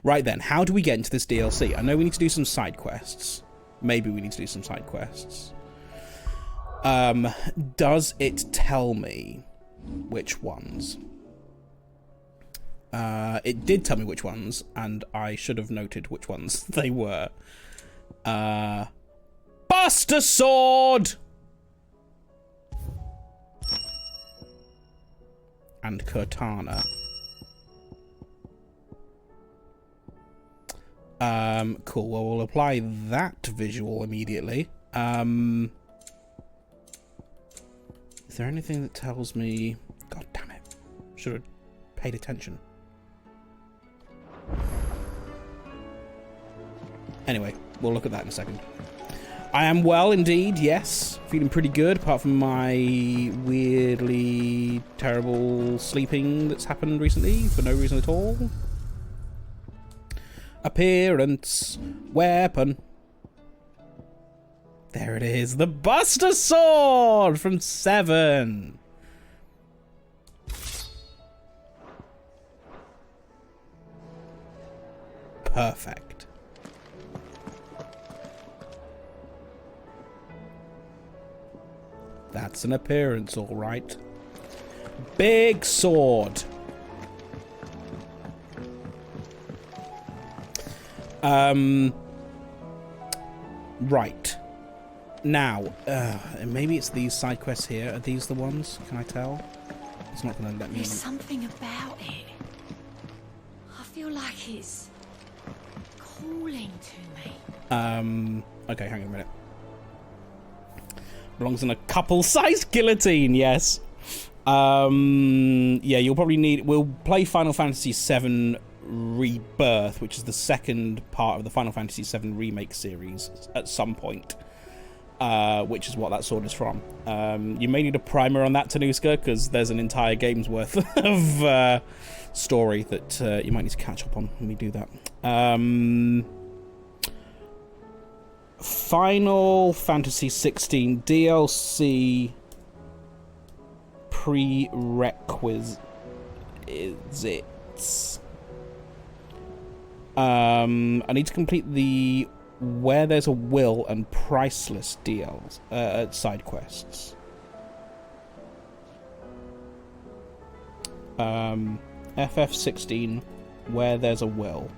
Right then, how do we get into this DLC? I know we need to do some side quests. Maybe we need to do some side quests. Does it tell me which ones? It did tell me which ones, and I should have noted which ones they were. Buster Sword! And Cortana. Cool. Well, we'll apply that visual immediately. Is there anything that tells me... God damn it. Should have paid attention. Anyway, we'll look at that in a second. I am well indeed, yes. Feeling pretty good, apart from my weirdly terrible sleeping that's happened recently for no reason at all. Appearance. Weapon. There it is. The Buster Sword from 7. Perfect. That's an appearance, all right. Big sword. Right. Now, maybe it's these side quests here. Are these the ones? Can I tell? It's not going to let me... There's something about it. I feel like it's calling to me. Okay, hang on a minute. Belongs in a couple-sized guillotine, yes. Yeah, you'll probably need... We'll play Final Fantasy VII Rebirth, which is the second part of the Final Fantasy VII Remake series at some point, which is what that sword is from. You may need a primer on that, Tanuska, because there's an entire game's worth of story that you might need to catch up on when we do that. Final Fantasy XVI DLC prerequisites. I need to complete the Where There's a Will and Priceless DLs, side quests. FF16, Where There's a Will.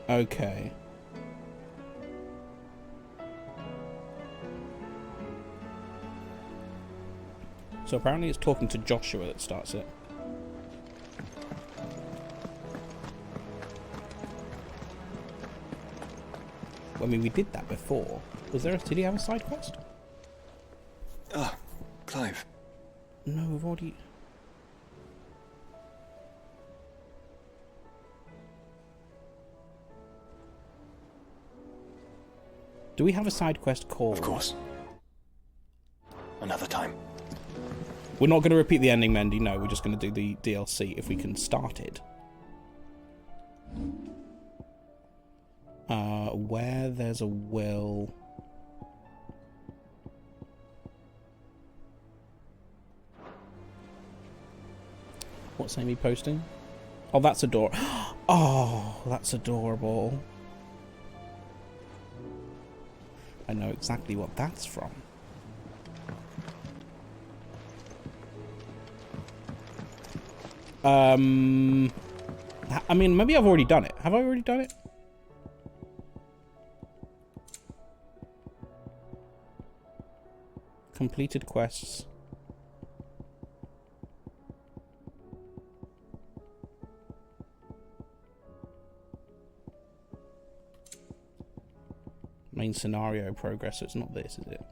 Okay. So apparently it's talking to Joshua that starts it. I mean, we did that before. Did he have a side quest? Ah, Clive. No, we've already... Do we have a side quest called? Of course. Another time. We're not going to repeat the ending, Mendy. No, we're just going to do the DLC if we can start it. Where There's a Will. What's Amy posting? Oh, that's adorable. Oh, that's adorable. I know exactly what that's from. I mean, maybe I've already done it. Have I already done it? Completed quests. Main scenario progress, so it's not this, is it?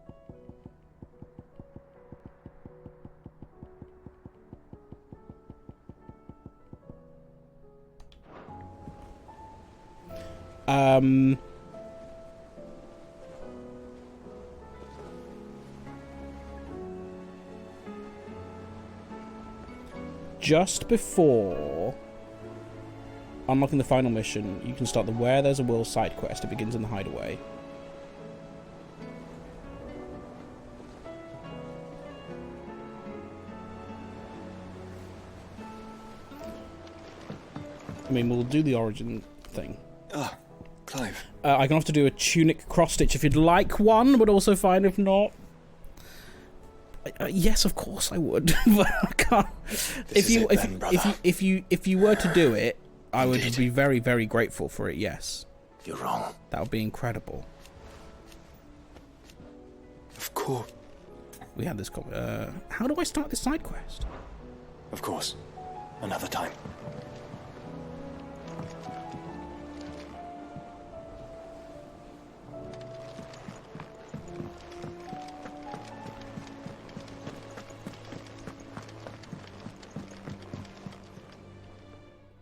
Just before unlocking the final mission, you can start the Where There's a Will side quest. It begins in the hideaway. I mean, we'll do the origin thing. Ah, Clive. I can also do a tunic cross-stitch if you'd like one, but also fine if not. Yes, of course I would, but I can't. If you were to do it, I would be very, very grateful for it. Yes. You're wrong. That would be incredible. Of course. We had this. How do I start this side quest? Of course. Another time.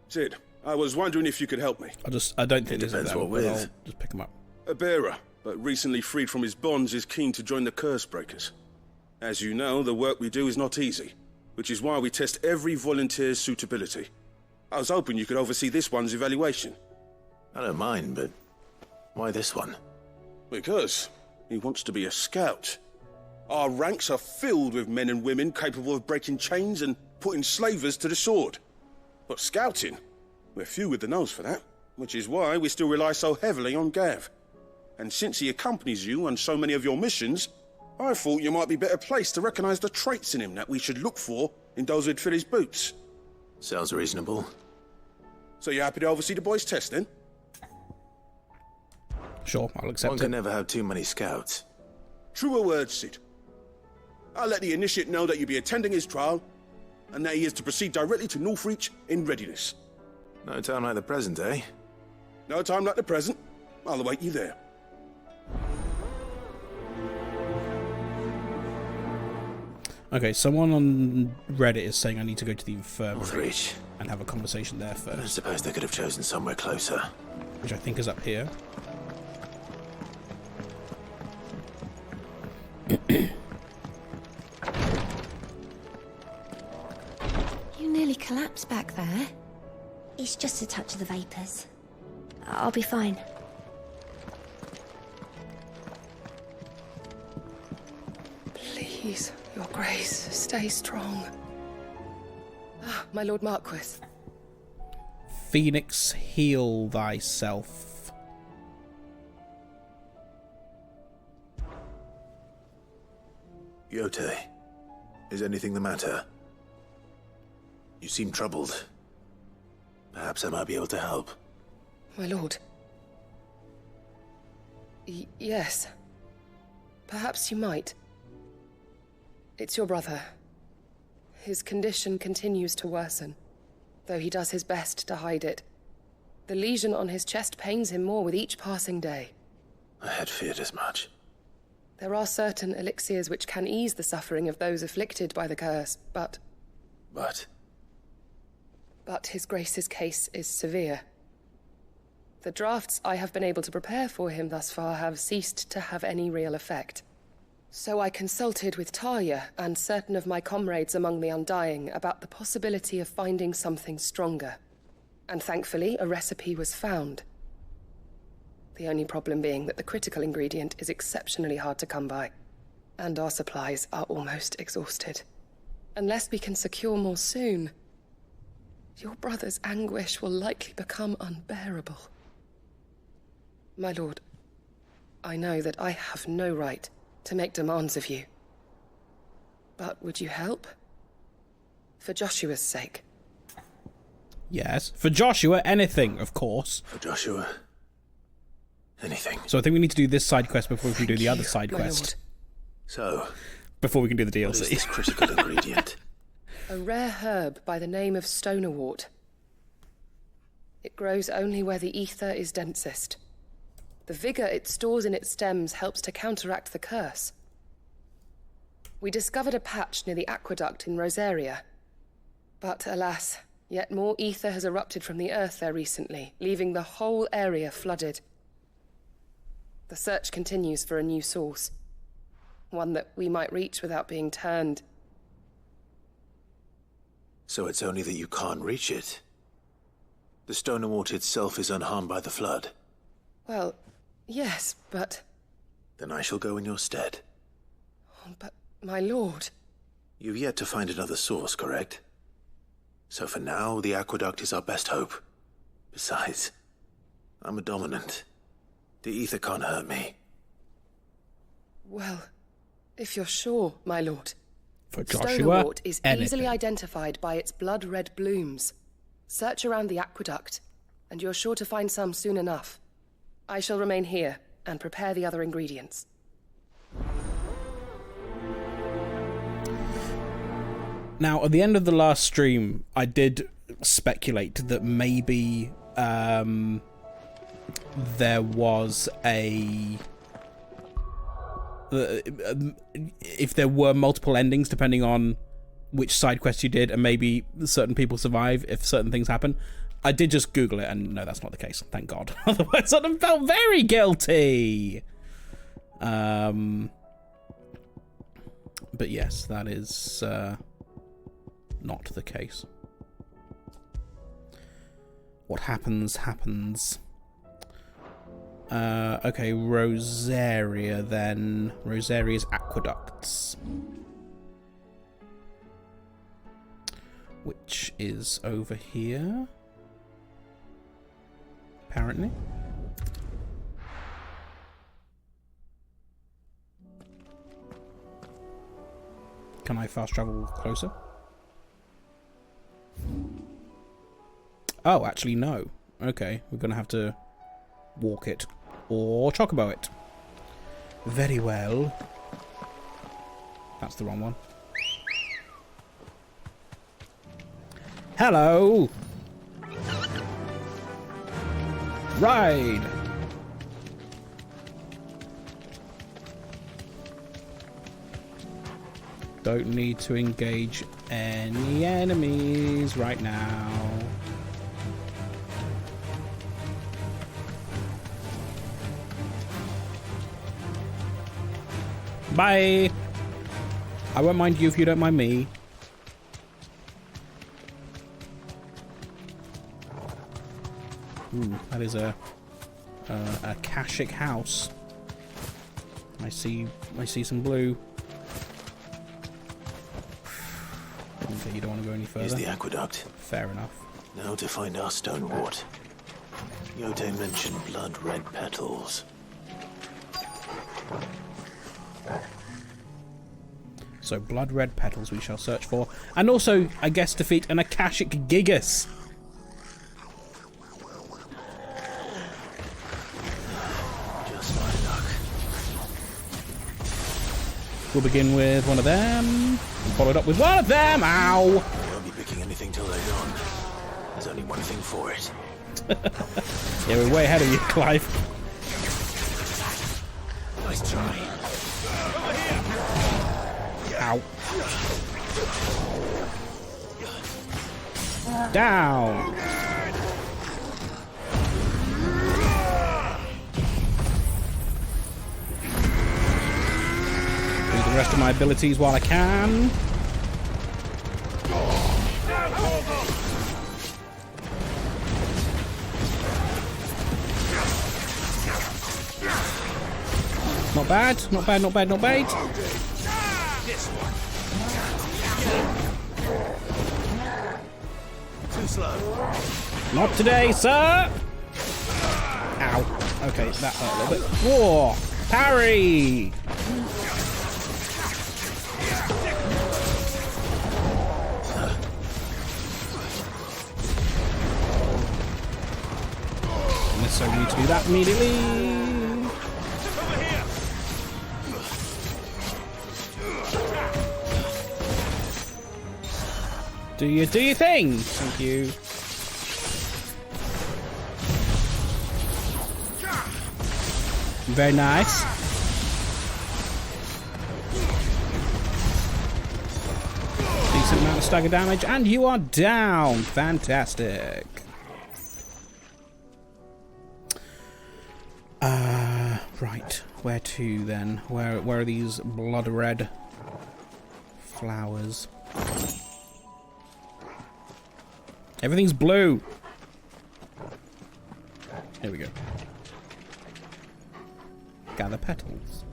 Sid, I was wondering if you could help me. I don't think this is depends them, what but with. I'll just pick them up. A bearer, but recently freed from his bonds, is keen to join the Curse Breakers. As you know, the work we do is not easy, which is why we test every volunteer's suitability. I was hoping you could oversee this one's evaluation. I don't mind, but why this one? Because he wants to be a scout. Our ranks are filled with men and women capable of breaking chains and putting slavers to the sword. But scouting, we're few with the nose for that, which is why we still rely so heavily on Gav. And since he accompanies you on so many of your missions, I thought you might be better placed to recognize the traits in him that we should look for in those who'd fill his boots. Sounds reasonable. So you happy to oversee the boys' test, then? Sure, I'll accept One it. can never have too many scouts. Truer words, Sid. I'll let the initiate know that you'll be attending his trial, and that he is to proceed directly to Northreach in readiness. No time like the present, eh? No time like the present. I'll await you there. Okay, someone on Reddit is saying I need to go to the infirmary Northreach. and have a conversation there I first, suppose they could have chosen somewhere closer. which I think is up here. You nearly collapsed back there. It's just a touch of the vapours. I'll be fine. Please, your grace, stay strong. Ah, my Lord Marquis. Phoenix, heal thyself. Yote, is anything the matter? You seem troubled. Perhaps I might be able to help. My lord. Yes. Perhaps you might. It's your brother. His condition continues to worsen, though he does his best to hide it. The lesion on his chest pains him more with each passing day. I had feared as much. There are certain elixirs which can ease the suffering of those afflicted by the curse, but his grace's case is severe. The drafts I have been able to prepare for him thus far have ceased to have any real effect. So I consulted with Talia and certain of my comrades among the Undying about the possibility of finding something stronger. And thankfully, a recipe was found. The only problem being that the critical ingredient is exceptionally hard to come by, and our supplies are almost exhausted. Unless we can secure more soon, your brother's anguish will likely become unbearable. My lord, I know that I have no right to make demands of you. But would you help? For Joshua's sake. Yes. For Joshua, anything, of course. For Joshua, anything. So I think we need to do this side quest before we can do the other you, side my quest. lord. So, Before we can do the what is this DLC. critical ingredient? A rare herb by the name of stonerwort. It grows only where the ether is densest. The vigor it stores in its stems helps to counteract the curse. We discovered a patch near the aqueduct in Rosaria. But alas, yet more ether has erupted from the earth there recently, leaving the whole area flooded. The search continues for a new source. One that we might reach without being turned. So it's only that you can't reach it. The Stonerwort itself is unharmed by the flood. Well, yes, but... Then I shall go in your stead. But, my lord... You've yet to find another source, correct? So for now, the aqueduct is our best hope. Besides, I'm a dominant. The ether can't hurt me. Well, if you're sure, my lord. For Stoner Joshua, wort is anything. easily identified by its blood-red blooms. Search around the aqueduct, and you're sure to find some soon enough. I shall remain here and prepare the other ingredients. Now, at the end of the last stream, I did speculate that maybe there was a... if there were multiple endings depending on which side quest you did, and maybe certain people survive if certain things happen. I did just Google it, and no, that's not the case. Thank God. Otherwise, I'd have felt very guilty. But yes, that is not the case. What happens, happens. Okay, Rosaria then. Rosaria's aqueducts. Which is over here. Apparently. Can I fast travel closer? Oh, actually no. Okay, we're gonna have to walk it. Or chocobo it. Very well. That's the wrong one. Hello! Ride! Don't need to engage any enemies right now. Bye! I won't mind you if you don't mind me. Ooh, that is a Akashic house. I see some blue. Okay, you don't want to go any further. Here's the aqueduct. Fair enough. Now to find our stone wart. Yote mentioned blood-red petals. So blood-red petals we shall search for. And also, I guess, defeat an Akashic Gigas. Just my luck. We'll begin with one of them. And followed up with one of them. Ow! I won't be picking anything till they're gone. There's only one thing for it. Yeah, we're way ahead of you, Clive. Nice try. Ow. Down. Use the rest of my abilities while I can. Not bad, not bad, not bad, not bad. Too slow. Not today, sir! Ow. Okay, that hurt a little bit. Whoa! Parry! Necessarily need to do that immediately. Do your thing! Thank you. Very nice. Decent amount of stagger damage, and you are down! Fantastic. Right. Where to then? Where are these blood red flowers? Everything's blue. Here we go. Gather petals.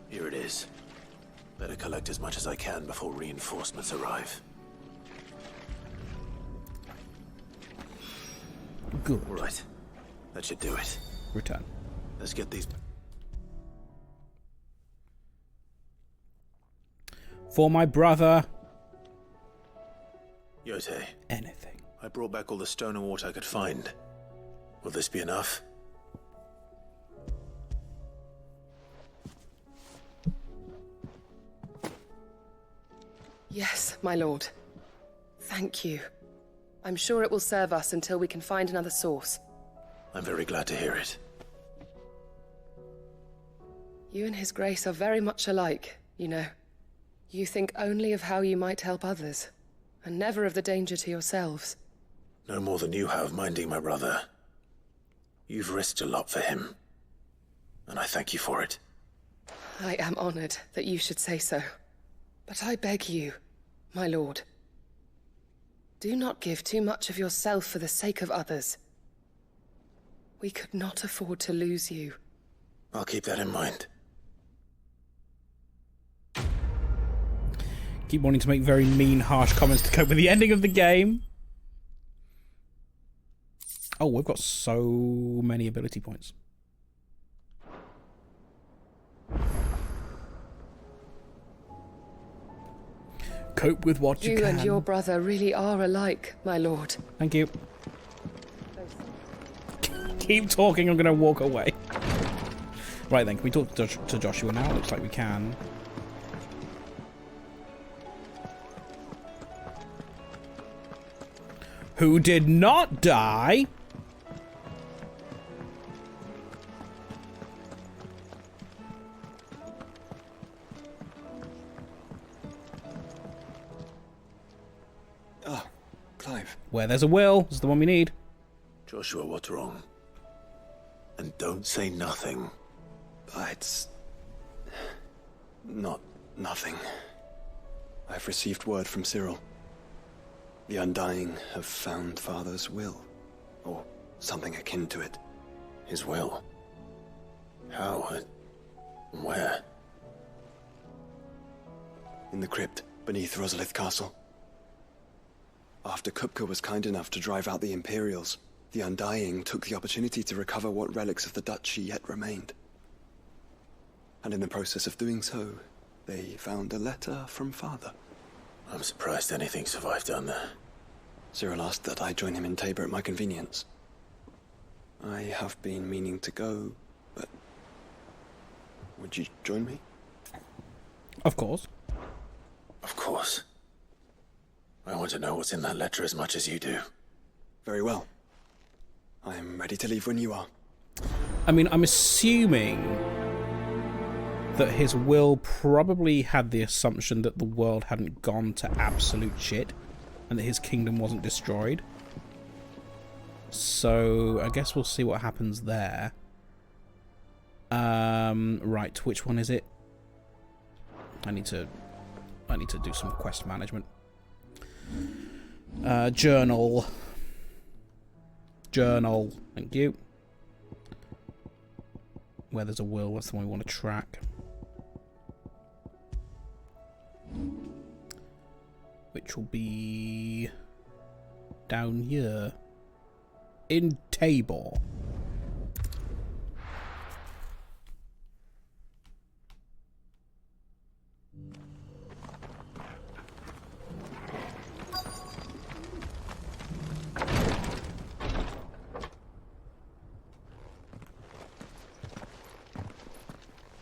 Here it is. Better collect as much as I can before reinforcements arrive. Good. All right. That should do it. Return. Let's get these... For my brother. Yote, Anything. I brought back all the stone and water I could find. Will this be enough? Yes, my lord. Thank you. I'm sure it will serve us until we can find another source. I'm very glad to hear it. You and His Grace are very much alike, you know. You think only of how you might help others, and never of the danger to yourselves. No more than you have minding my brother. You've risked a lot for him, and I thank you for it. I am honored that you should say so. But I beg you, my lord, do not give too much of yourself for the sake of others. We could not afford to lose you. I'll keep that in mind. Keep wanting to make very mean, harsh comments to cope with the ending of the game. Oh, we've got so many ability points. Cope with what you can. You and your brother really are alike, my lord. Thank you. Keep talking, I'm going to walk away. Right then, can we talk to Joshua now? Looks like we can. Who did not die? Ah, Clive. Where there's a will, is the one we need. Joshua, what's wrong? And don't say nothing. It's... not nothing. I've received word from Cyril. The Undying have found Father's will, or something akin to it. His will? How and where? In the crypt beneath Rosalith Castle. After Kupka was kind enough to drive out the Imperials, the Undying took the opportunity to recover what relics of the Duchy yet remained. And in the process of doing so, they found a letter from Father. I'm surprised anything survived down there. Cyril asked that I join him in Tabor at my convenience. I have been meaning to go, but... would you join me? Of course. Of course. I want to know what's in that letter as much as you do. Very well. I am ready to leave when you are. I mean, I'm assuming that his will probably had the assumption that the world hadn't gone to absolute shit and that his kingdom wasn't destroyed. So I guess we'll see what happens there. Right, which one is it? I need to do some quest management. Journal. Thank you. Where there's a will, that's the one we want to track. Which will be down here in Tabor.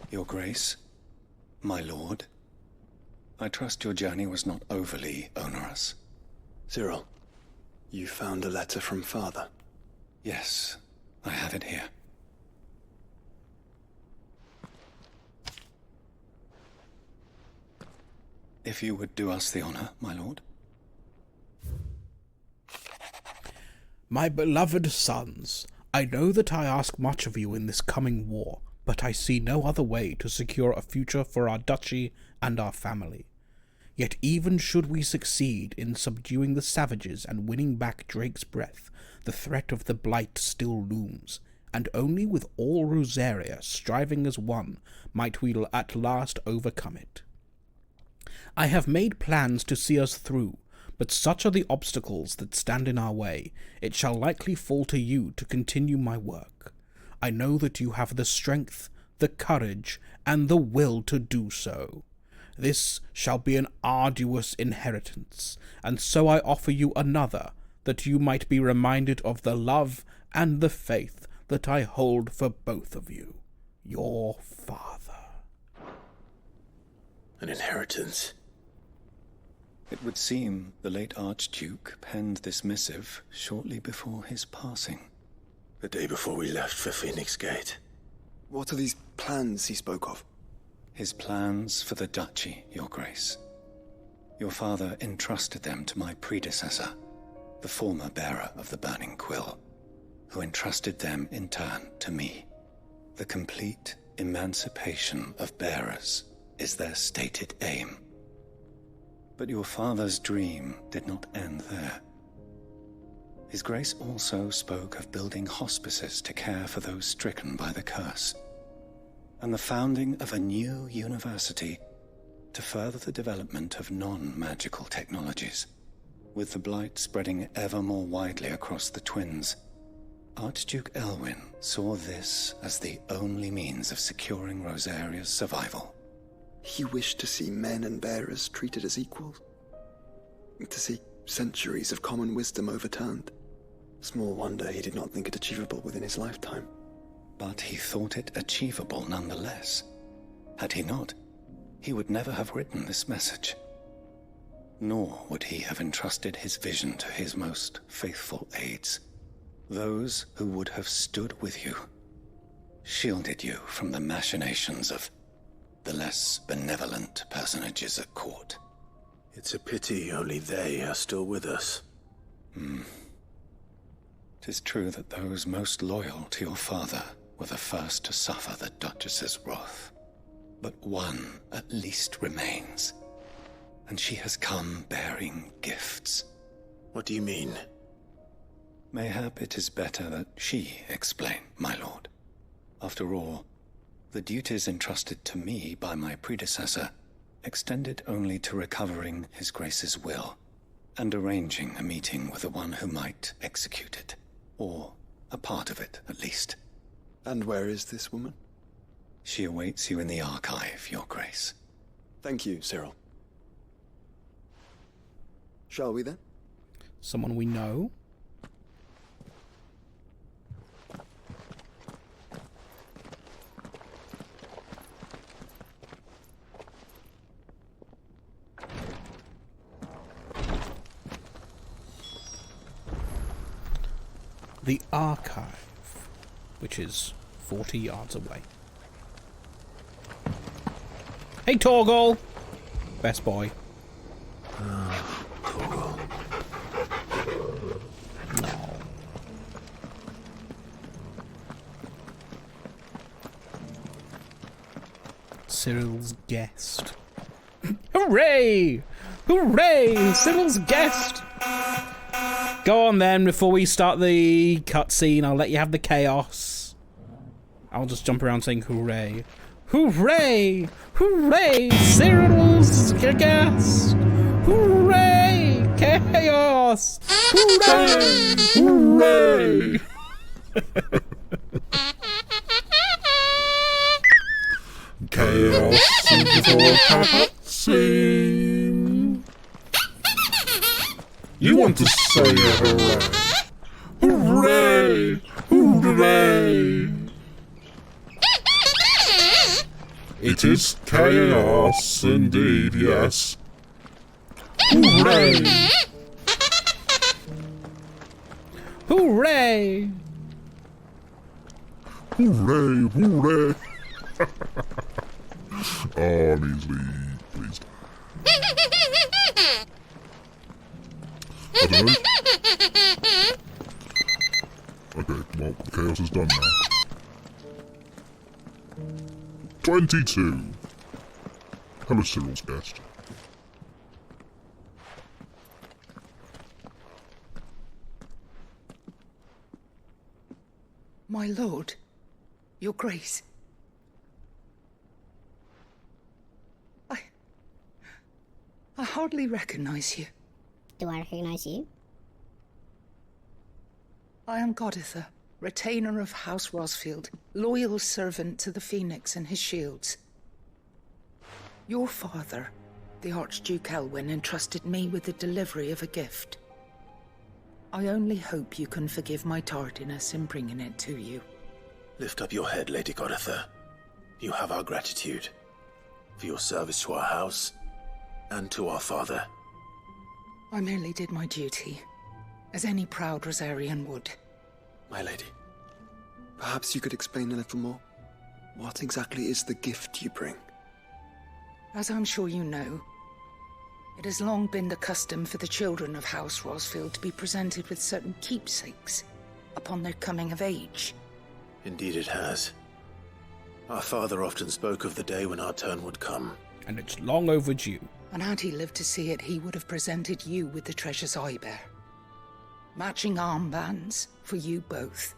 Your Grace, my lord, I trust your journey was not overly onerous. Cyril, you found a letter from Father? Yes, I have it here. If you would do us the honor, my lord. My beloved sons, I know that I ask much of you in this coming war, but I see no other way to secure a future for our duchy and our family. Yet even should we succeed in subduing the savages and winning back Drake's breath, the threat of the Blight still looms, and only with all Rosaria striving as one might we at last overcome it. I have made plans to see us through, But such are the obstacles that stand in our way, it shall likely fall to you to continue my work. I know that you have the strength, the courage, and the will to do so. This shall be an arduous inheritance, and so I offer you another, that you might be reminded of the love and the faith that I hold for both of you, your father. An inheritance? It would seem the late Archduke penned this missive shortly before his passing. The day before we left for Phoenix Gate. What are these plans he spoke of? His plans for the duchy, Your Grace. Your father entrusted them to my predecessor, the former bearer of the Burning Quill, who entrusted them in turn to me. The complete emancipation of bearers is their stated aim. But your father's dream did not end there. His Grace also spoke of building hospices to care for those stricken by the curse, and the founding of a new university to further the development of non-magical technologies. With the blight spreading ever more widely across the twins, Archduke Elwyn saw this as the only means of securing Rosaria's survival. He wished to see men and bearers treated as equals. To see centuries of common wisdom overturned. Small wonder he did not think it achievable within his lifetime. But he thought it achievable nonetheless. Had he not, he would never have written this message. Nor would he have entrusted his vision to his most faithful aides, those who would have stood with you, shielded you from the machinations of the less benevolent personages at court. It's a pity only they are still with us. 'Tis true that those most loyal to your father were the first to suffer the Duchess's wrath. But one at least remains, and she has come bearing gifts. What do you mean? Mayhap it is better that she explain, my lord. After all, the duties entrusted to me by my predecessor extended only to recovering His Grace's will and arranging a meeting with the one who might execute it, or a part of it at least. And where is this woman? She awaits you in the archive, Your Grace. Thank you, Cyril. Shall we then? Someone we know. The archive, which is 40 yards away. Hey, Torgal! Best boy. Torgal. No. Cyril's guest. Hooray! Hooray! Cyril's guest! Go on then, before we start the cutscene, I'll let you have the chaos. I'll just jump around saying hooray. Hooray! Hooray! Cyril's guest! Hooray! Chaos! Hooray! Hooray! Chaos before cutscene. You want to say hooray? Hooray! Hooray! It is chaos indeed, yes. Hooray! Hooray! Hooray! Hooray! Oh, Measley, please. I don't know. Okay, well, the chaos is done now. 22. Hello, Cyril's guest. My lord, your grace. I hardly recognize you. Do I recognize you? I am Goditha, retainer of House Rosfield, loyal servant to the Phoenix and his shields. Your father, the Archduke Elwyn, entrusted me with the delivery of a gift. I only hope you can forgive my tardiness in bringing it to you. Lift up your head, Lady Goditha. You have our gratitude for your service to our house and to our father. I merely did my duty, as any proud Rosarian would. My lady, perhaps you could explain a little more? What exactly is the gift you bring? As I'm sure you know, it has long been the custom for the children of House Rosfield to be presented with certain keepsakes upon their coming of age. Indeed it has. Our father often spoke of the day when our turn would come. And it's long overdue. And had he lived to see it, he would have presented you with the treasures I bear. Matching armbands for you both.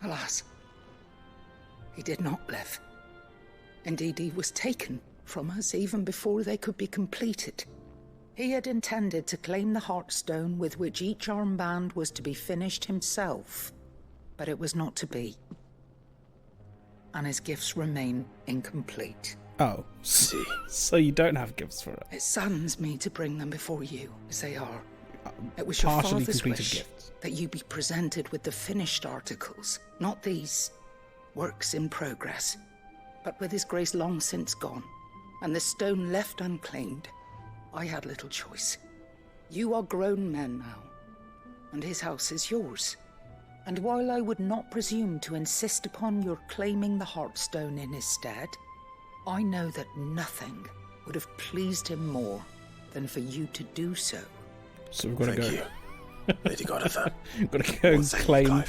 Alas, he did not live. Indeed, he was taken from us even before they could be completed. He had intended to claim the Heartstone with which each armband was to be finished himself, but it was not to be. And his gifts remain incomplete. Oh, so you don't have gifts for it? It saddens me to bring them before you, as they are. It was your Partially father's completed wish gifts. that you be presented with the finished articles, not these works in progress. But with his grace long since gone, and the stone left unclaimed, I had little choice. You are grown men now, and his house is yours. And while I would not presume to insist upon your claiming the Heartstone in his stead, I know that nothing would have pleased him more than for you to do so. So we've got to go. Thank you, Lady Goditha. We've got to go and claim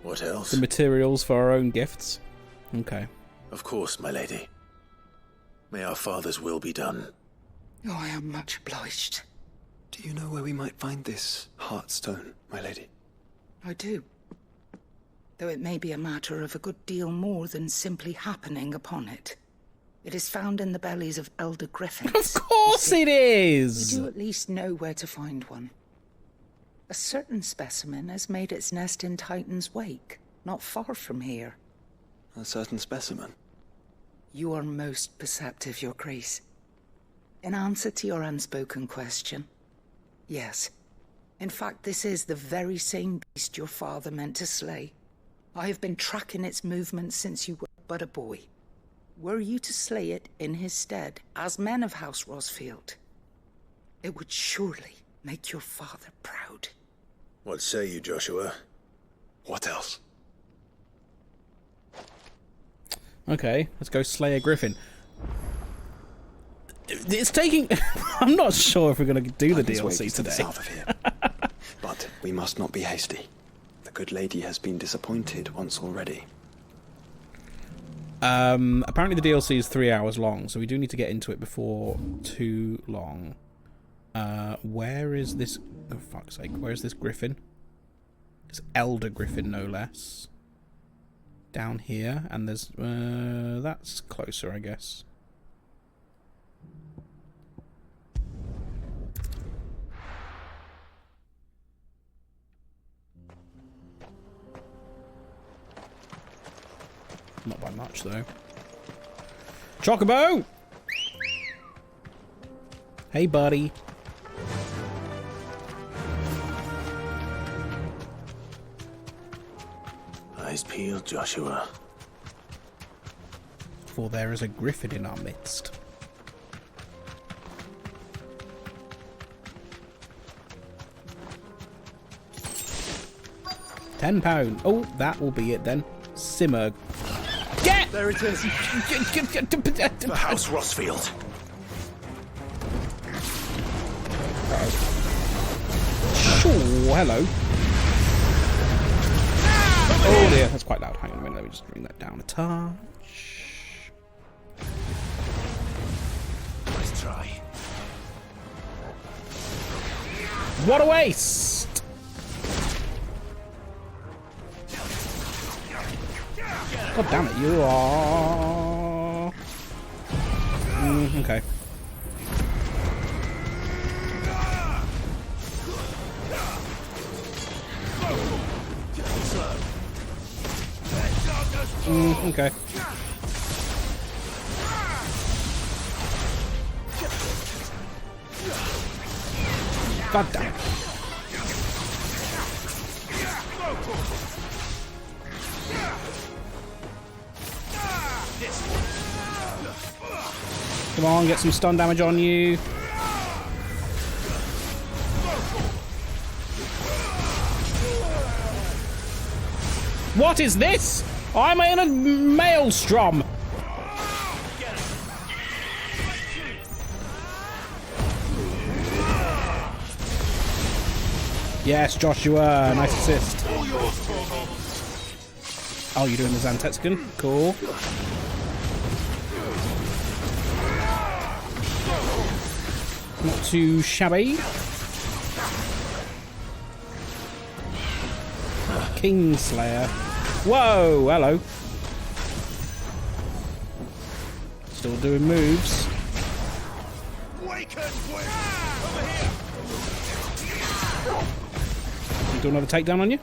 What else? the materials for our own gifts. Okay. Of course, my lady. May our father's will be done. Oh, I am much obliged. Do you know where we might find this Heartstone, my lady? I do. Though it may be a matter of a good deal more than simply happening upon it. It is found in the bellies of elder griffins. Of course it is! You do at least know where to find one. A certain specimen has made its nest in Titan's Wake, not far from here. A certain specimen? You are most perceptive, Your Grace. In answer to your unspoken question, yes. In fact, this is the very same beast your father meant to slay. I have been tracking its movements since you were but a boy. Were you to slay it in his stead, as men of House Rosfield, it would surely make your father proud. What say you, Joshua? What else? Okay, let's go slay a griffin. It's taking... I'm not sure if we're going to do the DLC today. South of here. But we must not be hasty. The good lady has been disappointed once already. Apparently the DLC is 3 hours long, so we do need to get into it before too long. Where is this... Oh, fuck's sake. Where is this griffin? This elder griffin, no less. Down here, and there's... that's closer, I guess. Not by much, though. Chocobo! Hey, buddy. Eyes peeled, Joshua. For there is a griffin in our midst. £10. Oh, that will be it then. Simmer. Get! There it is. The House Rosfield. Oh, hello. Oh dear, that's quite loud. Hang on a minute, let me just bring that down a touch. Nice try. What a waste! God damn it, you are... okay. Okay. God damn it. Come on, get some stun damage on you. What is this? I'm in a maelstrom. Yes, Joshua. Nice assist. Oh, you're doing the Zantetsuken? Cool. Not too shabby. Kingslayer. Whoa, hello. Still doing moves. Do another takedown on you?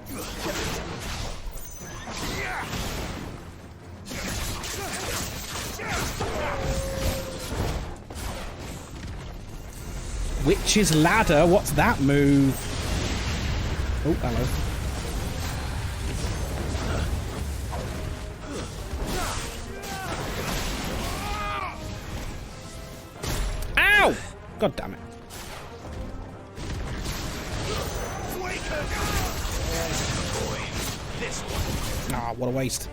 Witch's Ladder? What's that move? Oh, hello. Ow! God damn it. Ah, what a waste.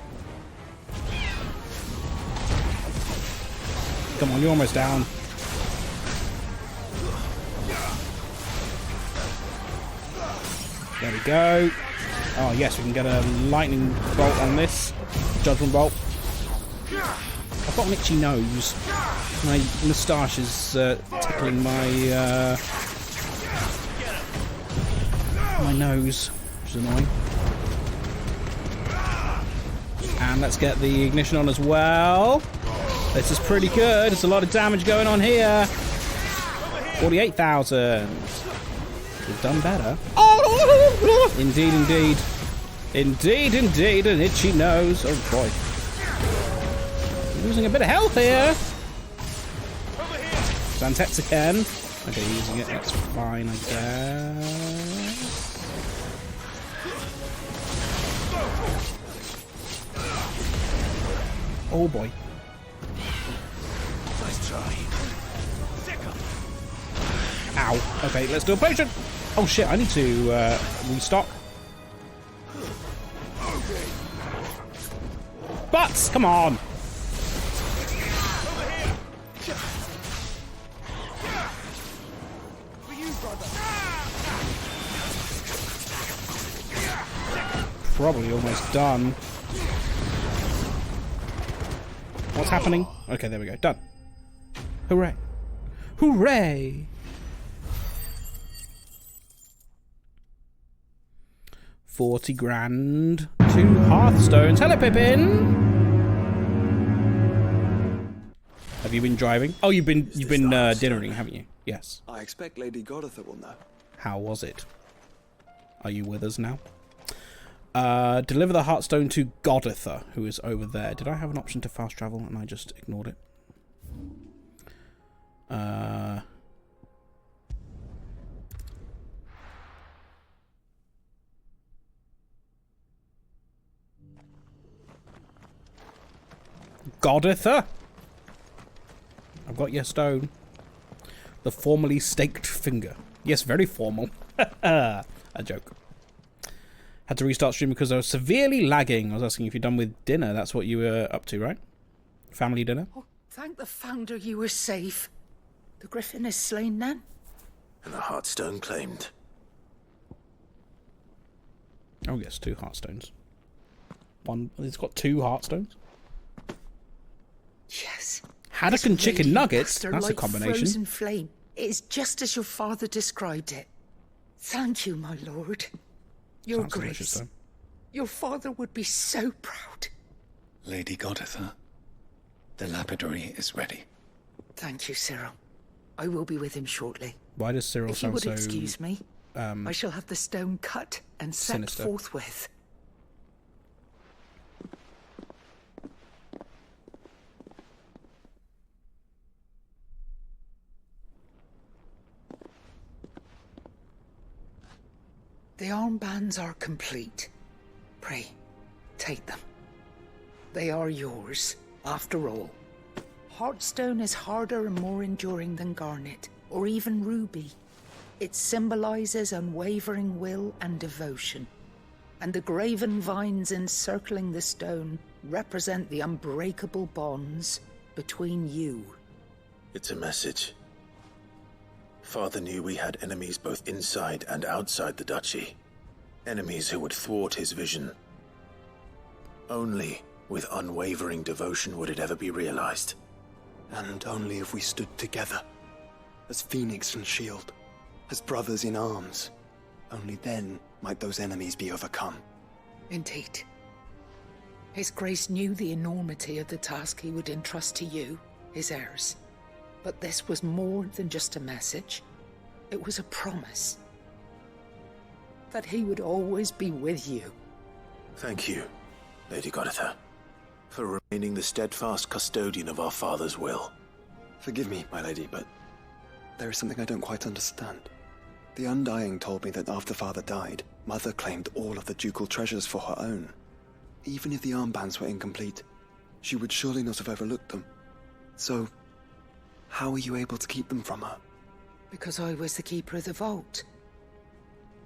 Come on, you're almost down. There we go. Oh, yes, we can get a lightning bolt on this. Judgment bolt. I've got an itchy nose. My moustache is tickling my my nose, which is annoying. And let's get the ignition on as well. This is pretty good. There's a lot of damage going on here. 48,000. We've done better. Oh! Indeed, indeed. Indeed, indeed. An itchy nose. Oh, boy. Losing a bit of health here. Zantetsuken. Okay, using it. That's fine, I guess. Oh, boy. Nice try. Ow. Okay, let's do a potion. Oh, shit. I need to restock. Butts! Come on! Probably almost done. What's happening? Okay, there we go. Done. Hooray. Hooray! 40 grand. 2 Hearthstones. Hello, Pippin! Have you been driving? Oh, you've been dinnering, haven't you? Yes. I expect Lady Goditha will know. How was it? Are you with us now? Deliver the Heartstone to Goditha, who is over there. Did I have an option to fast travel and I just ignored it? Goditha? I've got your stone. The formally staked finger. Yes, very formal. A joke. Had to restart stream because I was severely lagging. I was asking if you're done with dinner. That's what you were up to, right? Family dinner? Oh, thank the Founder you were safe. The Griffin is slain then? And the Heartstone claimed. Oh, yes, 2 Heartstones. One, it's got 2 Heartstones? Yes. Haddock and chicken nuggets? That's That's a like combination. Frozen flame. It is just as your father described it. Thank you, my lord. Your Sounds delicious, grace. though. Your father would be so proud. Lady Goditha, the lapidary is ready. Thank you, Cyril. I will be with him shortly. Why does Cyril If you sound would so... excuse me, I shall have the stone cut and set sinister? forthwith. The armbands are complete. Pray, take them. They are yours, after all. Heartstone is harder and more enduring than garnet, or even ruby. It symbolizes unwavering will and devotion. And the graven vines encircling the stone represent the unbreakable bonds between you. It's a message. Father knew we had enemies both inside and outside the duchy. Enemies who would thwart his vision. Only with unwavering devotion would it ever be realized. And only if we stood together, as Phoenix and Shield, as brothers in arms, only then might those enemies be overcome. Indeed. His Grace knew the enormity of the task he would entrust to you, his heirs. But this was more than just a message. It was a promise. That he would always be with you. Thank you, Lady Goditha, for remaining the steadfast custodian of our father's will. Forgive me, my lady, but there is something I don't quite understand. The Undying told me that after Father died, Mother claimed all of the ducal treasures for her own. Even if the armbands were incomplete, she would surely not have overlooked them. So, how were you able to keep them from her? Because I was the keeper of the vault.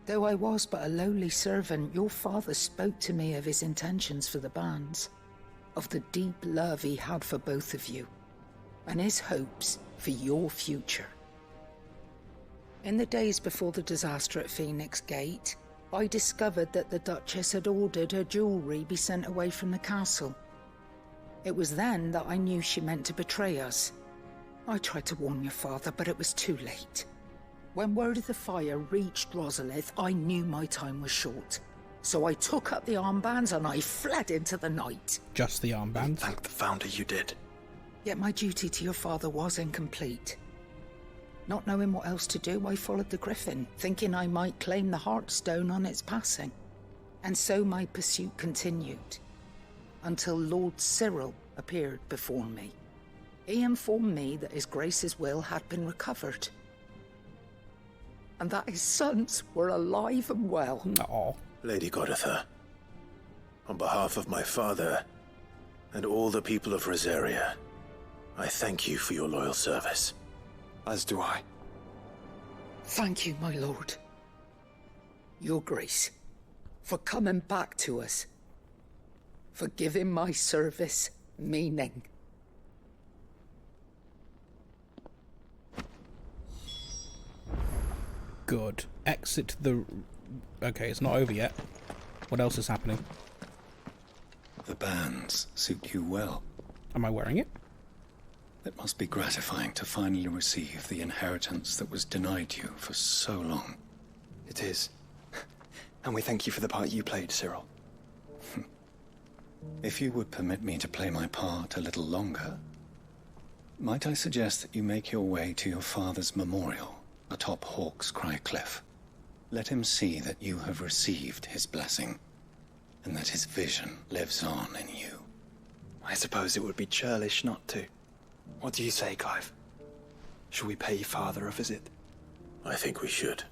Though I was but a lowly servant, your father spoke to me of his intentions for the bands, of the deep love he had for both of you, and his hopes for your future. In the days before the disaster at Phoenix Gate, I discovered that the Duchess had ordered her jewelry be sent away from the castle. It was then that I knew she meant to betray us. I tried to warn your father, but it was too late. When word of the fire reached Rosalith, I knew my time was short. So I took up the armbands and I fled into the night. Just the armbands? Thank the Founder you did. Yet my duty to your father was incomplete. Not knowing what else to do, I followed the Griffin, thinking I might claim the Heartstone on its passing. And so my pursuit continued, until Lord Cyril appeared before me. He informed me that His Grace's will had been recovered, and that his sons were alive and well. Aww. Lady Goditha, on behalf of my father and all the people of Rosaria, I thank you for your loyal service. As do I. Thank you, my lord. Your Grace, for coming back to us, for giving my service meaning. Good. Exit the... Okay, it's not over yet. What else is happening? The bands suit you well. Am I wearing it? It must be gratifying to finally receive the inheritance that was denied you for so long. It is. And we thank you for the part you played, Cyril. If you would permit me to play my part a little longer, might I suggest that you make your way to your father's memorial atop Hawk's Cry Cliff? Let him see that you have received his blessing, and that his vision lives on in you. I suppose it would be churlish not to. What do you say, Clive? Shall we pay Father a visit? I think we should.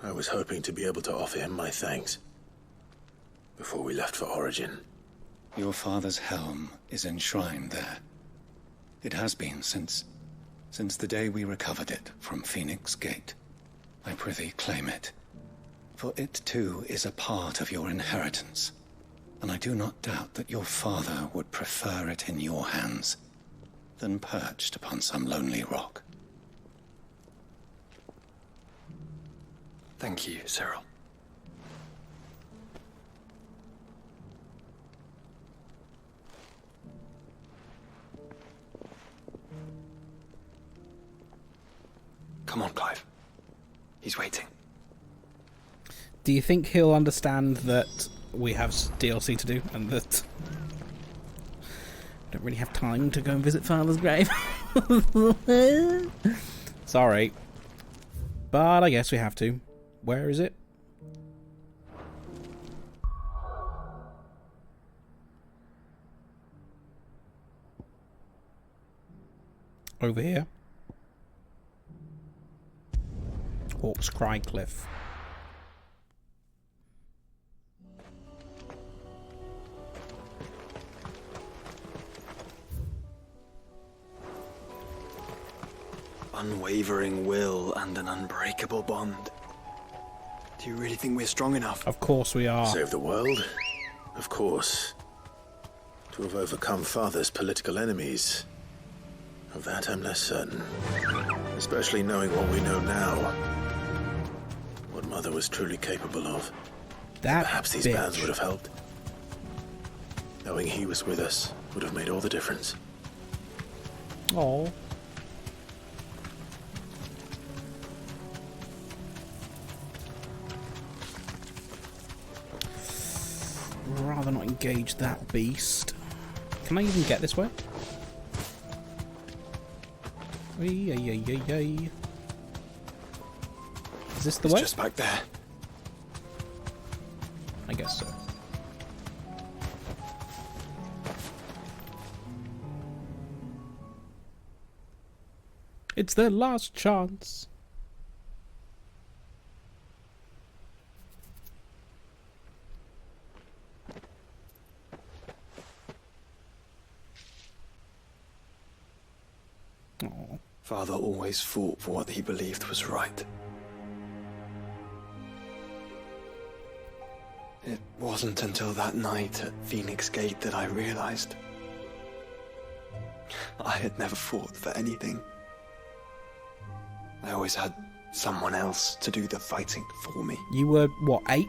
I was hoping to be able to offer him my thanks before we left for Origin. Your father's helm is enshrined there. It has been since the day we recovered it from Phoenix Gate. I prithee claim it, for it too is a part of your inheritance, and I do not doubt that your father would prefer it in your hands than perched upon some lonely rock. Thank you, Cyril. Come on, Clive. He's waiting. Do you think he'll understand that we have DLC to do and that I don't really have time to go and visit Father's grave? Sorry. But I guess we have to. Where is it? Over here. Hawk's Cry Cliff. unwavering will and an unbreakable bond. Do you really think we're strong enough? Of course we are. Save the world? Of course. To have overcome Father's political enemies. Of that I'm less certain. Especially knowing what we know now. What Mother was truly capable of. Perhaps these bands would have helped. Knowing he was with us would have made all the difference. Oh. Rather not engage that beast. Can I even get this way? Is this the way? It's just back there. I guess so. It's their last chance. Oh. Father always fought for what he believed was right. It wasn't until that night at Phoenix Gate that I realized I had never fought for anything. I always had someone else to do the fighting for me. You were, what, 8?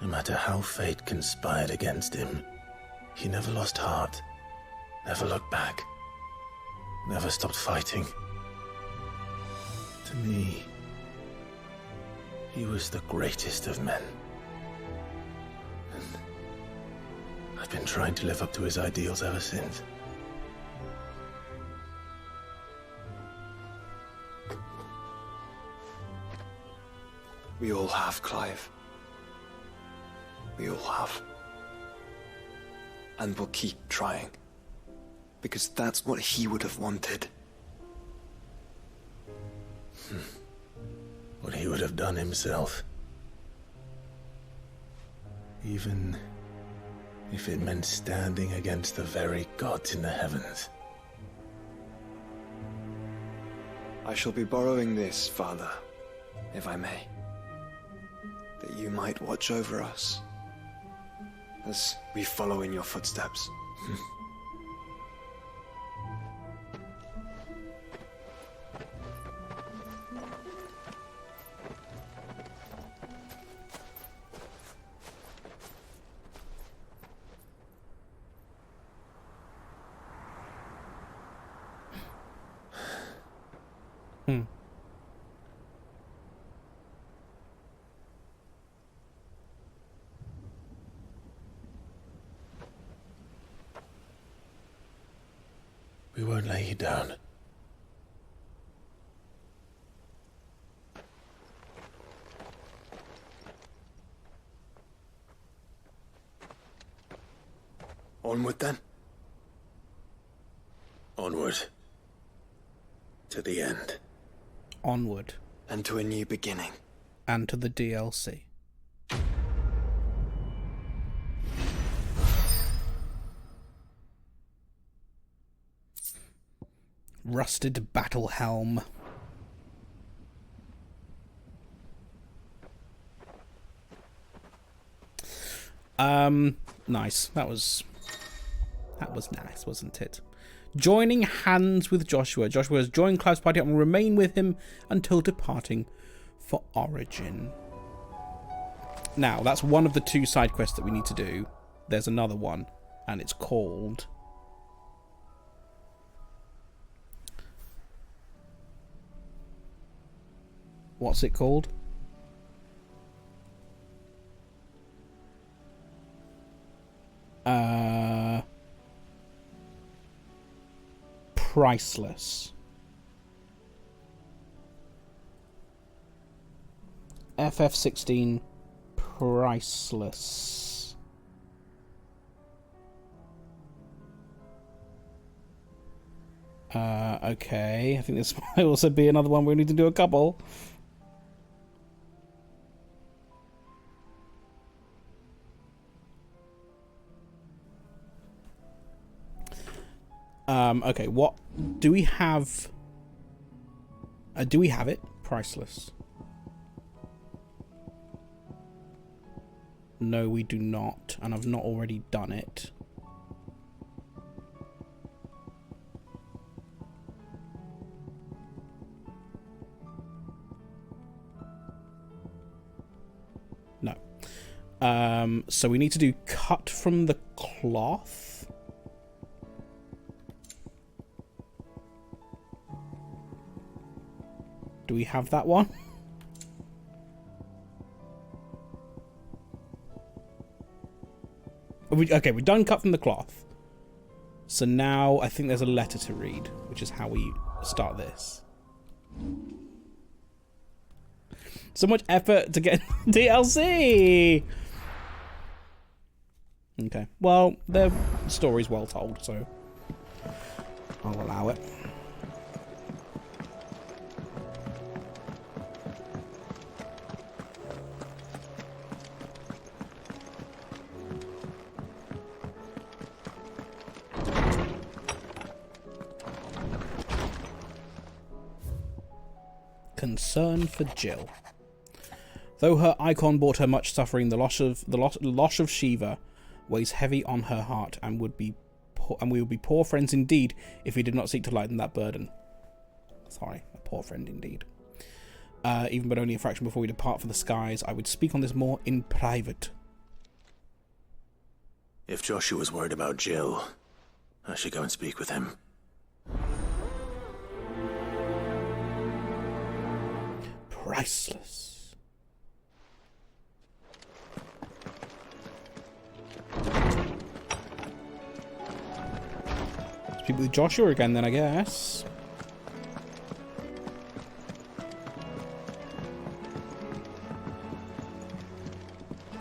No matter how fate conspired against him, he never lost heart, never looked back, never stopped fighting. To me, he was the greatest of men. And I've been trying to live up to his ideals ever since. We all have, Clive. We all have. And we'll keep trying. Because that's what he would have wanted. What he would have done himself. Even if it meant standing against the very gods in the heavens. I shall be borrowing this, Father, if I may. That you might watch over us as we follow in your footsteps. We won't lay you down. Onward then? Onward. To the end. Onward. And to a new beginning. And to the DLC. Rusted battle helm. Nice. That was nice, wasn't it? Joining hands with Joshua. Joshua has joined Clive's party and will remain with him until departing for Origin. Now, that's one of the 2 side quests that we need to do. There's another one, and it's called... What's it called? Priceless. FF16 Priceless. Okay. I think this might also be another one we need to do a couple. Okay, what do we have? Do we have it? Priceless. No, we do not, and I've not already done it. No. So we need to do cut from the cloth. Do we have that one? Okay, we've done cut from the cloth. So now I think there's a letter to read, which is how we start this. So much effort to get DLC! Okay, well, the story's well told, so I'll allow it. Concern for Jill. Though her icon brought her much suffering, the loss of Shiva weighs heavy on her heart, and we would be poor friends indeed if we did not seek to lighten that burden. Sorry, a poor friend indeed. Even but only a fraction before we depart for the skies, I would speak on this more in private. If Joshua's worried about Jill, I should go and speak with him. Priceless. Speak with Joshua again then, I guess.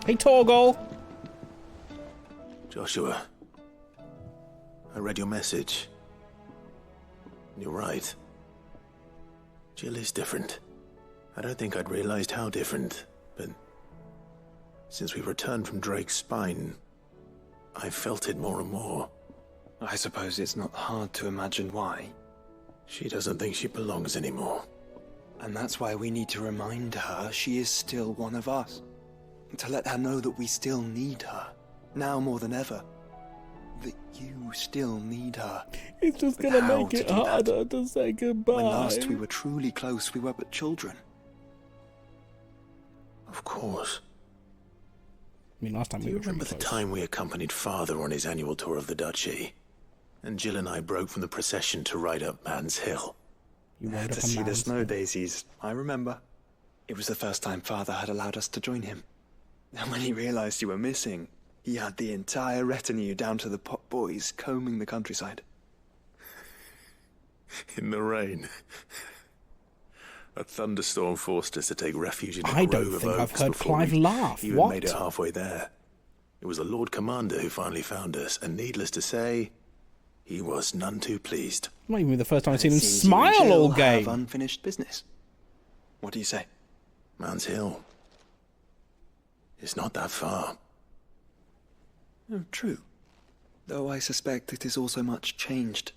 Hey, Torgal. Joshua, I read your message. You're right. Jill is different. I don't think I'd realized how different, but since we returned from Drake's spine, I felt it more and more. I suppose it's not hard to imagine why. She doesn't think she belongs anymore. And that's why we need to remind her she is still one of us. To let her know that we still need her, now more than ever. That you still need her. It's just But gonna how make it to do that? harder to say goodbye. When last we were truly close, we were but children. Of course. I mean, last time Do we you were truly remember the close. time we accompanied Father on his annual tour of the Duchy? And Jill and I broke from the procession to ride up Man's Hill. You rode To up a see the mountain. snow daisies, I remember. It was the first time Father had allowed us to join him. And when he realized you were missing, he had the entire retinue down to the pot boys combing the countryside. In the rain. A thunderstorm forced us to take refuge in a I grove don't of think I've oaks heard before Clive we laugh. even What? made it halfway there. It was the Lord Commander who finally found us, and needless to say, he was none too pleased. Might even be the first time I've seen It him seems you and smile all Jill have game. unfinished business. What do you say? Man's Hill. It's not that far. Oh, true. Though I suspect it is also much changed.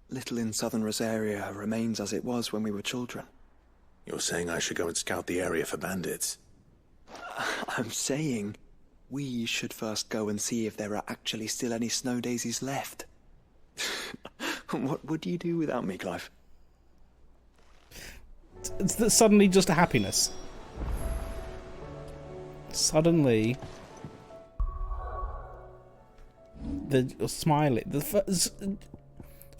Little in southern Rosaria remains as it was when we were children. You're saying I should go and scout the area for bandits? I'm saying we should first go and see if there are actually still any snow daisies left. What would you do without me, Clive? It's suddenly just a happiness. Suddenly, they're smiling. The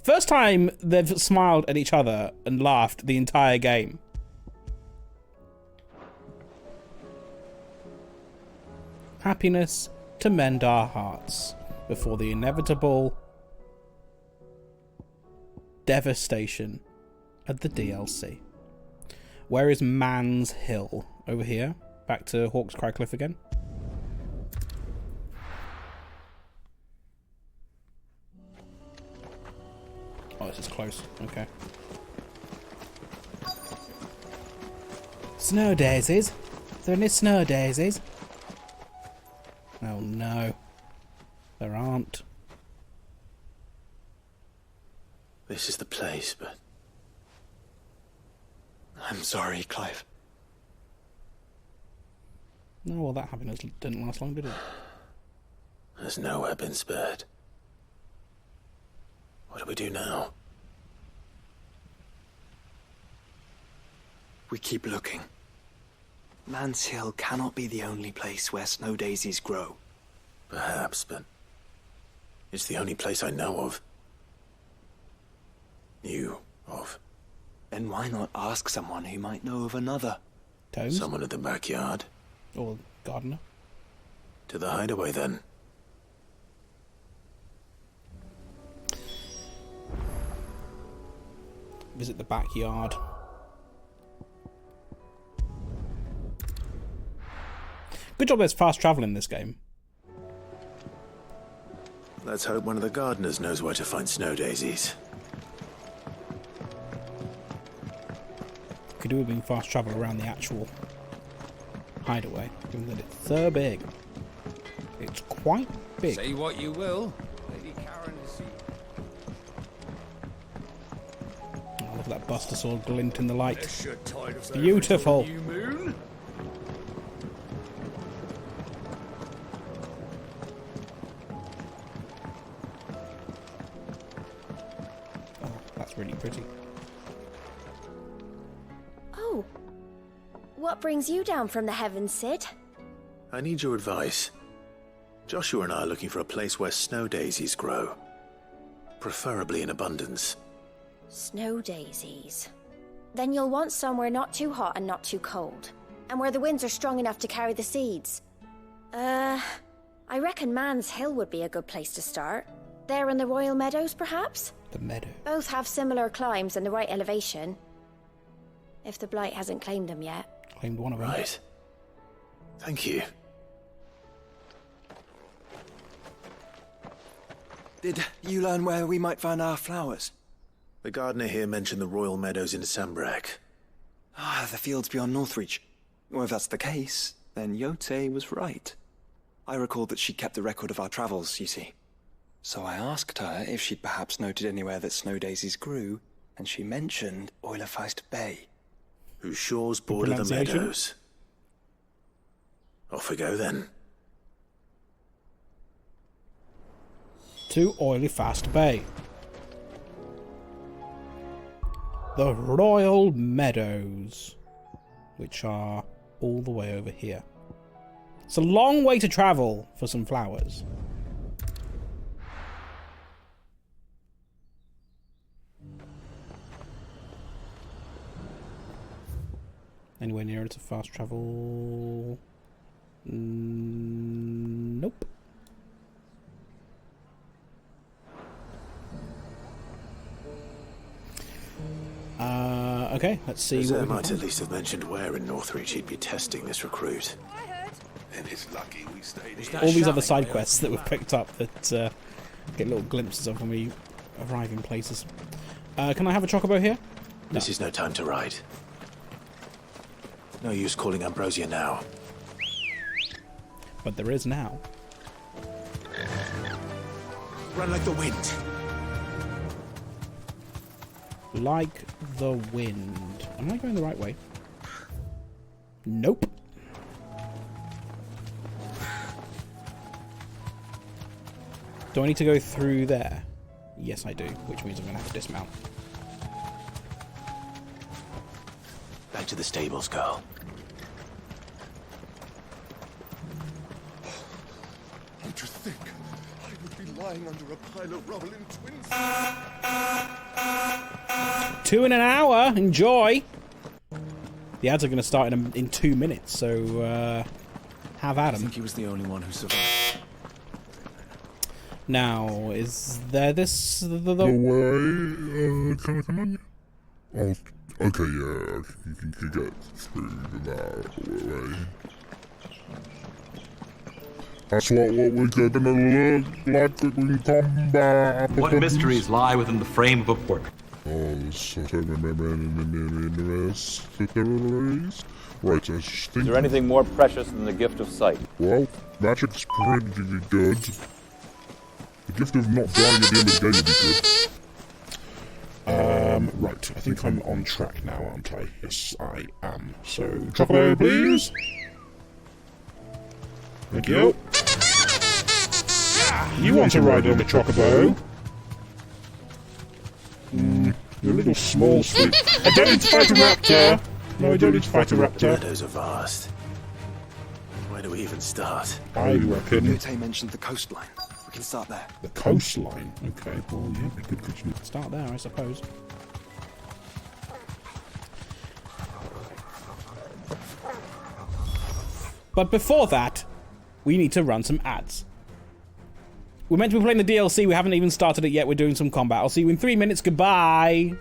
first time they've smiled at each other and laughed the entire game. Happiness to mend our hearts before the inevitable devastation at the DLC. Where is Man's Hill? Over here. Back to Hawk's Cry Cliff again. Oh, this is close. Okay. Snow daisies? Are there any snow daisies? Oh no. There aren't. this is the place, but... I'm sorry, Clive. No, well, that happiness didn't last long, did it? There's nowhere been spared. What do we do now? We keep looking. Man's Hill cannot be the only place where snow daisies grow. Perhaps, but it's the only place I know of. Knew of. Then why not ask someone who might know of another? Tomes? Someone in the backyard. Or gardener? To the hideaway, then. Visit the backyard. Good job there's fast travel in this game. Let's hope one of the gardeners knows where to find snow daisies. Could do with being fast travel around the actual hideaway, given that it's so big. It's quite big. Say what you will. Lady Karen is... Oh, look at that Buster Sword glint in the light. It's beautiful. Oh, that's really pretty. Oh. What brings you down from the heavens, Sid? I need your advice. Joshua and I are looking for a place where snow daisies grow. Preferably in abundance. Snow daisies. Then you'll want somewhere not too hot and not too cold. And where the winds are strong enough to carry the seeds. I reckon Man's Hill would be a good place to start. There in the Royal Meadows, perhaps? The meadow. Both have similar climbs and the right elevation. If the Blight hasn't claimed them yet. Claimed one of them. Right. Thank you. Did you learn where we might find our flowers? The gardener here mentioned the Royal Meadows in Sambrak. Ah, the fields beyond Northreach. Well, if that's the case, then Yote was right. I recalled that she kept a record of our travels, you see. So I asked her if she'd perhaps noted anywhere that snow daisies grew, and she mentioned Oilefeist Bay. Whose shores border the meadows. Off we go then. To Oilefeist Bay. The Royal Meadows, which are all the way over here. It's a long way to travel for some flowers. Anywhere nearer to fast travel? Nope. Okay, let's see. Zerr might at least have mentioned where in Northreach he'd be testing this recruit. And it's lucky we stayed here. All these other side quests that we've picked up that get little glimpses of when we arrive in places. Can I have a chocobo here? No. This is no time to ride. No use calling Ambrosia now. But there is now. Run like the wind. Like the wind. Am I going the right way? Nope. Do I need to go through there? Yes, I do, which means I'm going to have to dismount. Back to the stables, girl. Don't you think I would be lying under a pile of rubble in Twins? 2 in an hour. Enjoy. The ads are going to start in 2 minutes, so have at 'em. I think he was the only one who survived. Now, is there this... The way, can I come on? Oh, okay, yeah, you can get through that way. That's what we're gonna look like in combat. What mysteries lie within the frame of a portrait? Oh, so right, I think... Is there anything more precious than the gift of sight? Well, magic's pretty good. The gift of not dying at the end of the game would be good. Right, I think I'm on track now, aren't I? Yes, I am. So, chocobo, please. Thank you. You want to ride on the chocobo? You're a little small, sweet. I don't need to fight a raptor! No, I don't need to fight a raptor. Meadows are vast. Where do we even start? I reckon... Yotei mentioned the coastline. We can start there. The coastline? Okay, well, yeah, good. Start there, I suppose. But before that, we need to run some ads. We're meant to be playing the DLC. We haven't even started it yet. We're doing some combat. I'll see you in 3 minutes. Goodbye.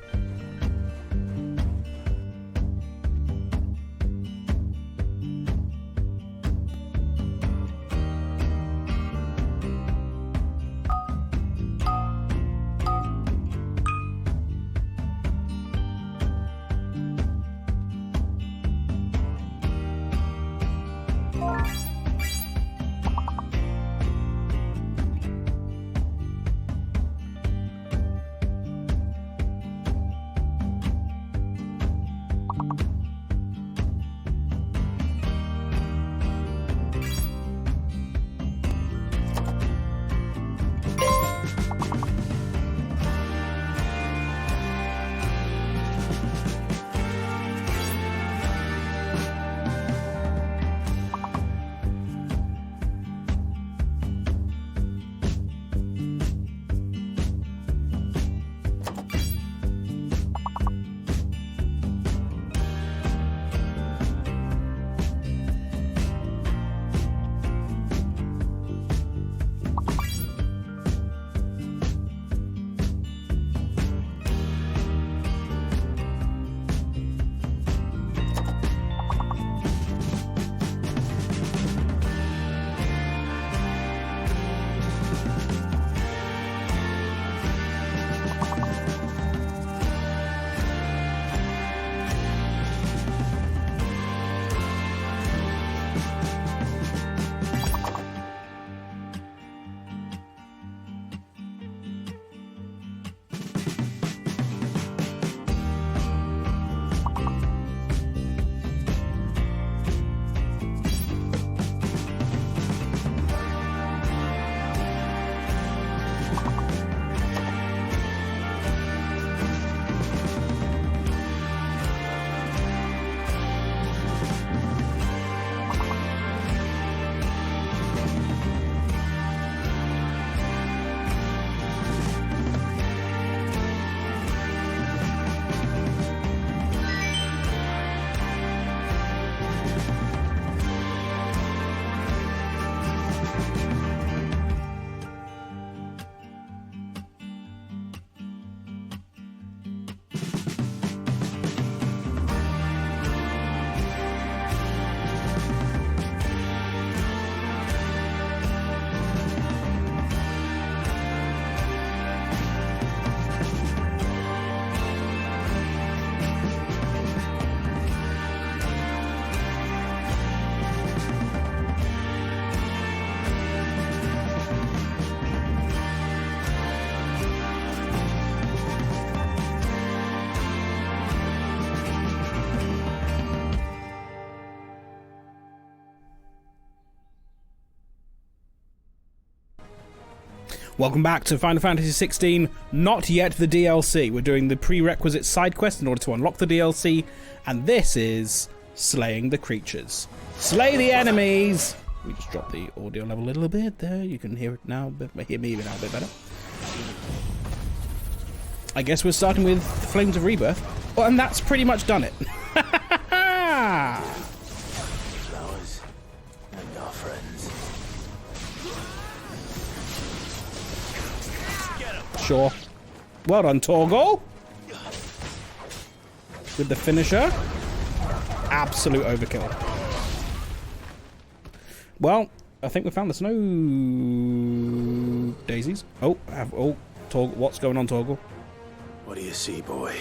Welcome back to Final Fantasy XVI, not yet the DLC. We're doing the prerequisite side quest in order to unlock the DLC, and this is slaying the creatures. Slay the enemies! We just dropped the audio level a little bit there. You can hear it now, but hear me now a bit better. I guess we're starting with the Flames of Rebirth. Well, and that's pretty much done it. Flowers and our friends. Sure. Well done, Torgal. With the finisher. Absolute overkill. Well, I think we found the snow daisies. Oh, Torgal. What's going on, Torgal? What do you see, boy?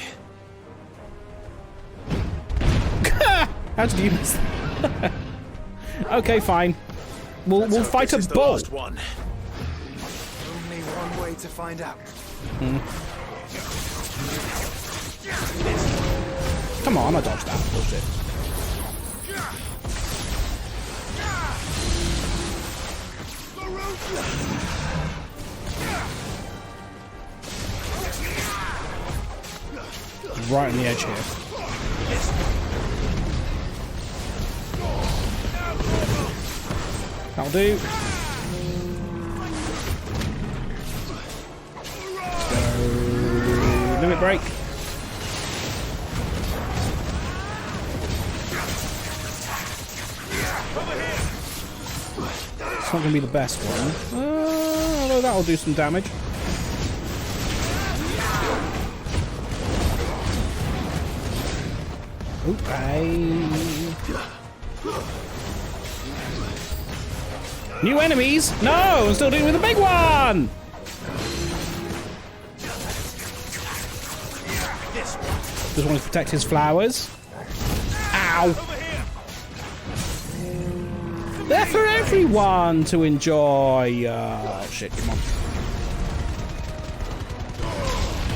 How did you miss that? Okay, fine. We'll fight a bull. One. Only one way to find out. Come on, I dodged that. Bullshit. Right on the edge here. That'll do. Let's go. Limit break. It's not going to be the best one. Although that'll do some damage. Okay. New enemies? No, I'm still dealing with the big one! Just want to protect his flowers. Ow! They're for everyone to enjoy. Oh shit, come on.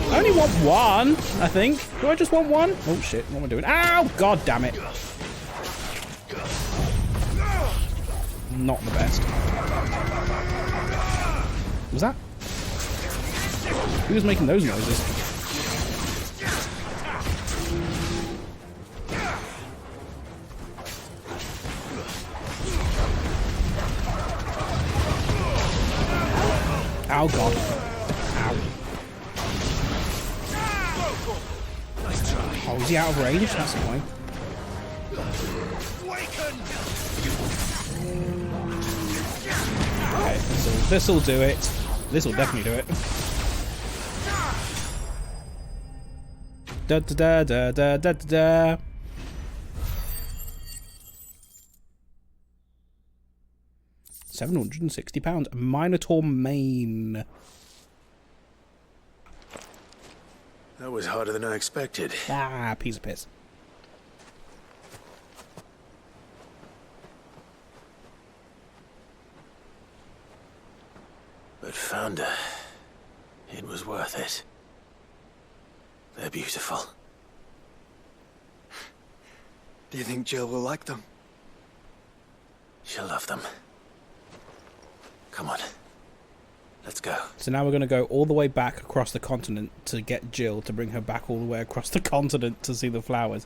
I only want one, I think. Do I just want one? Oh shit, what am I doing? Ow! God damn it. Not the best. Was that? Who was making those noises? Oh god. Ow. Oh, is he out of range? That's annoying. Okay, this'll do it. This'll definitely do it. Da da da da da da da. £760. Minotaur Mane. That was harder than I expected. Ah, piece of piss. But Founder, it was worth it. They're beautiful. Do you think Jill will like them? She'll love them. Come on. Let's go. So now we're going to go all the way back across the continent to get Jill to bring her back all the way across the continent to see the flowers.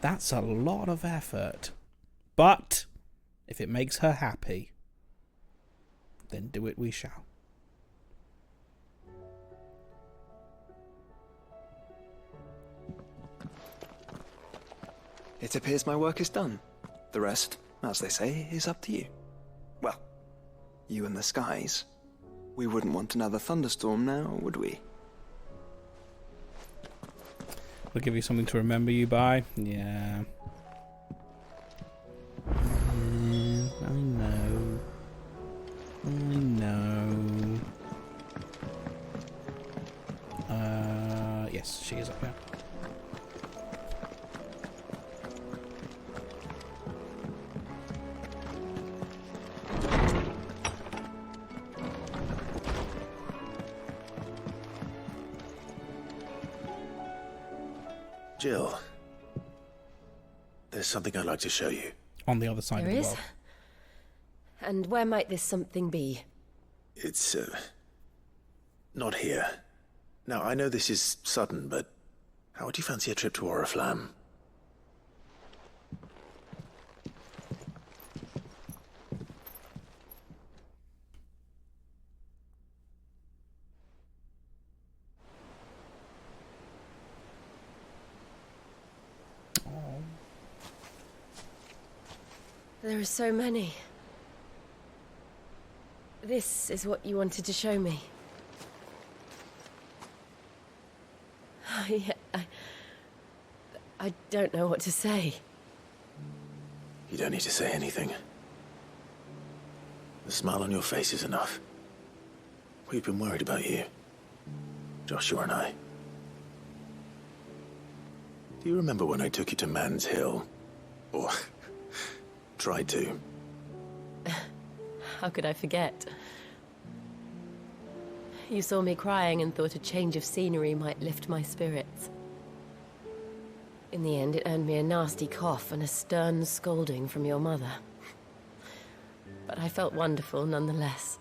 That's a lot of effort. But if it makes her happy, then do it we shall. It appears my work is done. The rest, as they say, is up to you. Well, you and the skies. We wouldn't want another thunderstorm now, would we? We'll give you something to remember you by. Yeah. I know. I know. Yes, she is up there. Jill, there's something I'd like to show you. On the other side of the world. And where might this something be? It's, not here. Now, I know this is sudden, but how would you fancy a trip to Oriflamme? There are so many. This is what you wanted to show me. I don't know what to say. You don't need to say anything. The smile on your face is enough. We've been worried about you, Joshua and I. Do you remember when I took you to Man's Hill? Or tried to? How could I forget? You saw me crying and thought a change of scenery might lift my spirits. In the end, it earned me a nasty cough and a stern scolding from your mother. But I felt wonderful nonetheless.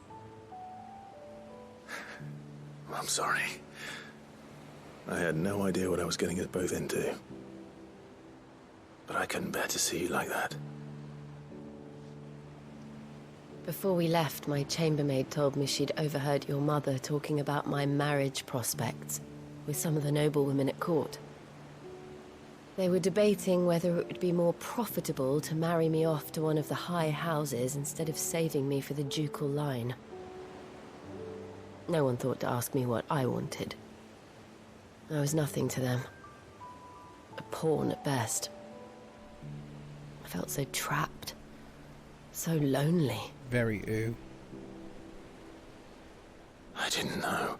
I'm sorry. I had no idea what I was getting us both into. But I couldn't bear to see you like that. Before we left, my chambermaid told me she'd overheard your mother talking about my marriage prospects with some of the noblewomen at court. They were debating whether it would be more profitable to marry me off to one of the high houses instead of saving me for the ducal line. No one thought to ask me what I wanted. I was nothing to them. A pawn at best. I felt so trapped. So lonely. Very ooh. I didn't know.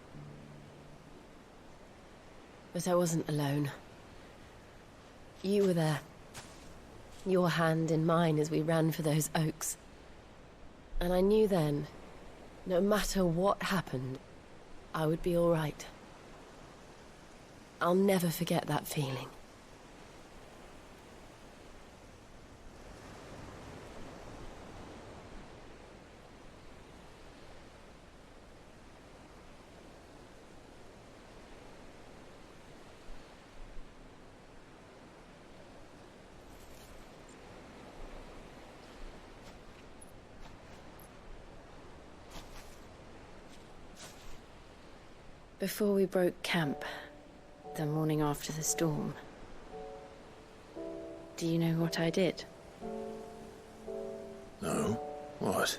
But I wasn't alone. You were there. Your hand in mine as we ran for those oaks. And I knew then, no matter what happened, I would be all right. I'll never forget that feeling. Before we broke camp, the morning after the storm, do you know what I did? No? What?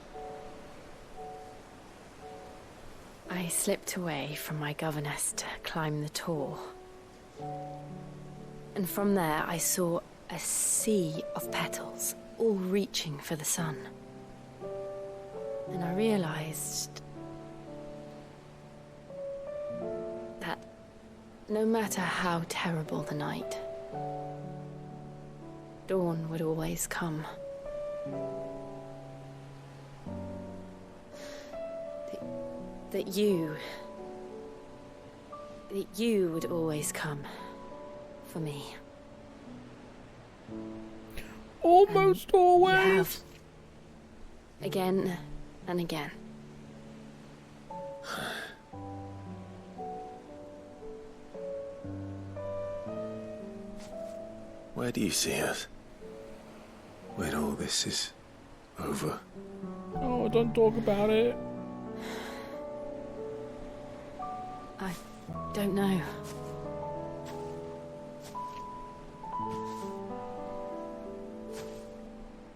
I slipped away from my governess to climb the tor. And from there I saw a sea of petals, all reaching for the sun. And I realized that no matter how terrible the night, dawn would always come. That you would always come for me. Almost always. You have. Again and again. Where do you see us? When all this is over? Oh, don't talk about it. I don't know.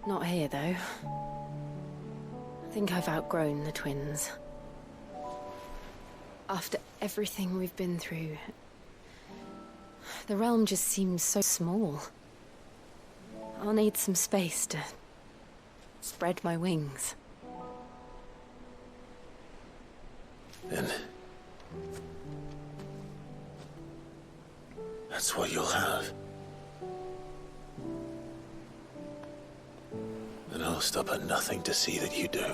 Not here, though. I think I've outgrown the twins. After everything we've been through, the realm just seems so small. I'll need some space to spread my wings. Then that's what you'll have. And I'll stop at nothing to see that you do.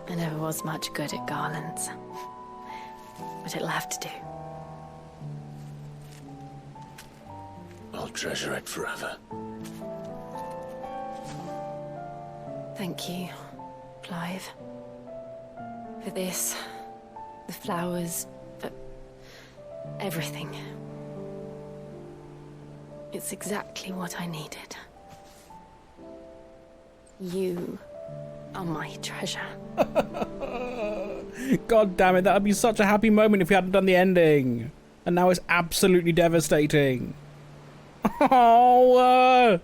I never was much good at garlands, but it'll have to do. I'll treasure it forever. Thank you, Clive. For this, the flowers, for everything. It's exactly what I needed. You are my treasure. God damn it, that would be such a happy moment if we hadn't done the ending. And now it's absolutely devastating. Oh,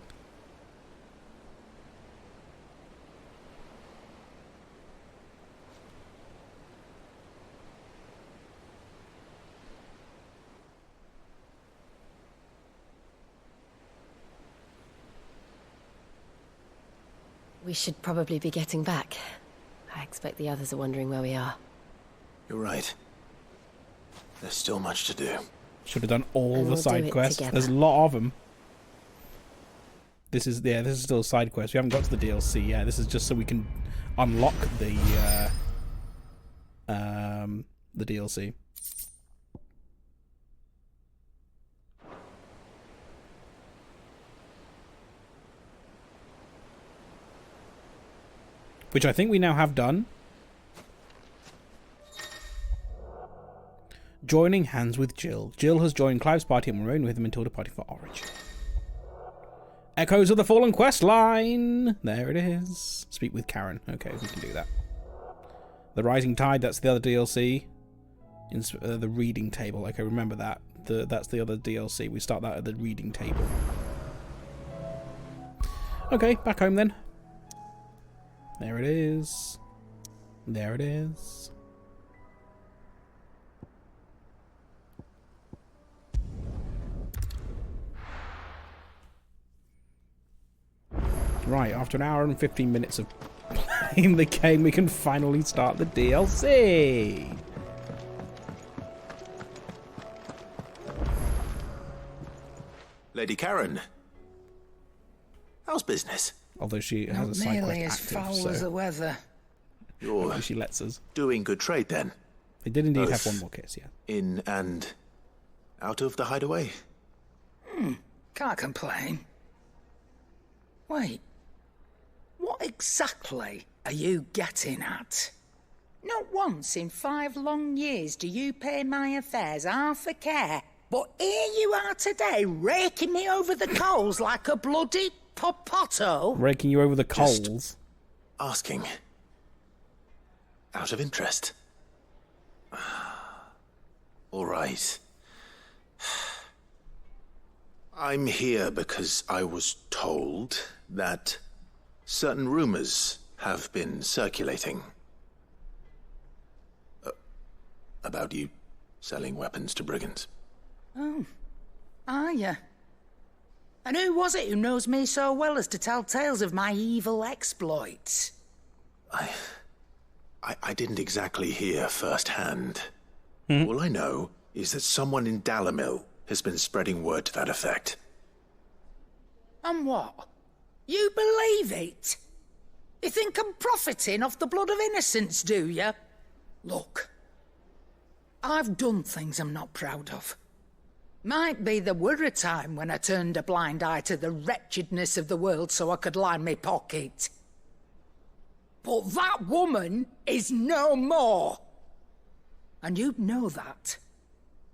We should probably be getting back. I expect the others are wondering where we are. You're right. There's still much to do. Should have done all And the we'll do side it quests. together. There's a lot of them. This is still a side quest. We haven't got to the DLC yet. This is just so we can unlock the DLC. Which I think we now have done. Joining hands with Jill. Jill has joined Clive's party and we're with him until departing for Origin. Echoes of the Fallen quest line. There it is. Speak with Karen. Okay, we can do that. The Rising Tide, that's the other DLC. The reading table. Okay, remember that. That's the other DLC. We start that at the reading table. Okay, back home then. There it is. There it is. Right, after an hour and 15 minutes of playing the game, we can finally start the DLC. Lady Karen, how's business? Although she has a side quest as active, foul so as the weather. You're she lets us. Doing good trade then? They did indeed Both have one more kiss, yeah. In and out of the hideaway? Can't complain. Wait. What exactly are you getting at? Not once in 5 long years do you pay my affairs half a care, but here you are today, raking me over the coals like a bloody popoto. Raking you over the coals. Just asking. Out of interest. All right. I'm here because I was told that certain rumors have been circulating about you selling weapons to brigands. Oh, are ya? And who was it who knows me so well as to tell tales of my evil exploits? I didn't exactly hear firsthand. All I know is that someone in Dalamil has been spreading word to that effect. And what? You believe it? You think I'm profiting off the blood of innocents, do you? Look, I've done things I'm not proud of. Might be there were a time when I turned a blind eye to the wretchedness of the world so I could line my pocket. But that woman is no more. And you'd know that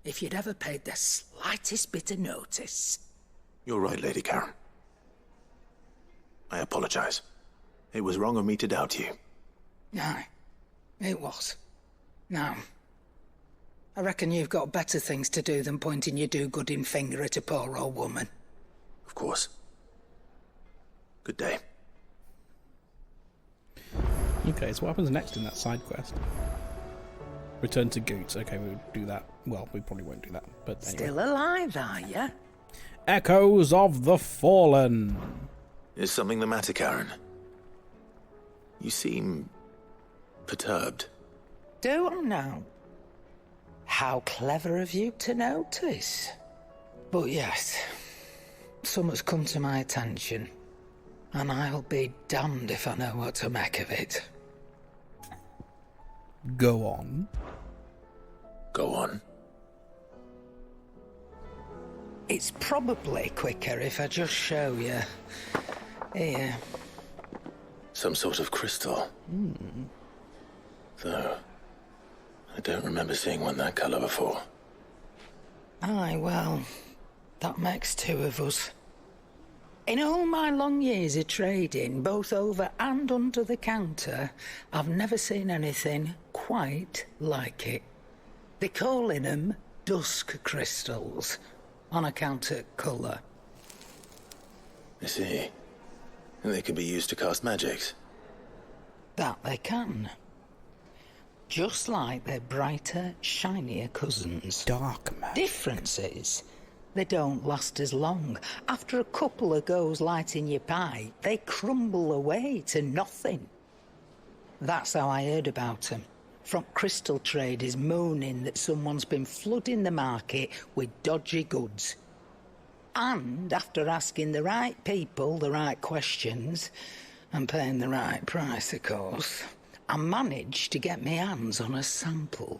if you'd ever paid the slightest bit of notice. You're right, Lady Karen. I apologize. It was wrong of me to doubt you. Aye, it was. Now, I reckon you've got better things to do than pointing your do-gooding finger at a poor old woman. Of course. Good day. Okay, so what happens next in that side quest? Return to Goots. Okay, we'll do that. Well, we probably won't do that, but anyway. Still alive, are you? Echoes of the Fallen. Is something the matter, Karen? You seem perturbed. Do I now? How clever of you to notice. But yes, something's come to my attention, and I'll be damned if I know what to make of it. Go on. Go on. It's probably quicker if I just show you. Here. Some sort of crystal. Though, I don't remember seeing one that colour before. Aye, well, that makes 2 of us. In all my long years of trading, both over and under the counter, I've never seen anything quite like it. They're calling them dusk crystals, on account of colour. I see. And they can be used to cast magics. That they can. Just like their brighter, shinier cousins. Dark magic. Difference is, they don't last as long. After a couple of goes lighting your pie, they crumble away to nothing. That's how I heard about them. From crystal traders moaning that someone's been flooding the market with dodgy goods. And after asking the right people the right questions, and paying the right price, of course, I managed to get my hands on a sample.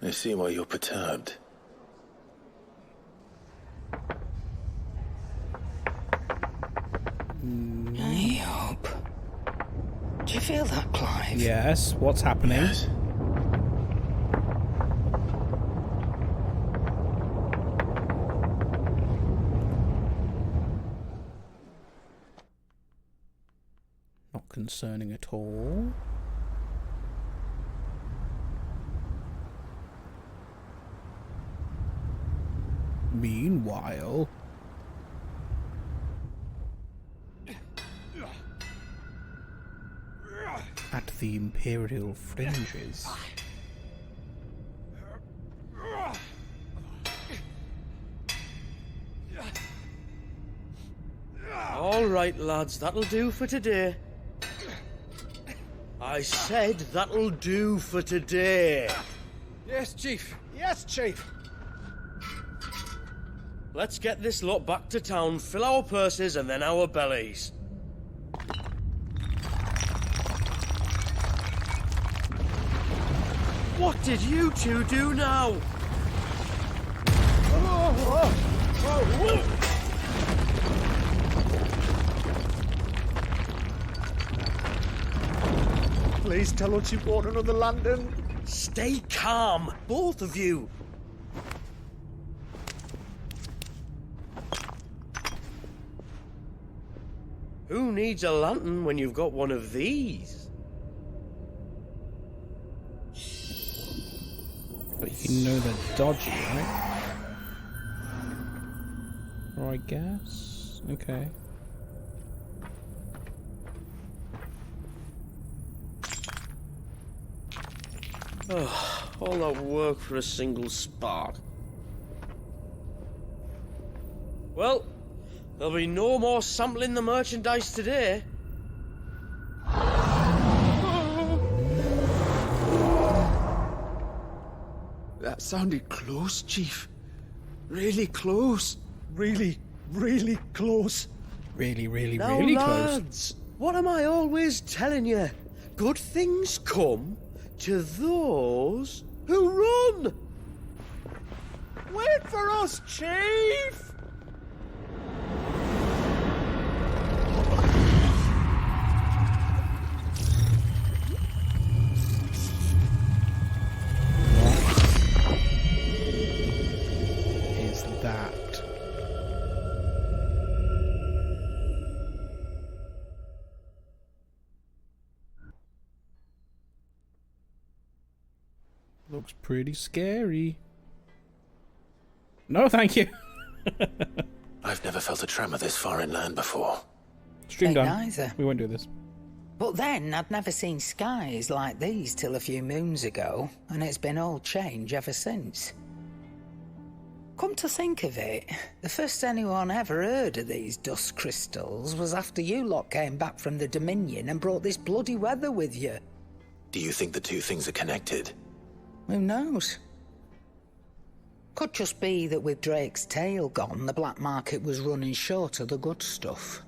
I see why you're perturbed. Hey up. Do you feel that, Clive? Yes, what's happening? Yes. Not concerning at all. Meanwhile... at the Imperial fringes... All right, lads, that'll do for today. I said that'll do for today. Yes, Chief. Yes, Chief. Let's get this lot back to town, fill our purses and then our bellies. What did you two do now? Please tell us you bought another lantern. Stay calm, both of you. Who needs a lantern when you've got one of these? But you know they're dodgy, right? Or I guess? Okay. Oh, all that work for a single spark. Well, there'll be no more sampling the merchandise today. That sounded close, Chief. Really close. Really, really close. Really, really, Now, really close. lads, what am I always telling you? Good things come to those who run. Wait for us, Chief! Is that? Looks pretty scary. No, thank you. I've never felt a tremor this far inland before. Stream Ain't done. neither. We won't do this. But then, I'd never seen skies like these till a few moons ago, and it's been all change ever since. Come to think of it, the first anyone ever heard of these dust crystals was after you lot came back from the Dominion and brought this bloody weather with you. Do you think the two things are connected? Who knows? Could just be that with Drake's tail gone, the black market was running short of the good stuff.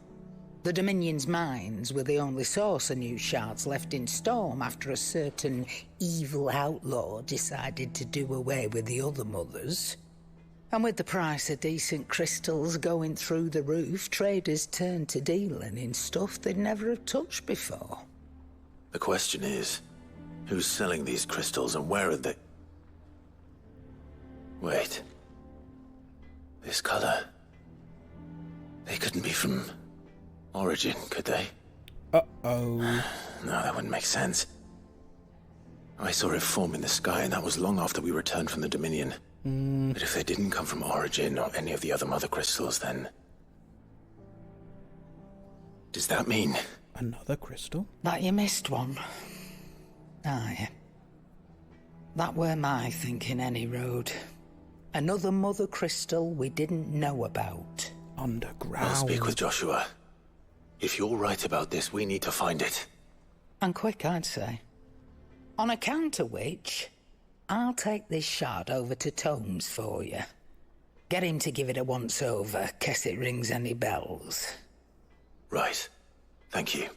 The Dominion's mines were the only source of new shards left in Storm after a certain evil outlaw decided to do away with the other mothers. And with the price of decent crystals going through the roof, traders turned to dealing in stuff they'd never have touched before. The question is, who's selling these crystals and where are they? Wait. This color. They couldn't be from Origin, could they? Uh-oh. No, that wouldn't make sense. I saw it form in the sky, and that was long after we returned from the Dominion. But if they didn't come from Origin or any of the other mother crystals, then... does that mean... Another crystal? That you missed one. Aye. That were my thinking, any road. Another mother crystal we didn't know about. Underground. I'll speak with Joshua. If you're right about this, we need to find it. And quick, I'd say. On account of which, I'll take this shard over to Tomes for you. Get him to give it a once-over, case it rings any bells. Right. Thank you.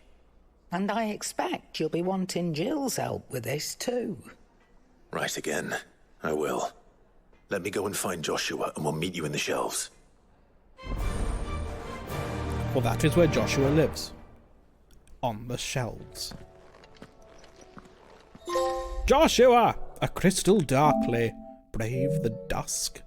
And I expect you'll be wanting Jill's help with this, too. Right again. I will. Let me go and find Joshua, and we'll meet you in the shelves. Well, that is where Joshua lives. On the shelves. Joshua! A crystal darkly. Brave the dusk.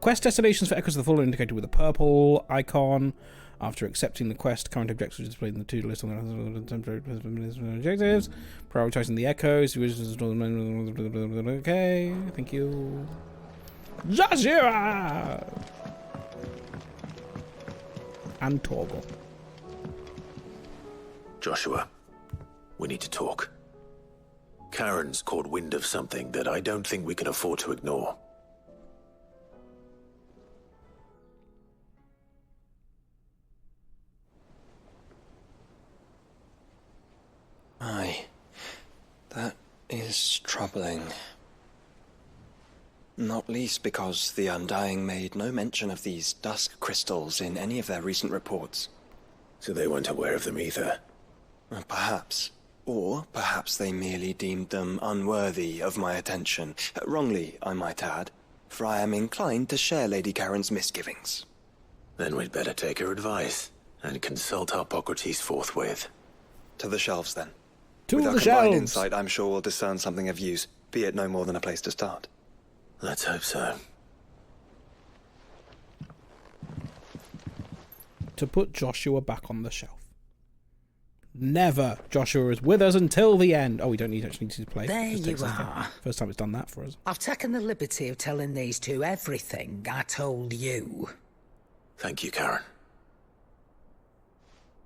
Quest destinations for Echoes of the Fallen indicated with a purple icon. After accepting the quest, current objectives are displayed in the to-do list on the objectives. Prioritizing the echoes. Okay, thank you. Joshua! And Torgal. Joshua, we need to talk. Karen's caught wind of something that I don't think we can afford to ignore. Aye, that is troubling. Not least because the Undying made no mention of these dusk crystals in any of their recent reports. So they weren't aware of them either? Perhaps. Or perhaps they merely deemed them unworthy of my attention. Wrongly, I might add, for I am inclined to share Lady Karen's misgivings. Then we'd better take her advice and consult Hippocrates forthwith. To the shelves, then. To With our the combined shelves! insight, I'm sure we'll discern something of use, be it no more than a place to start. Let's hope so. To put Joshua back on the shelf. Never. Joshua is with us until the end. Oh, we don't actually need to play. There you are. First time it's done that for us. I've taken the liberty of telling these two everything I told you. Thank you, Karen.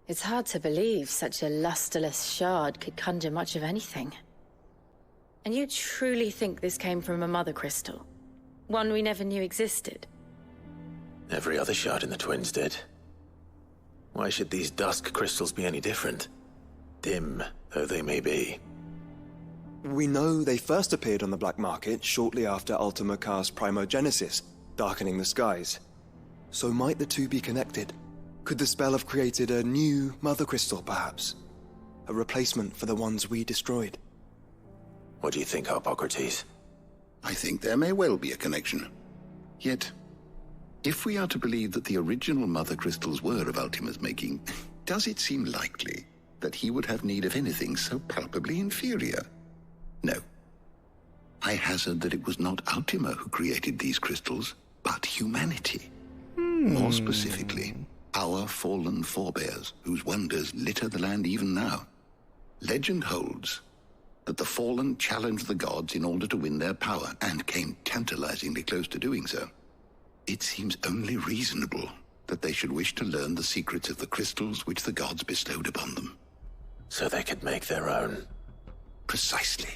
It's hard to believe such a lusterless shard could conjure much of anything. And you truly think this came from a mother crystal? One we never knew existed? Every other shard in the Twins did. Why should these dusk crystals be any different? Dim though they may be. We know they first appeared on the black market shortly after Ultima Car's primogenesis, darkening the skies. So might the two be connected? Could the spell have created a new mother crystal, perhaps? A replacement for the ones we destroyed? What do you think, Hippocrates? I think there may well be a connection. Yet, if we are to believe that the original mother crystals were of Ultima's making, does it seem likely that he would have need of anything so palpably inferior? No. I hazard that it was not Ultima who created these crystals, but humanity. More specifically, our fallen forebears, whose wonders litter the land even now. Legend holds that the fallen challenged the gods in order to win their power, and came tantalizingly close to doing so. It seems only reasonable that they should wish to learn the secrets of the crystals which the gods bestowed upon them. So they could make their own. Precisely.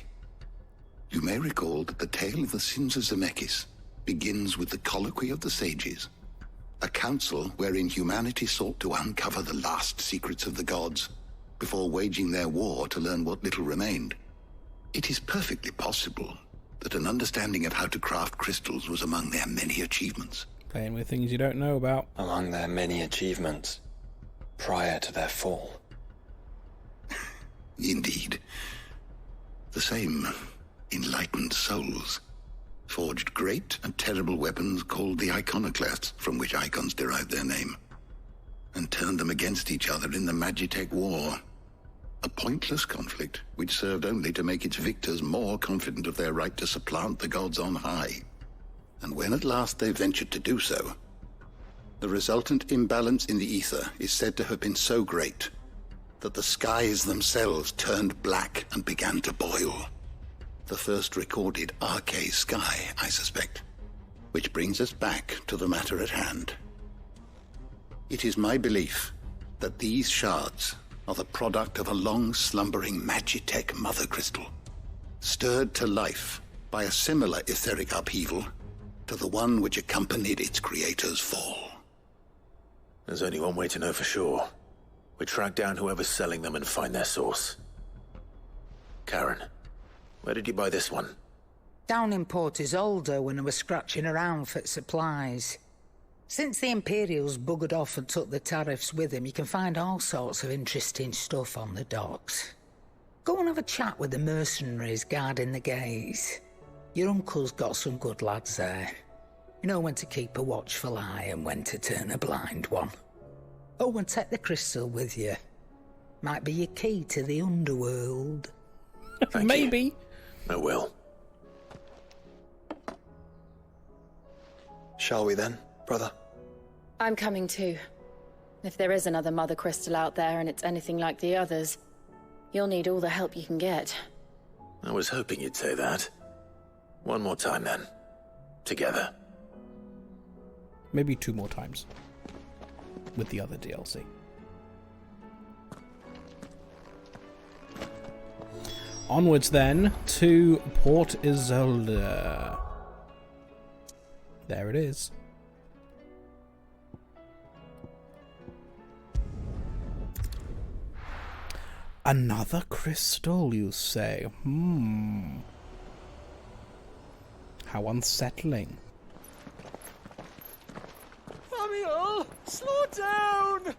You may recall that the tale of the sins of Zemeckis begins with the colloquy of the sages, a council wherein humanity sought to uncover the last secrets of the gods before waging their war to learn what little remained. It is perfectly possible that an understanding of how to craft crystals was among their many achievements. Playing with things you don't know about. Among their many achievements, prior to their fall. Indeed. The same enlightened souls forged great and terrible weapons called the iconoclasts, from which icons derived their name, and turned them against each other in the Magitech War. A pointless conflict which served only to make its victors more confident of their right to supplant the gods on high. And when at last they ventured to do so, the resultant imbalance in the ether is said to have been so great that the skies themselves turned black and began to boil. The first recorded arcane sky, I suspect. Which brings us back to the matter at hand. It is my belief that these shards are the product of a long-slumbering Magitech mother crystal, stirred to life by a similar etheric upheaval to the one which accompanied its creator's fall. There's only one way to know for sure. We track down whoever's selling them and find their source. Karen, where did you buy this one? Down in Port Isolde when I was scratching around for supplies. Since the Imperials buggered off and took the tariffs with them, you can find all sorts of interesting stuff on the docks. Go and have a chat with the mercenaries guarding the gates. Your uncle's got some good lads there. You know when to keep a watchful eye and when to turn a blind one. Oh, and take the crystal with you. Might be your key to the underworld. Maybe. I will. Shall we then, brother? I'm coming too. If there is another Mother Crystal out there and it's anything like the others, you'll need all the help you can get. I was hoping you'd say that. One more time then. Together. Maybe 2 more times. With the other DLC. Onwards then to Port Isolde. There it is. Another crystal, you say? How unsettling. Samuel, slow down!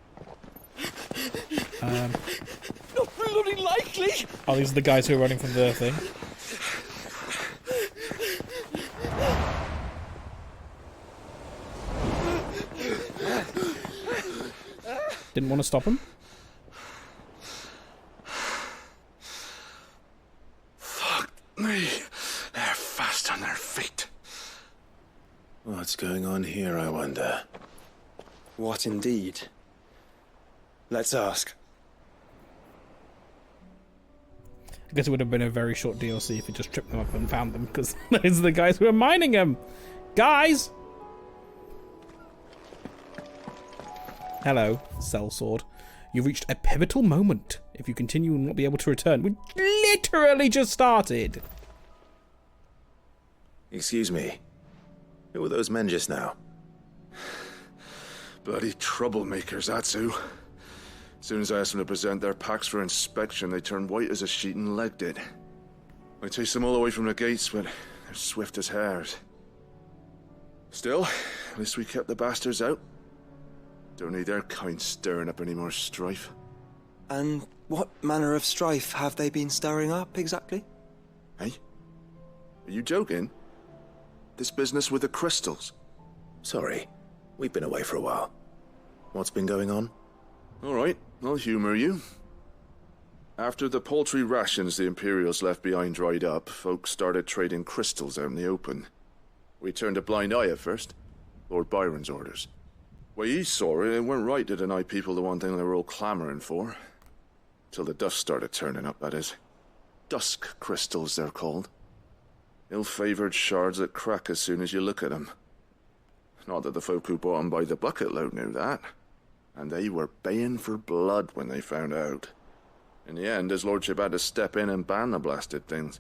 Not bloody likely! Oh, these are the guys who are running from the thing. Didn't want to stop him? Fuck me. They're fast on their feet. What's going on here, I wonder? What indeed? Let's ask. I guess it would have been a very short DLC if it just tripped them up and found them, because those are the guys who are mining them! Guys! Hello, sellsword. You've reached a pivotal moment. If you continue, you will not be able to return. We literally just started! Excuse me. Who were those men just now? Bloody troublemakers, that's who. As soon as I asked them to present their packs for inspection, they turned white as a sheet and legged it. I chased them all away from the gates, but they're swift as hares. Still, at least we kept the bastards out. Don't need their kind stirring up any more strife. And what manner of strife have they been stirring up, exactly? Hey? Are you joking? This business with the crystals? Sorry, we've been away for a while. What's been going on? All right, I'll humor you. After the paltry rations the Imperials left behind dried up, folks started trading crystals out in the open. We turned a blind eye at first. Lord Byron's orders. Way he saw it, it weren't right to deny people the one thing they were all clamoring for. Till the dust started turning up, that is. Dusk crystals, they're called. Ill-favoured shards that crack as soon as you look at them. Not that the folk who bought them by the bucket load knew that. And they were baying for blood when they found out. In the end, his lordship had to step in and ban the blasted things.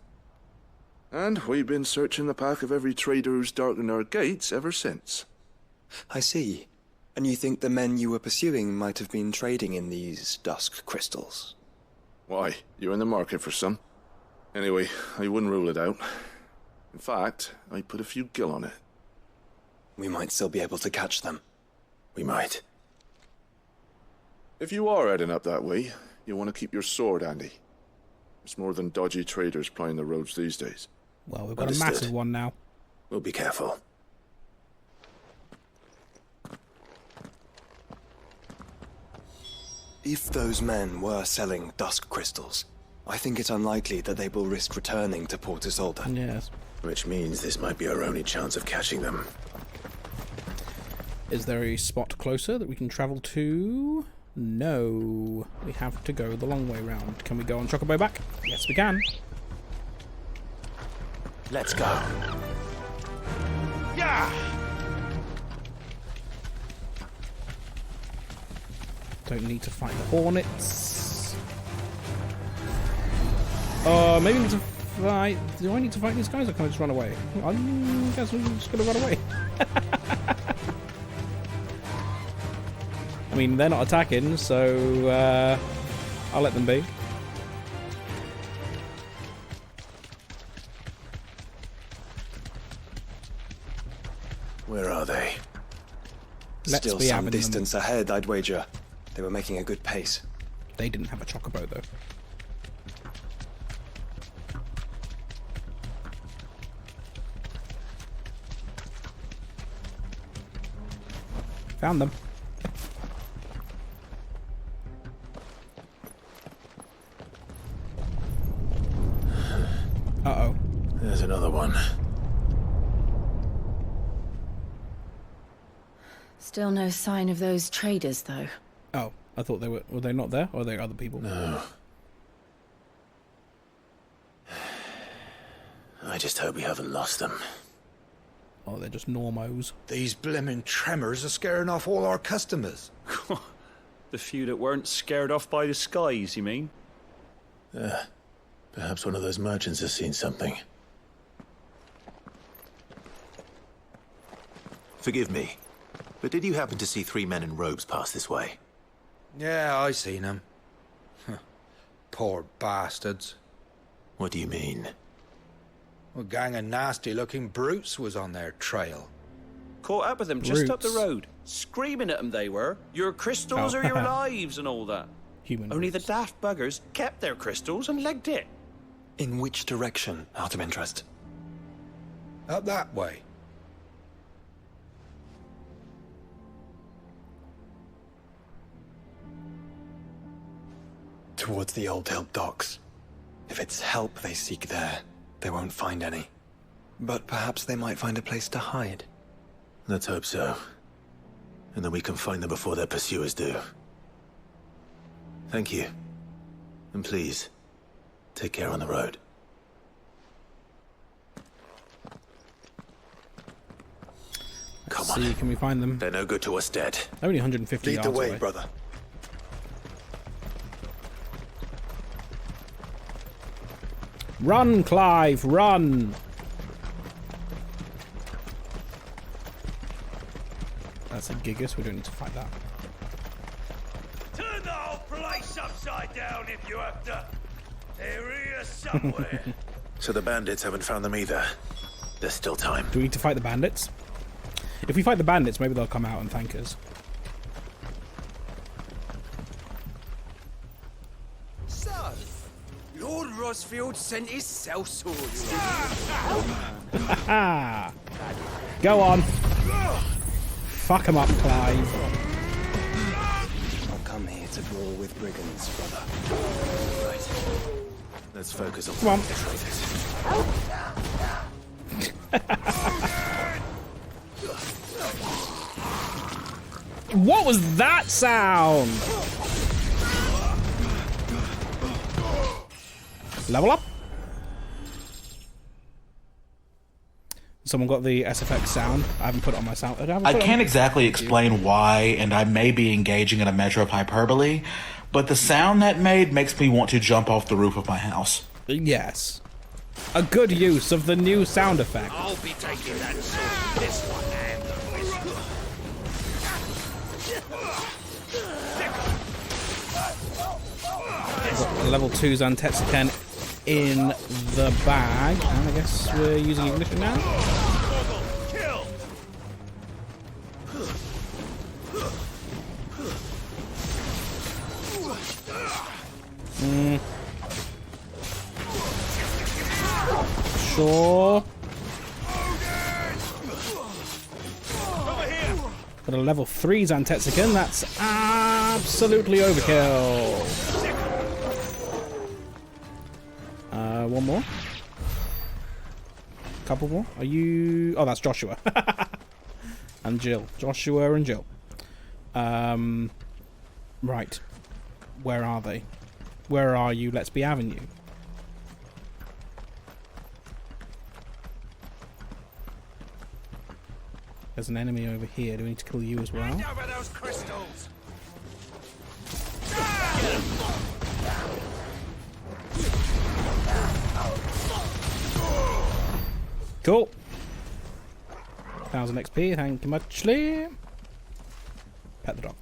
And we've been searching the pack of every trader who's darkened our gates ever since. I see. And you think the men you were pursuing might have been trading in these dusk crystals? Why, you're in the market for some. Anyway, I wouldn't rule it out. In fact, I'd put a few gil on it. We might still be able to catch them. We might. If you are heading up that way, you'll want to keep your sword handy. There's more than dodgy traders plying the roads these days. Well, we've got a massive one now. We'll be careful. If those men were selling dusk crystals, I think it unlikely that they will risk returning to Port Isolde. Yes. Which means this might be our only chance of catching them. Is there a spot closer that we can travel to? No. We have to go the long way round. Can we go on Chocobo back? Yes, we can. Let's go. Yeah! Don't need to fight the Hornets. Maybe I need to fight... Do I need to fight these guys or can I just run away? I guess I'm just going to run away. I mean, they're not attacking, so I'll let them be. Where are they? Let's Still be some having them. distance ahead, I'd wager. They were making a good pace. They didn't have a chocobo, though. Found them. Uh-oh. There's another one. Still no sign of those traders, though. Oh, I thought they were they not there? Or are they other people? No. I just hope we haven't lost them. Oh, they're just normos. These blimmin' tremors are scaring off all our customers. The few that weren't scared off by the skies, you mean? Perhaps one of those merchants has seen something. Forgive me, but did you happen to see 3 men in robes pass this way? Yeah, I seen them. Poor bastards. What do you mean? A gang of nasty-looking brutes was on their trail. Caught up with them just up the road. Screaming at them they were. Your crystals or your lives and all that. Human Only the daft buggers kept their crystals and legged it. In which direction, out of interest? Up that way. Towards the Old Hill docks. If it's help they seek there, they won't find any. But perhaps they might find a place to hide. Let's hope so. And then we can find them before their pursuers do. Thank you. And please, take care on the road. Come on. Can we find them? They're no good to us dead. Only 150 yards Lead the way, away. brother. Run, Clive, run! That's a Gigas, we don't need to fight that. Turn the whole place upside down if you have to. They're here somewhere. So the bandits haven't found them either. There's still time. Do we need to fight the bandits? If we fight the bandits, maybe they'll come out and thank us. So, Lord Rosfield sent his sellsword. Go on. Fuck him up, Clive. I'll come here to brawl with brigands, brother. Right. Let's focus on Come on. the traitors. What was that sound? Level up. Someone got the SFX sound. I haven't put it on my sound. I can't exactly explain why, and I may be engaging in a measure of hyperbole, but the sound that made makes me want to jump off the roof of my house. Yes. A good use of the new sound effect. I'll be taking that sword, this one and the Got level 2's Antetsuken in the bag, and I guess we're using ignition now. Sure. Got a level 3's Antetsuken. That's absolutely overkill. One more. Couple more. Are you? Oh, that's Joshua and Jill. Joshua and Jill. Right. Where are they? Where are you? Let's be having you. There's an enemy over here. Do we need to kill you as well? Hand over those crystals. Cool. 1000 XP, thank you muchly. Pet the dog.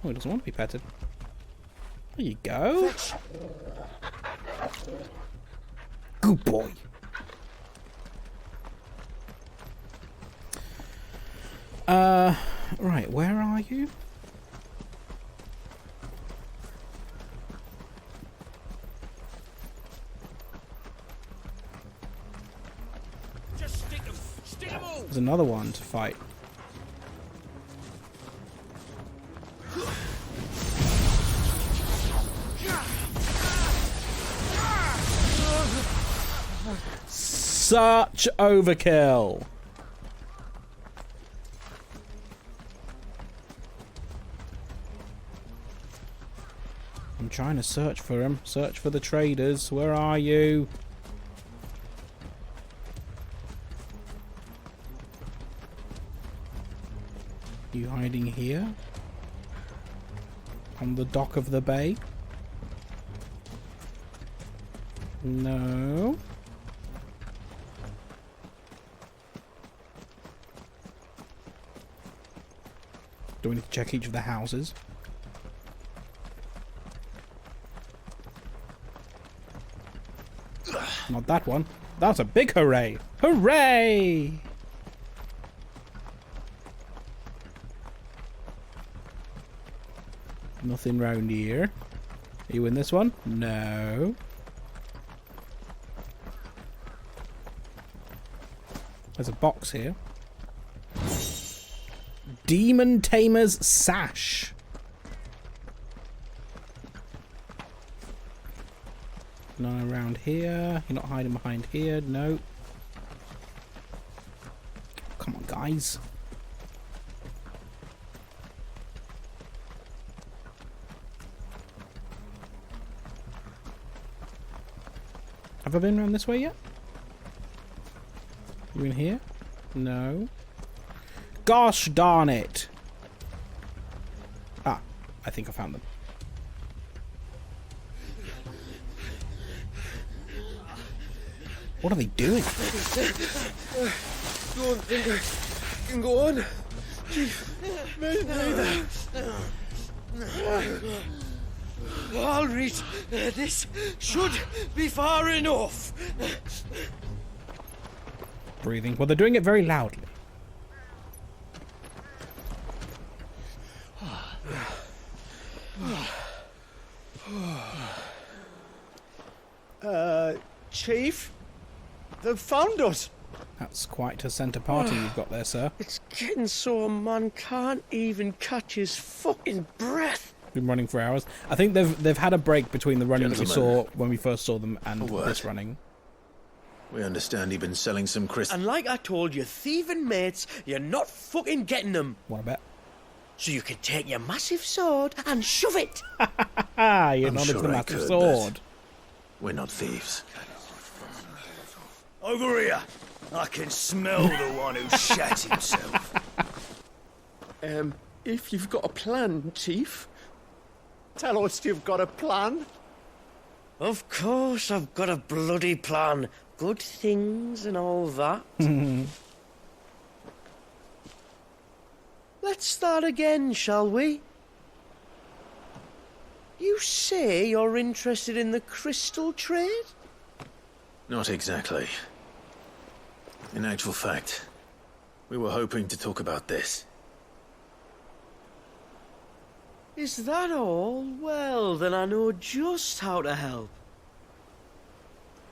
Oh, he doesn't want to be petted. There you go. Good boy. Right, where are you? Just stick them all. There's another one to fight. Such overkill. I'm trying to search for him. Search for the traders. Where are you? You hiding here? On the dock of the bay? No. Do we need to check each of the houses? Not that one. That's a big hooray! Hooray! Nothing round here. Are you in this one? No. There's a box here. Demon Tamer's Sash. None around here. You're not hiding behind here. No. Come on, guys. Have I been around this way yet? You in here? No. Gosh darn it! Ah, I think I found them. What are they doing? Don't think I can go on. Chief, maybe. I'll read. This should be far enough. Breathing. Well, they're doing it very loudly. Chief? They've found us. That's quite a centre party you've got there, sir. It's getting so a man can't even catch his fucking breath. Been running for hours. I think they've had a break between the running that we saw Gentlemen. when we first saw them and this running. We understand you've been selling some crystals. And like I told your thieving mates, you're not fucking getting them. What about? So you can take your massive sword and shove it. You're not the massive sword. We're not thieves. Over here. I can smell the one who shat himself. If you've got a plan, Chief, tell us you've got a plan. Of course I've got a bloody plan. Good things and all that. Let's start again, shall we? You say you're interested in the crystal trade? Not exactly. In actual fact, we were hoping to talk about this. Is that all? Well, then I know just how to help.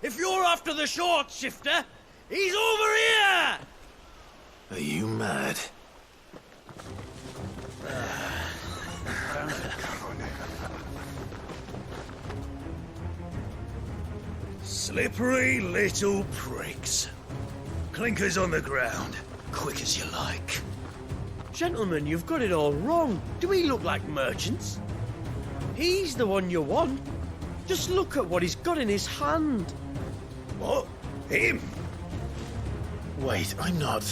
If you're after the short shifter, he's over here! Are you mad? Slippery little pricks. Clinkers on the ground, quick as you like. Gentlemen, you've got it all wrong. Do we look like merchants? He's the one you want. Just look at what he's got in his hand. What? Him? Wait, I'm not.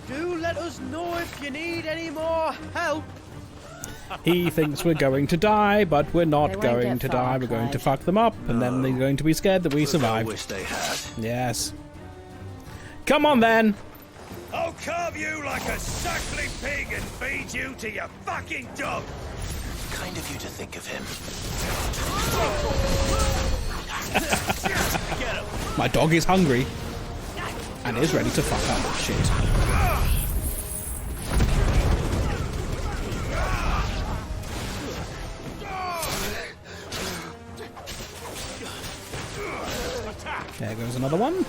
Do let us know if you need any more help. He thinks we're going to die, but we're not going to die. We're going to fuck them up, and then they're going to be scared that we survived. I wish they had. Yes. Come on, then. I'll carve you like a suckling pig and feed you to your fucking dog. Kind of you to think of him. Get him. My dog is hungry. And is ready to fuck up shit. There goes another one.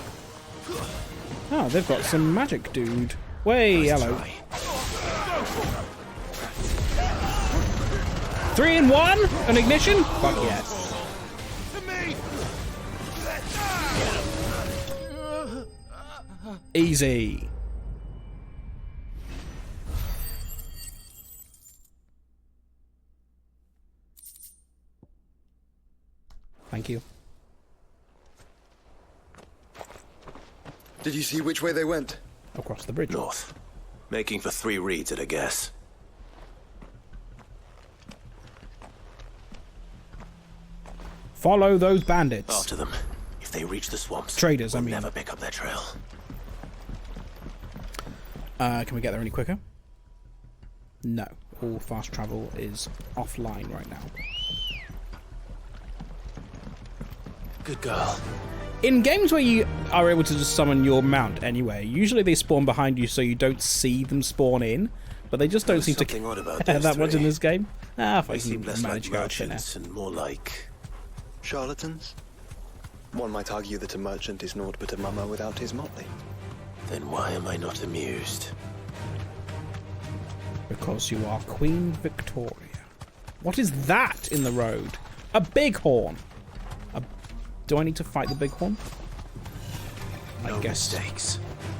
Oh, they've got some magic, dude. Way, hello. 3 in 1? An ignition? Fuck yes. Easy. Thank you. Did you see which way they went? Across the bridge. North. Making for 3 reeds at a guess. Follow those bandits. After them. If they reach the swamps, Traders, we'll I mean. never pick up their trail. Can we get there any quicker? No. All fast travel is offline right now. Good girl. In games where you are able to just summon your mount anyway, usually they spawn behind you so you don't see them spawn in, but they just don't seem to care that much in this game. Ah, They seem less like manage to go merchants and more like... charlatans? One might argue that a merchant is naught but a mummer without his motley. Then why am I not amused? Because you are Queen Victoria. What is that in the road? A bighorn. Do I need to fight the bighorn? No I guess. mistakes.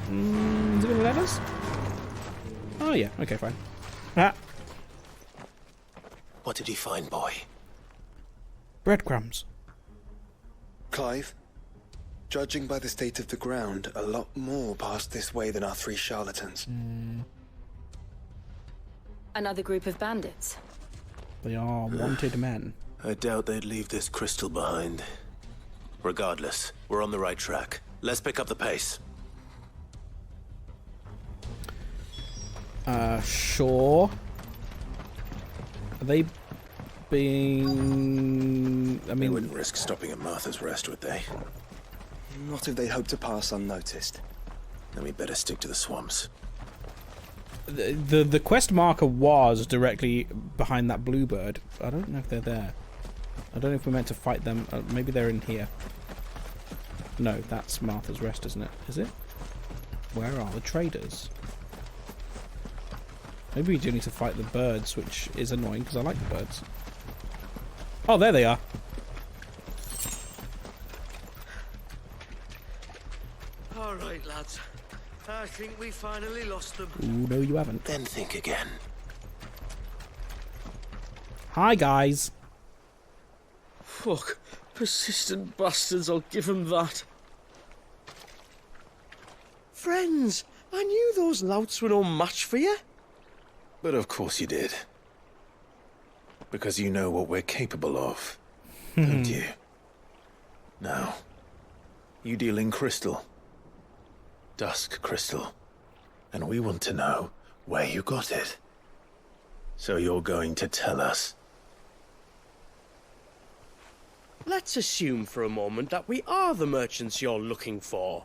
Is it gonna let us? Oh yeah, okay, fine. Ah, What did you find, boy? breadcrumbs. Clive, judging by the state of the ground, a lot more passed this way than our 3 charlatans. Another group of bandits. They are wanted men. I doubt they'd leave this crystal behind. Regardless, we're on the right track. Let's pick up the pace. Sure. Are they being... I They mean... wouldn't risk stopping at Martha's Rest, would they? Not if they hope to pass unnoticed. Then we better stick to the swamps. The quest marker was directly behind that bluebird. I don't know if they're there. I don't know if we're meant to fight them. Maybe they're in here. No, that's Martha's Rest, isn't it? Is it? Where are the traders? Maybe we do need to fight the birds, which is annoying because I like the birds. Oh, there they are. All right, lads. I think we finally lost them. Ooh, no, you haven't. Then think again. Hi, guys. Fuck. Persistent bastards, I'll give them that. Friends, I knew those louts were no match for you. But of course you did. Because you know what we're capable of, don't you? Now, you deal in crystal. Dusk crystal. And we want to know where you got it. So you're going to tell us. Let's assume for a moment that we are the merchants you're looking for.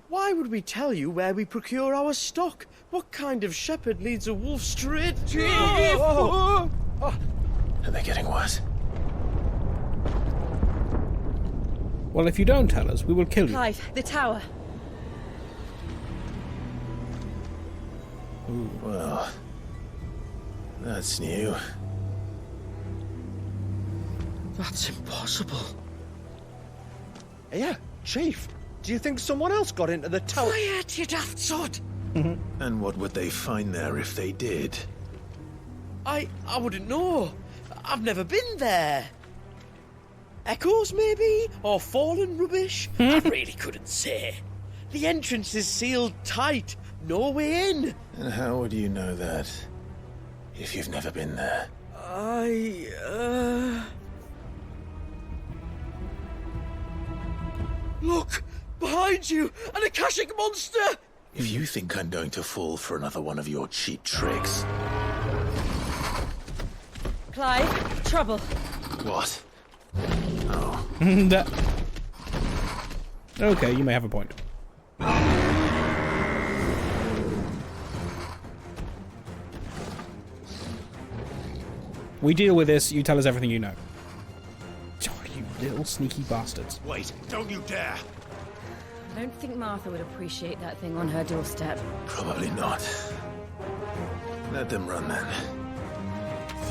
Why would we tell you where we procure our stock? What kind of shepherd leads a wolf straight to... Are they getting worse? Well, if you don't tell us, we will kill you. Clive, the tower. Ooh, well, that's new. That's impossible. Yeah, Chief. Do you think someone else got into the tower? Quiet, you daft sod! And what would they find there if they did? I wouldn't know. I've never been there. Echoes, maybe? Or fallen rubbish? I really couldn't say. The entrance is sealed tight. No way in. And how would you know that if you've never been there? Look! Behind you! An Akashic monster! If you think I'm going to fall for another one of your cheap tricks... Clive, trouble. What? Oh. Okay, you may have a point. We deal with this, you tell us everything you know. Oh, you little sneaky bastards. Wait, don't you dare! I don't think Martha would appreciate that thing on her doorstep. Probably not. Let them run then.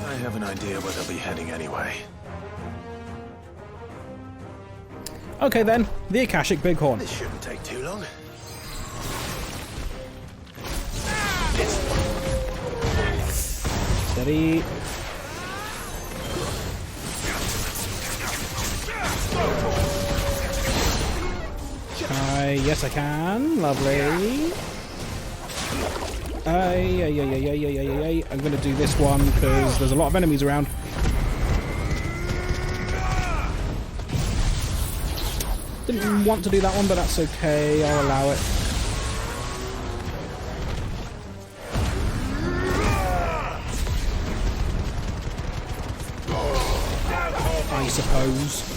I have an idea where they'll be heading anyway. Okay then, the Akashic Bighorn. This shouldn't take too long. Steady. Yes, I can. Lovely. I'm going to do this one because there's a lot of enemies around. Didn't want to do that one, but that's okay. I'll allow it. I suppose.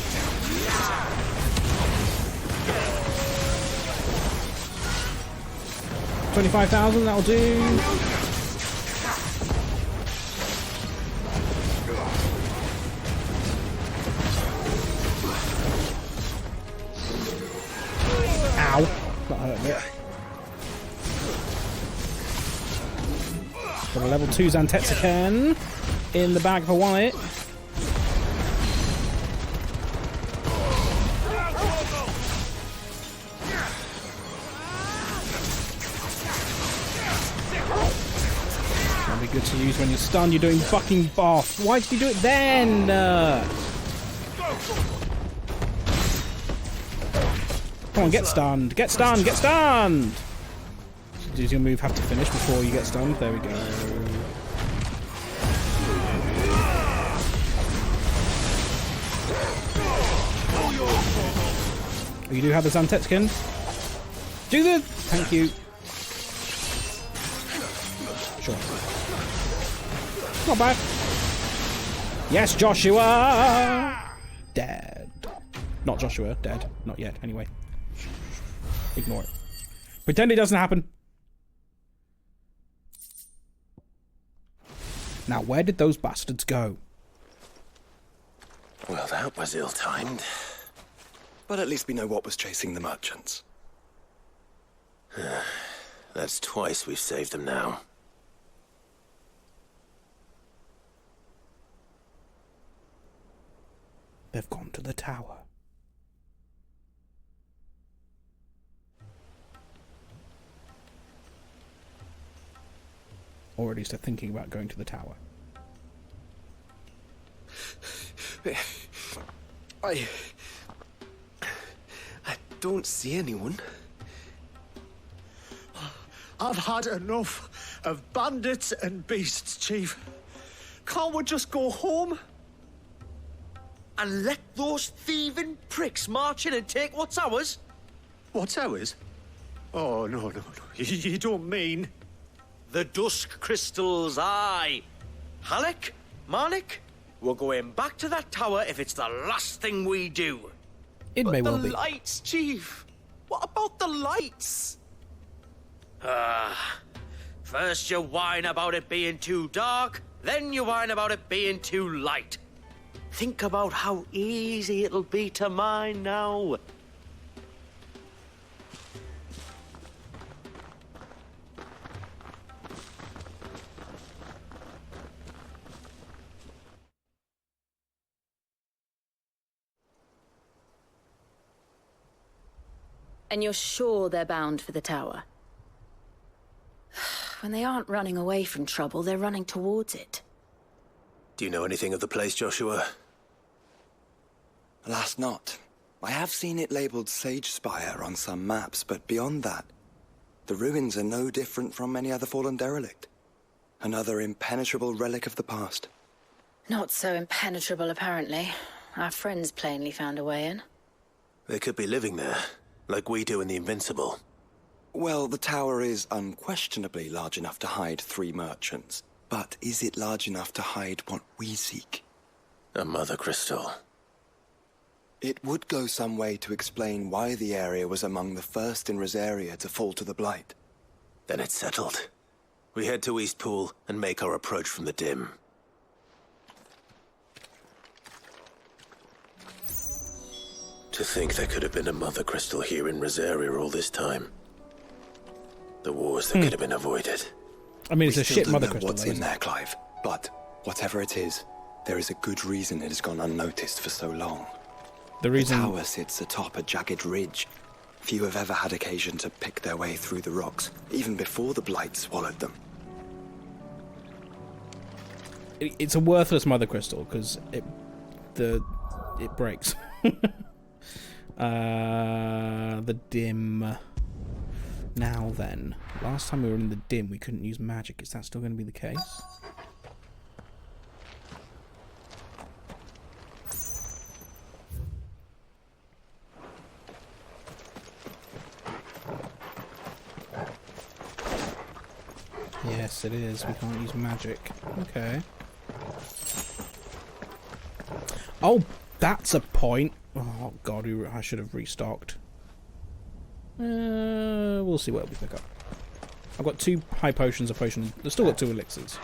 25,000, that'll do. Ow. That hurt a bit. Got a level 2 Zantetsuken in the bag for Wyatt. Good to use when you're stunned. You're doing fucking boff. Why did you do it then? Come on, get stunned. Get stunned. Get stunned. Does your move have to finish before you get stunned? There we go. Oh, you do have the Zantetsuken? Do the... Thank you. Sure. Not bad. Yes, Joshua! Dead. Not Joshua, dead. Not yet, anyway. Ignore it. Pretend it doesn't happen. Now, where did those bastards go? Well, that was ill-timed. But at least we know what was chasing the merchants. That's twice we've saved them now. They've gone to the tower. Or at least they're thinking about going to the tower. I don't see anyone. I've had enough of bandits and beasts, Chief. Can't we just go home? And let those thieving pricks march in and take what's ours? What's ours? Oh, no. You don't mean... The dusk crystals, aye. Halleck, Marnik, we're going back to that tower if it's the last thing we do. It may well be. But the lights, Chief. What about the lights? First you whine about it being too dark, then you whine about it being too light. Think about how easy it'll be to mine now. And you're sure they're bound for the tower? When they aren't running away from trouble, they're running towards it. Do you know anything of the place, Joshua? Alas, not. I have seen it labelled Sage Spire on some maps, but beyond that, the ruins are no different from any other fallen derelict. Another impenetrable relic of the past. Not so impenetrable, apparently. Our friends plainly found a way in. They could be living there, like we do in the Invincible. Well, the tower is unquestionably large enough to hide 3 merchants. But is it large enough to hide what we seek? A Mother Crystal. It would go some way to explain why the area was among the first in Rosaria to fall to the Blight. Then it's settled. We head to Eastpool and make our approach from the dim. To think there could have been a Mother Crystal here in Rosaria all this time. The wars that could have been avoided. I mean, it's a shit Mother Crystal. What's in there, Clive? But whatever it is, there is a good reason it has gone unnoticed for so long. The tower sits atop a jagged ridge. Few have ever had occasion to pick their way through the rocks, even before the Blight swallowed them. It's a worthless Mother Crystal because it breaks. The dim. Now then, last time we were in the dim, we couldn't use magic. Is that still going to be the case? Yes, it is. We can't use magic. Okay. Oh, that's a point. Oh god, I should have restocked. We'll see what we pick up. I've got 2 high potions, a potion. I've still got 2 elixirs.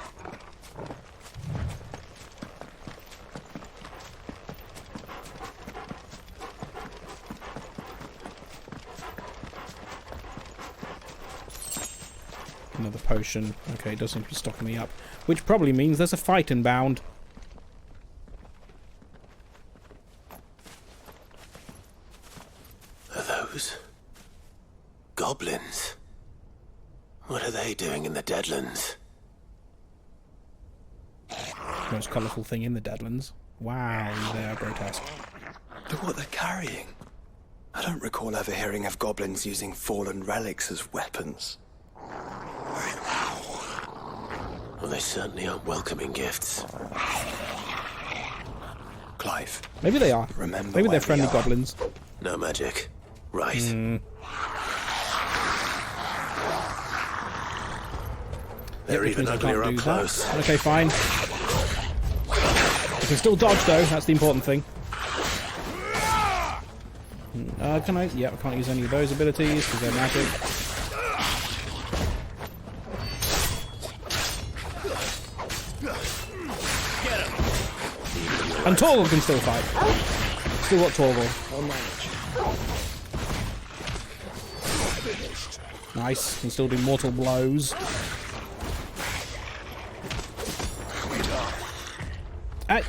Another potion. Okay, it does seem to be stocking me up. Which probably means there's a fight inbound. Are those goblins? What are they doing in the Deadlands? Most colourful thing in the Deadlands. Wow, they are grotesque. Look what they're carrying. I don't recall ever hearing of goblins using fallen relics as weapons. Well, they certainly aren't welcoming gifts. Clive. Maybe they are. Remember, maybe they're friendly goblins. No magic. Right. They're even uglier up close. Okay, fine. You can still dodge though, that's the important thing. Can I? Yeah, I can't use any of those abilities because they're magic. And Torgal can still fight. Still got Torgal. Nice, can still do mortal blows. Hey.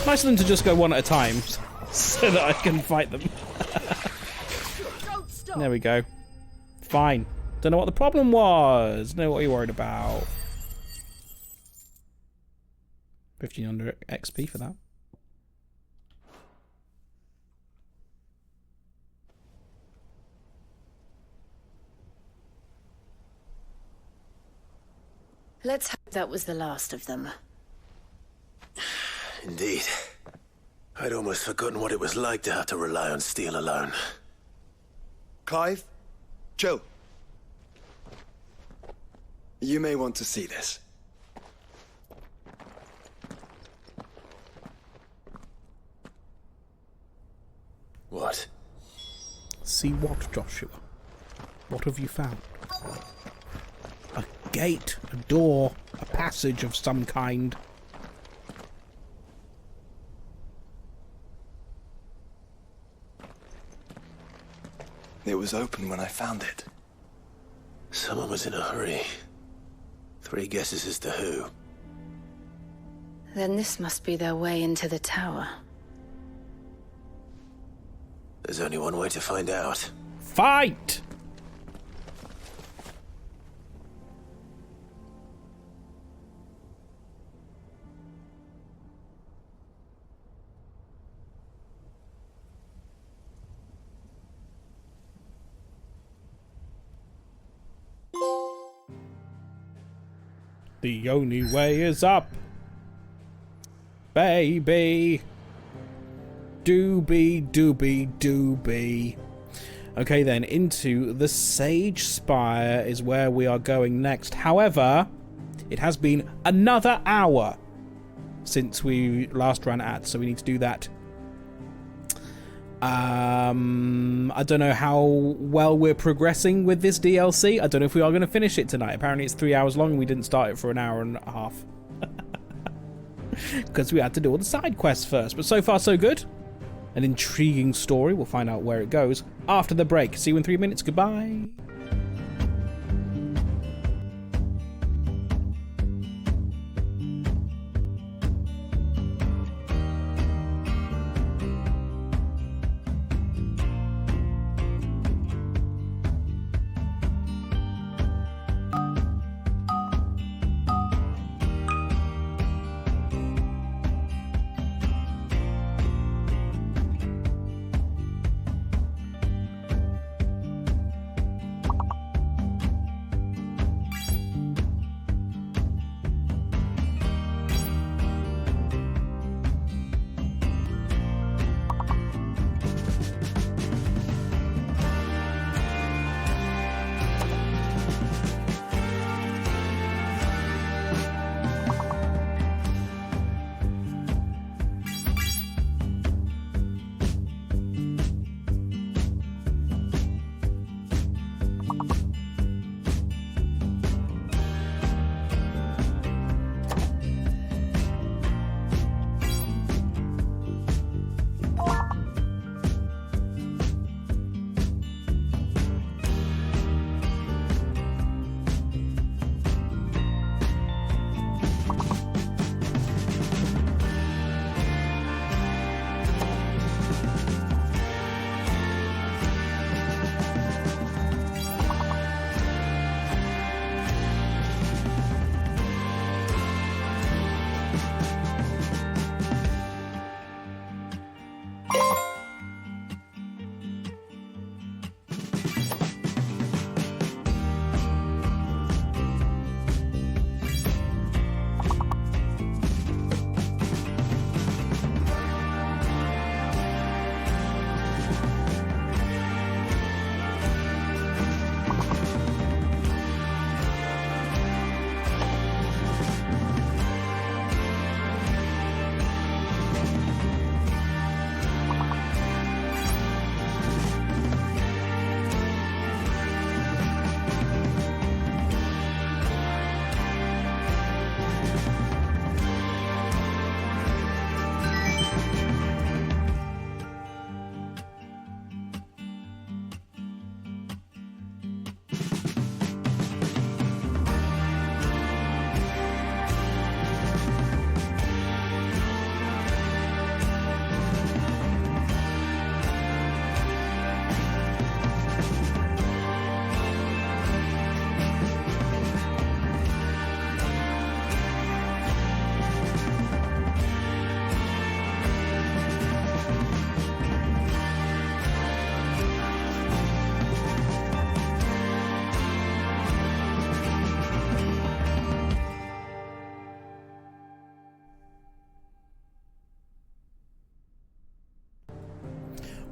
Nice of them to just go one at a time, so that I can fight them. There we go. Fine. Don't know what the problem was. Know what you're worried about. 1500 XP for that. Let's hope that was the last of them. Indeed. I'd almost forgotten what it was like to have to rely on steel alone. Clive, chill. You may want to see this. What? See what, Joshua? What have you found? A gate, a door, a passage of some kind. It was open when I found it. Someone was in a hurry. 3 guesses as to who. Then this must be their way into the tower. There's only one way to find out. Fight! The only way is up, baby. Doobie. Okay then, into the Sage Spire is where we are going next. However, it has been another hour since we last ran ads, so we need to do that. I don't know how well we're progressing with this DLC. I don't know if we are going to finish it tonight. Apparently it's 3 hours long and we didn't start it for an hour and a half. Because we had to do all the side quests first. But so far so good. An intriguing story. We'll find out where it goes after the break. See you in 3 minutes. Goodbye.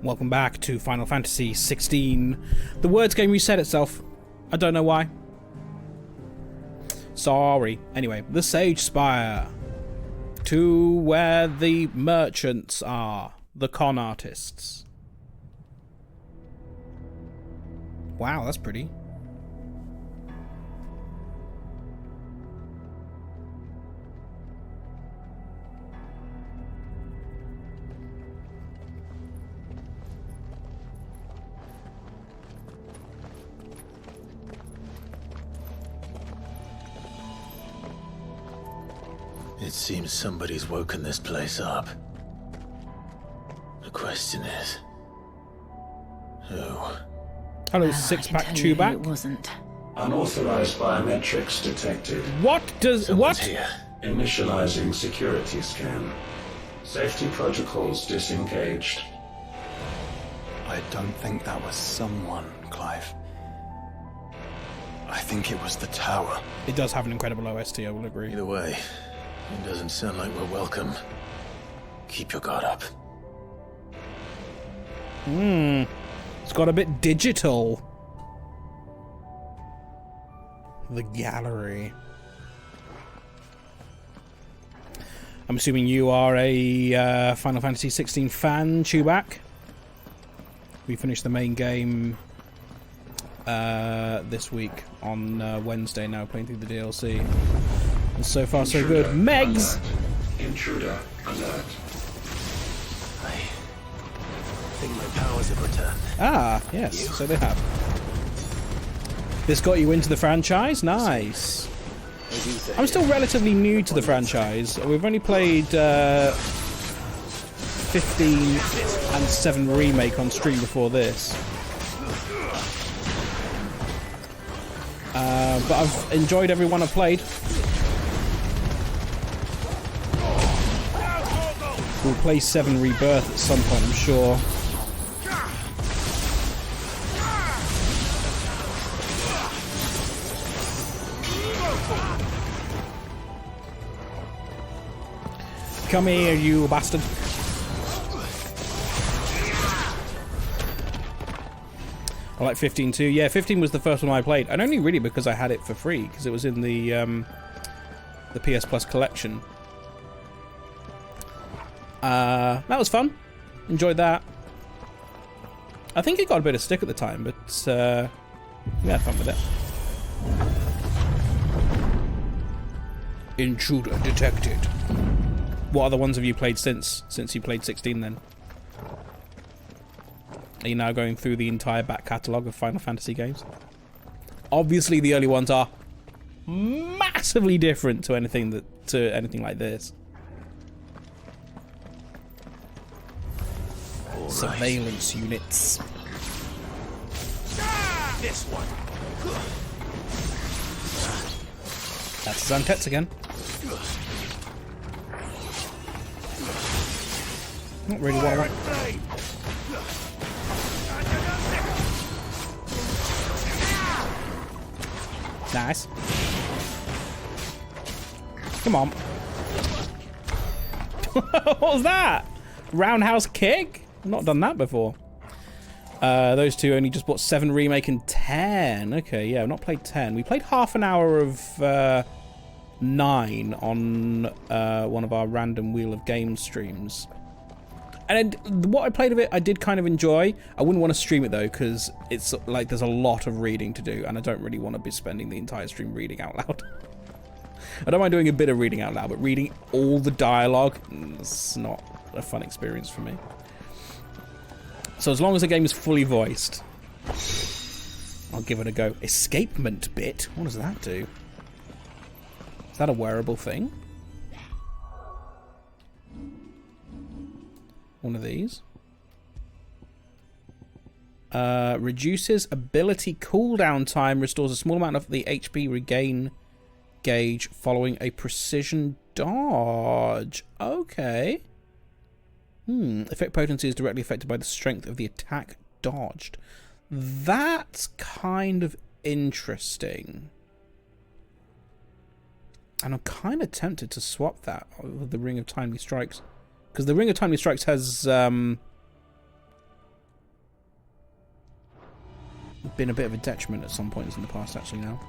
Welcome back to Final Fantasy XVI. The words game reset itself. I don't know why. Sorry. Anyway, the Sage Spire. To where the merchants are. The con artists. Wow, that's pretty. It seems somebody's woken this place up. The question is, who? Hello, six-pack Chewback. It wasn't. Unauthorized biometrics detected. What does... Someone's what? Here. Initializing security scan. Safety protocols disengaged. I don't think that was someone, Clive. I think it was the tower. It does have an incredible OST, I will agree. Either way, it doesn't sound like we're welcome. Keep your guard up. It's got a bit digital. The gallery. I'm assuming you are a Final Fantasy 16 fan, Chewback. We finished the main game this week on Wednesday now, playing through the DLC. And so far, so good. Megs! Intruder alert. I think my powers have returned. Ah, yes, so they have. This got you into the franchise? Nice. I'm still relatively new to the franchise. We've only played 15 and 7 Remake on stream before this. But I've enjoyed every one I've played. We'll play 7 Rebirth at some point, I'm sure. Come here, you bastard. I like 15 too. Yeah, 15 was the first one I played, and only really because I had it for free, because it was in the PS Plus collection. That was fun. Enjoyed that. I think it got a bit of stick at the time, but we had fun with it. Intruder detected. What other ones have you played since you played 16 then? Are you now going through the entire back catalogue of Final Fantasy games? Obviously the early ones are massively different to anything like this. Right. Surveillance units. This one. That's Zantet's again. Not really what I want. Nice. Come on. What was that? Roundhouse kick? I've not done that before. Those two only just bought 7 Remake and 10. Okay, yeah, I've not played 10. We played half an hour of 9 on one of our random Wheel of Games streams. And what I played of it, I did kind of enjoy. I wouldn't want to stream it though, because it's like there's a lot of reading to do, and I don't really want to be spending the entire stream reading out loud. I don't mind doing a bit of reading out loud, but reading all the dialogue, it's not a fun experience for me. So as long as the game is fully voiced, I'll give it a go. Escapement bit? What does that do? Is that a wearable thing? One of these. Reduces ability cooldown time, restores a small amount of the HP regain gauge following a precision dodge. Okay. Effect potency is directly affected by the strength of the attack dodged. That's kind of interesting. And I'm kind of tempted to swap that with the Ring of Timely Strikes. Because the Ring of Timely Strikes has been a bit of a detriment at some points in the past, actually, now.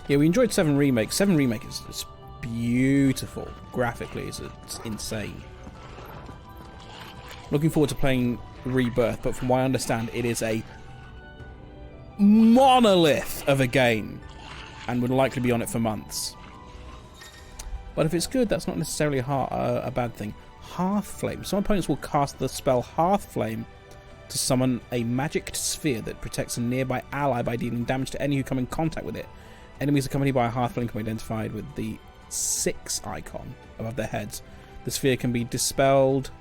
Yeah, we enjoyed 7 Remake. 7 Remake is beautiful. Graphically, it's insane. Looking forward to playing Rebirth, but from what I understand, it is a monolith of a game and would likely be on it for months. But if it's good, that's not necessarily a bad thing. Hearthflame. Some opponents will cast the spell Hearthflame to summon a magic sphere that protects a nearby ally by dealing damage to any who come in contact with it. Enemies accompanied by a Hearthflame can be identified with the 6 icon above their heads. The sphere can be dispelled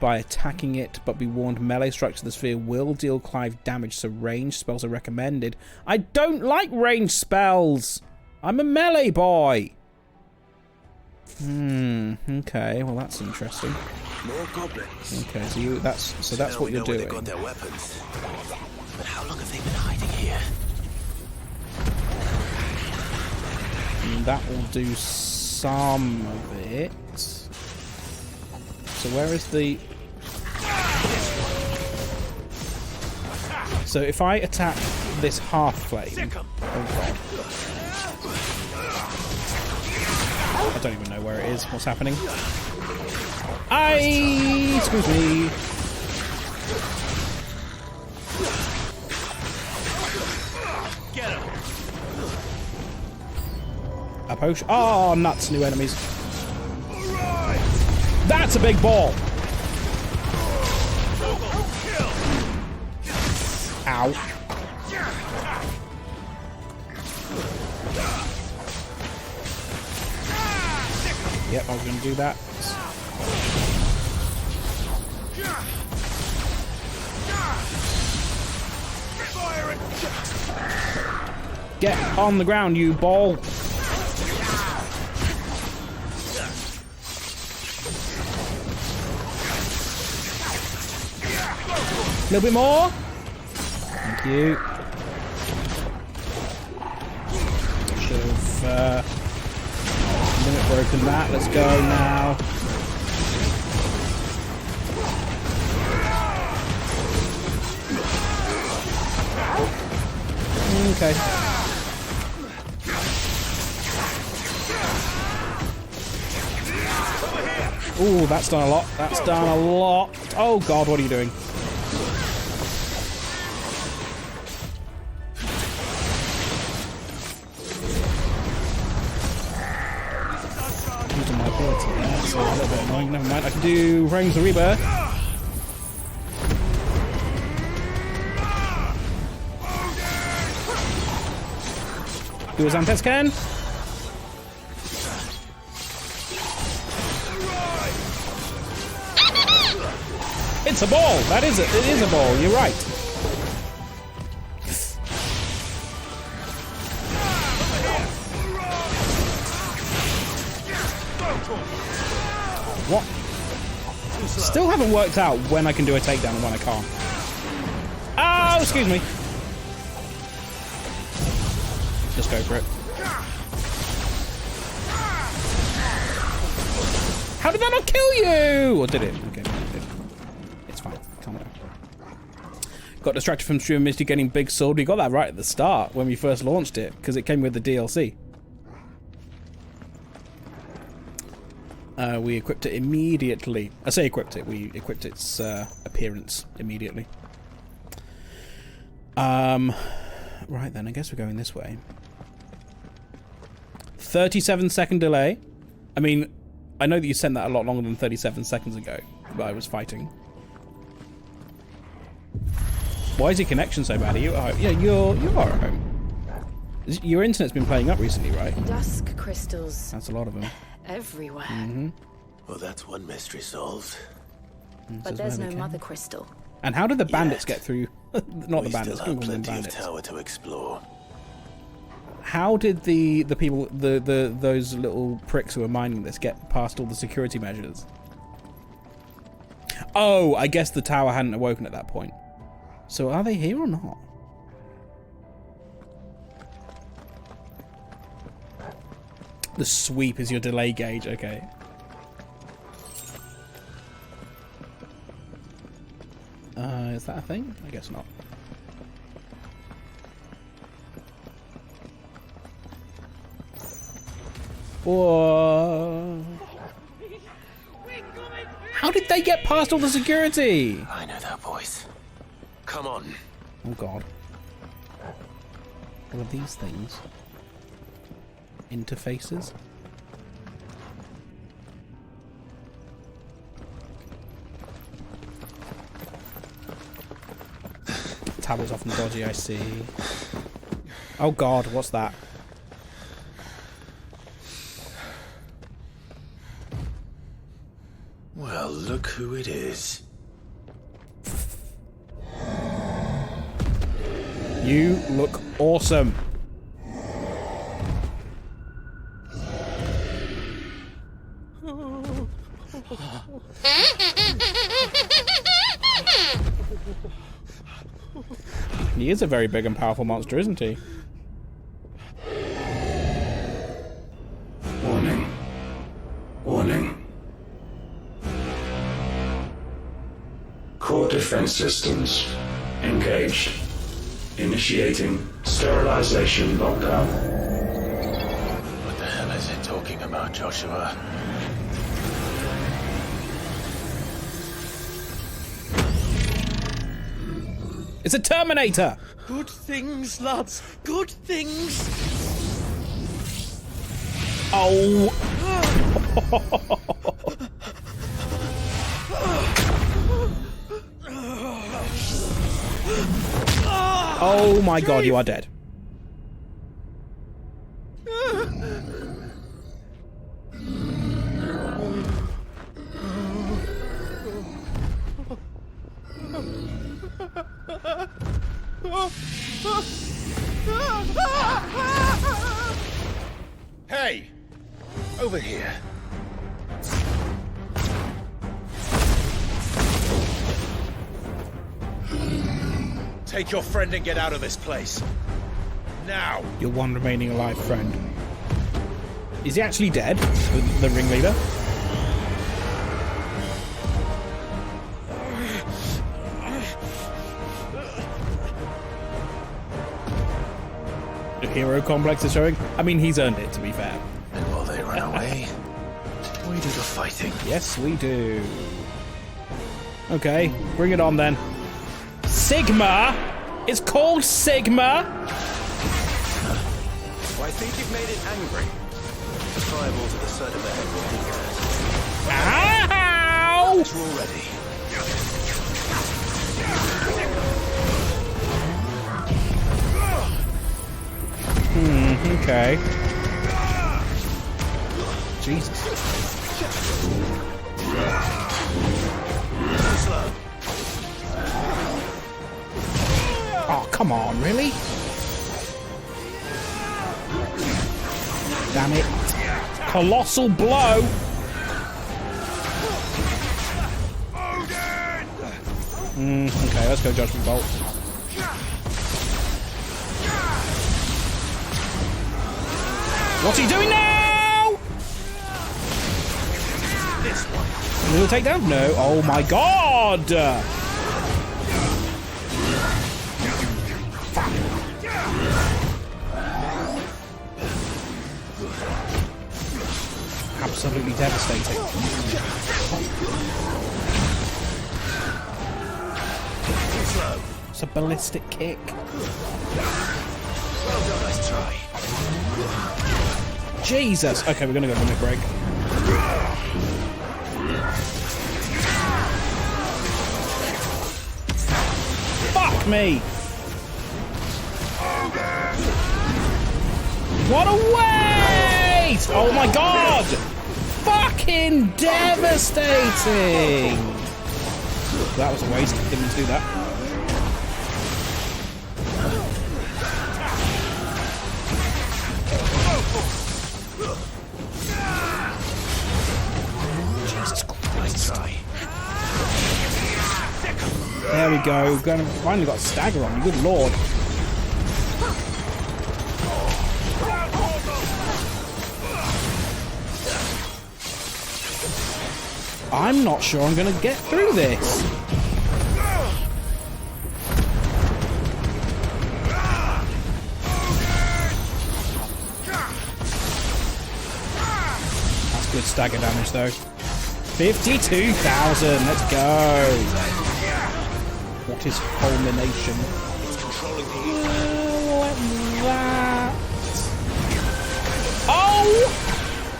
by attacking it, but be warned melee strikes to the sphere will deal Clive damage, so ranged spells are recommended. I don't like ranged spells! I'm a melee boy! Okay, well that's interesting. More goblins. Okay, so that's what you're doing. They got their weapons. But how long have they been hiding here? And that will do some of it. So where is the... So if I attack this Hearthflame... Oh god. I don't even know where it is. What's happening? Excuse me. Get him. A potion. Oh, nuts! New enemies. That's a big ball. Ow. Yep, I was going to do that. Get on the ground, you ball. A little bit more. Thank you. Should have limit broken that. Let's go now. Okay. Ooh, that's done a lot. That's done a lot. Oh god, what are you doing? Using my ability there, so a little bit annoying. Never mind, I can do Rings of Rebirth. Do as Antes can. It's a ball. That is it. It is a ball. You're right. What? Still haven't worked out when I can do a takedown and when I can't. Oh, excuse me. Just go for it. How did that not kill you? Or did it? Okay, it did. It's fine. Calm down. Got distracted from stream Misty getting big sword. We got that right at the start when we first launched it because it came with the DLC. We equipped it immediately. I say equipped it. We equipped its appearance immediately. Right then, I guess we're going this way. 37-second delay. I mean, I know that you sent that a lot longer than 37 seconds ago, but I was fighting. Why is your connection so bad? Are you at home? Yeah, you are at home. Your internet's been playing up recently, right? Dusk crystals. That's a lot of them. Everywhere. Mm-hmm. Well, that's one mystery solved. But there's no mother crystal. And how did the bandits get through? Not the bandits. We still have plenty bandits. of tower to explore. How did the people, those little pricks who were mining this get past all the security measures? Oh, I guess the tower hadn't awoken at that point. So are they here or not? The sweep is your delay gauge, okay. Is that a thing? I guess not. Whoa. How did they get past all the security? I know that voice. Come on. Oh god. All of these things. Interfaces. Tower's often dodgy, I see. Oh god, what's that? Well, look who it is. You look awesome. He is a very big and powerful monster, isn't he? Warning. Warning. Core defense systems engaged. Initiating sterilization lockdown. What the hell is it talking about, Joel? Joshua. It's a Terminator! Good things, lads. Good things. Oh. Oh my god, you are dead. Hey! Over here. Take your friend and get out of this place. Now! Your one remaining alive friend. Is he actually dead? The ringleader? The hero complex is showing? I mean, he's earned it, to be fair. And while they run away, we do the fighting. Yes, we do. Okay, bring it on then. Sigma? It's called Sigma? Well, I think you've made it angry. The fireball to the side of the head will be good. Ow! It's already. Okay. Jesus. Oh, come on, really? Damn it. Colossal blow! Okay, let's go Judgment Bolt. What's he doing now? This one. Little takedown? No. Oh my god! Absolutely devastating. It's a ballistic kick. Well done, let's try. Jesus! Okay, we're gonna go limit break. Fuck me! What a waste! Oh my god! Fucking devastating! That was a waste. Didn't mean to do that. Jesus Christ. There we go. Finally got a stagger on. Good lord. I'm not sure I'm going to get through this. That's good stagger damage, though. 52,000. Let's go. What is culmination? It's controlling the That. Oh!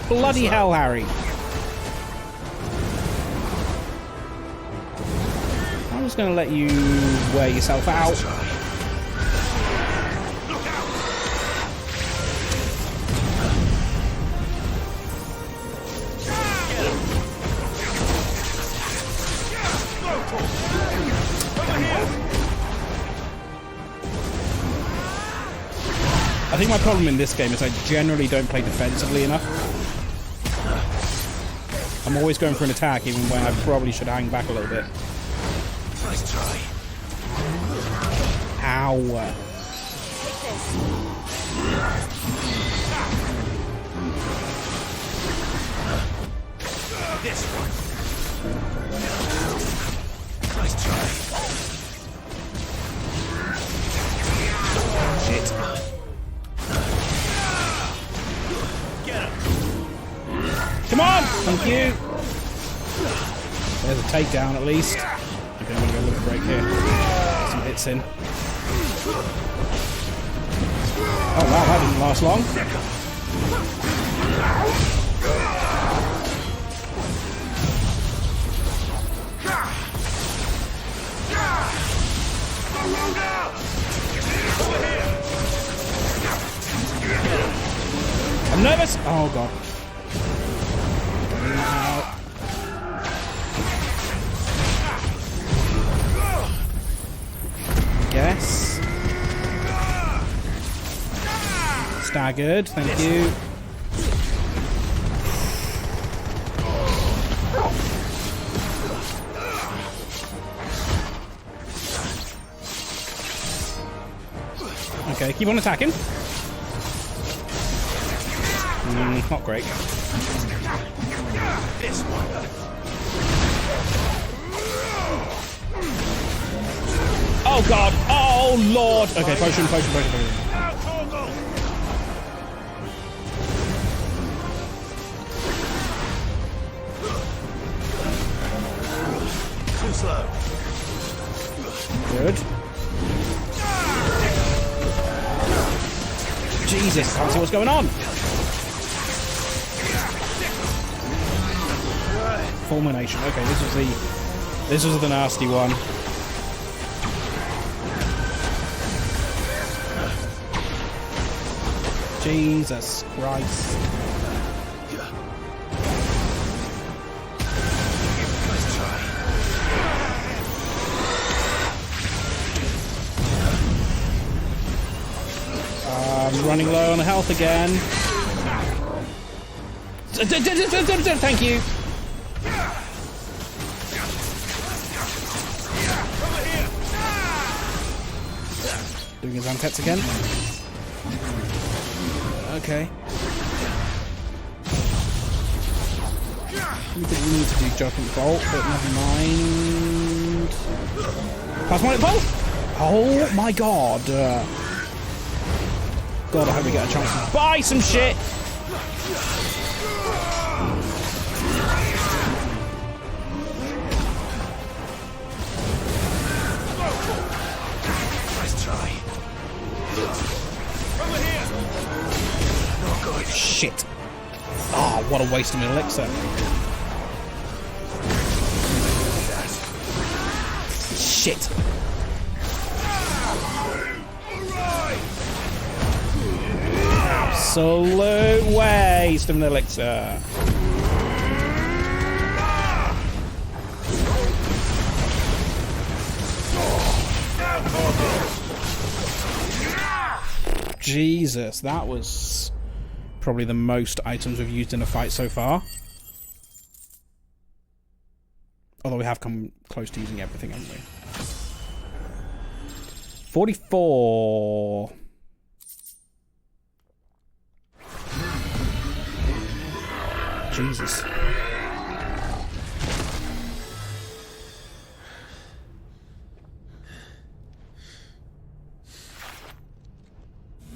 Bloody hell, Harry. I'm just going to let you wear yourself out. I think my problem in this game is I generally don't play defensively enough. I'm always going for an attack even when I probably should hang back a little bit. Nice try. Ow. This one. Nice try. Shit. Get him. Come on! Thank you. There's a takedown at least. Okay, I'm gonna go a little break here. Get some hits in. Oh wow, that didn't last long. I'm nervous! Oh god. Guess. Staggered, thank you. Okay, keep on attacking. Not great. This one. Oh god! Oh lord! Okay, potion. Too slow. Good. Jesus, can't see what's going on. Fulmination. Okay, this was the nasty one. Jesus Christ. Running low on health again. Thank you. Doing his Ankets again. Okay. We didn't need to do Judgment Bolt, but never mind. Plasmonic Bolt! Oh my god. God, I hope we get a chance to buy some shit! Nice try. Over here. Not good. Shit. Oh, what a waste of an elixir. Shit. Absolute waste of an elixir. Jesus, that was probably the most items we've used in a fight so far. Although we have come close to using everything, haven't we? 44. Jesus.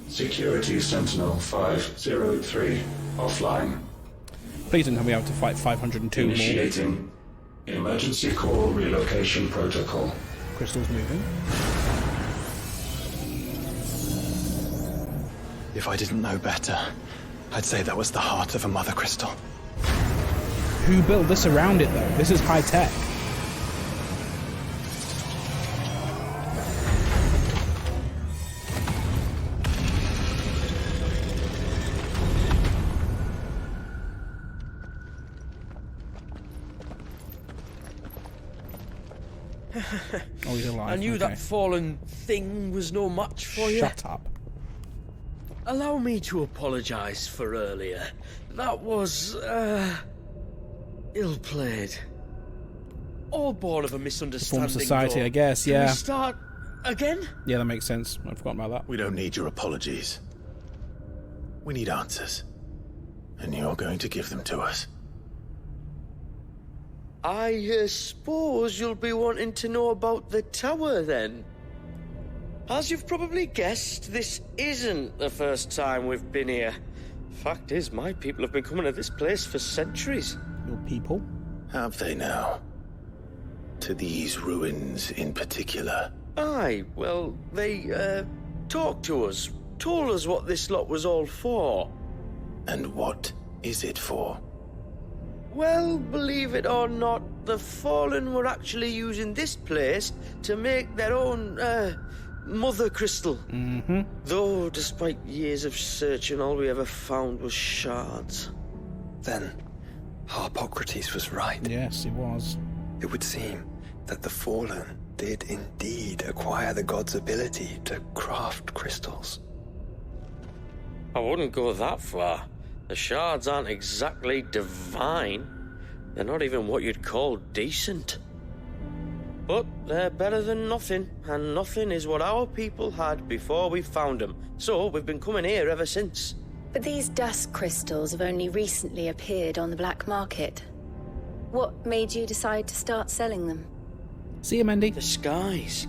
Security Sentinel 503 offline. Please don't tell me I have to fight 502 more. Initiating emergency call relocation protocol. Crystal's moving. If I didn't know better, I'd say that was the heart of a mother crystal. Who built this around it, though? This is high tech. Oh, he's alive. I knew okay. that fallen thing was no match for you. Shut up. Allow me to apologize for earlier. That was, ill-played. All born of a misunderstanding. Form society, though. I guess, Can yeah. we start again? Yeah, that makes sense. I've forgotten about that. We don't need your apologies. We need answers. And you're going to give them to us. I suppose you'll be wanting to know about the tower, then. As you've probably guessed, this isn't the first time we've been here. Fact is, my people have been coming to this place for centuries. Your people? Have they now? To these ruins in particular? Aye, well, they, talked to us, told us what this lot was all for. And what is it for? Well, believe it or not, the Fallen were actually using this place to make their own, mother crystal. Mm-hmm. Though, despite years of searching, all we ever found was shards. Then, Harpocrates was right. Yes, he was. It would seem that the Fallen did indeed acquire the god's ability to craft crystals. I wouldn't go that far. The shards aren't exactly divine. They're not even what you'd call decent. But they're better than nothing, and nothing is what our people had before we found them. So we've been coming here ever since. But these dust crystals have only recently appeared on the black market. What made you decide to start selling them? See you, Mandy. The skies.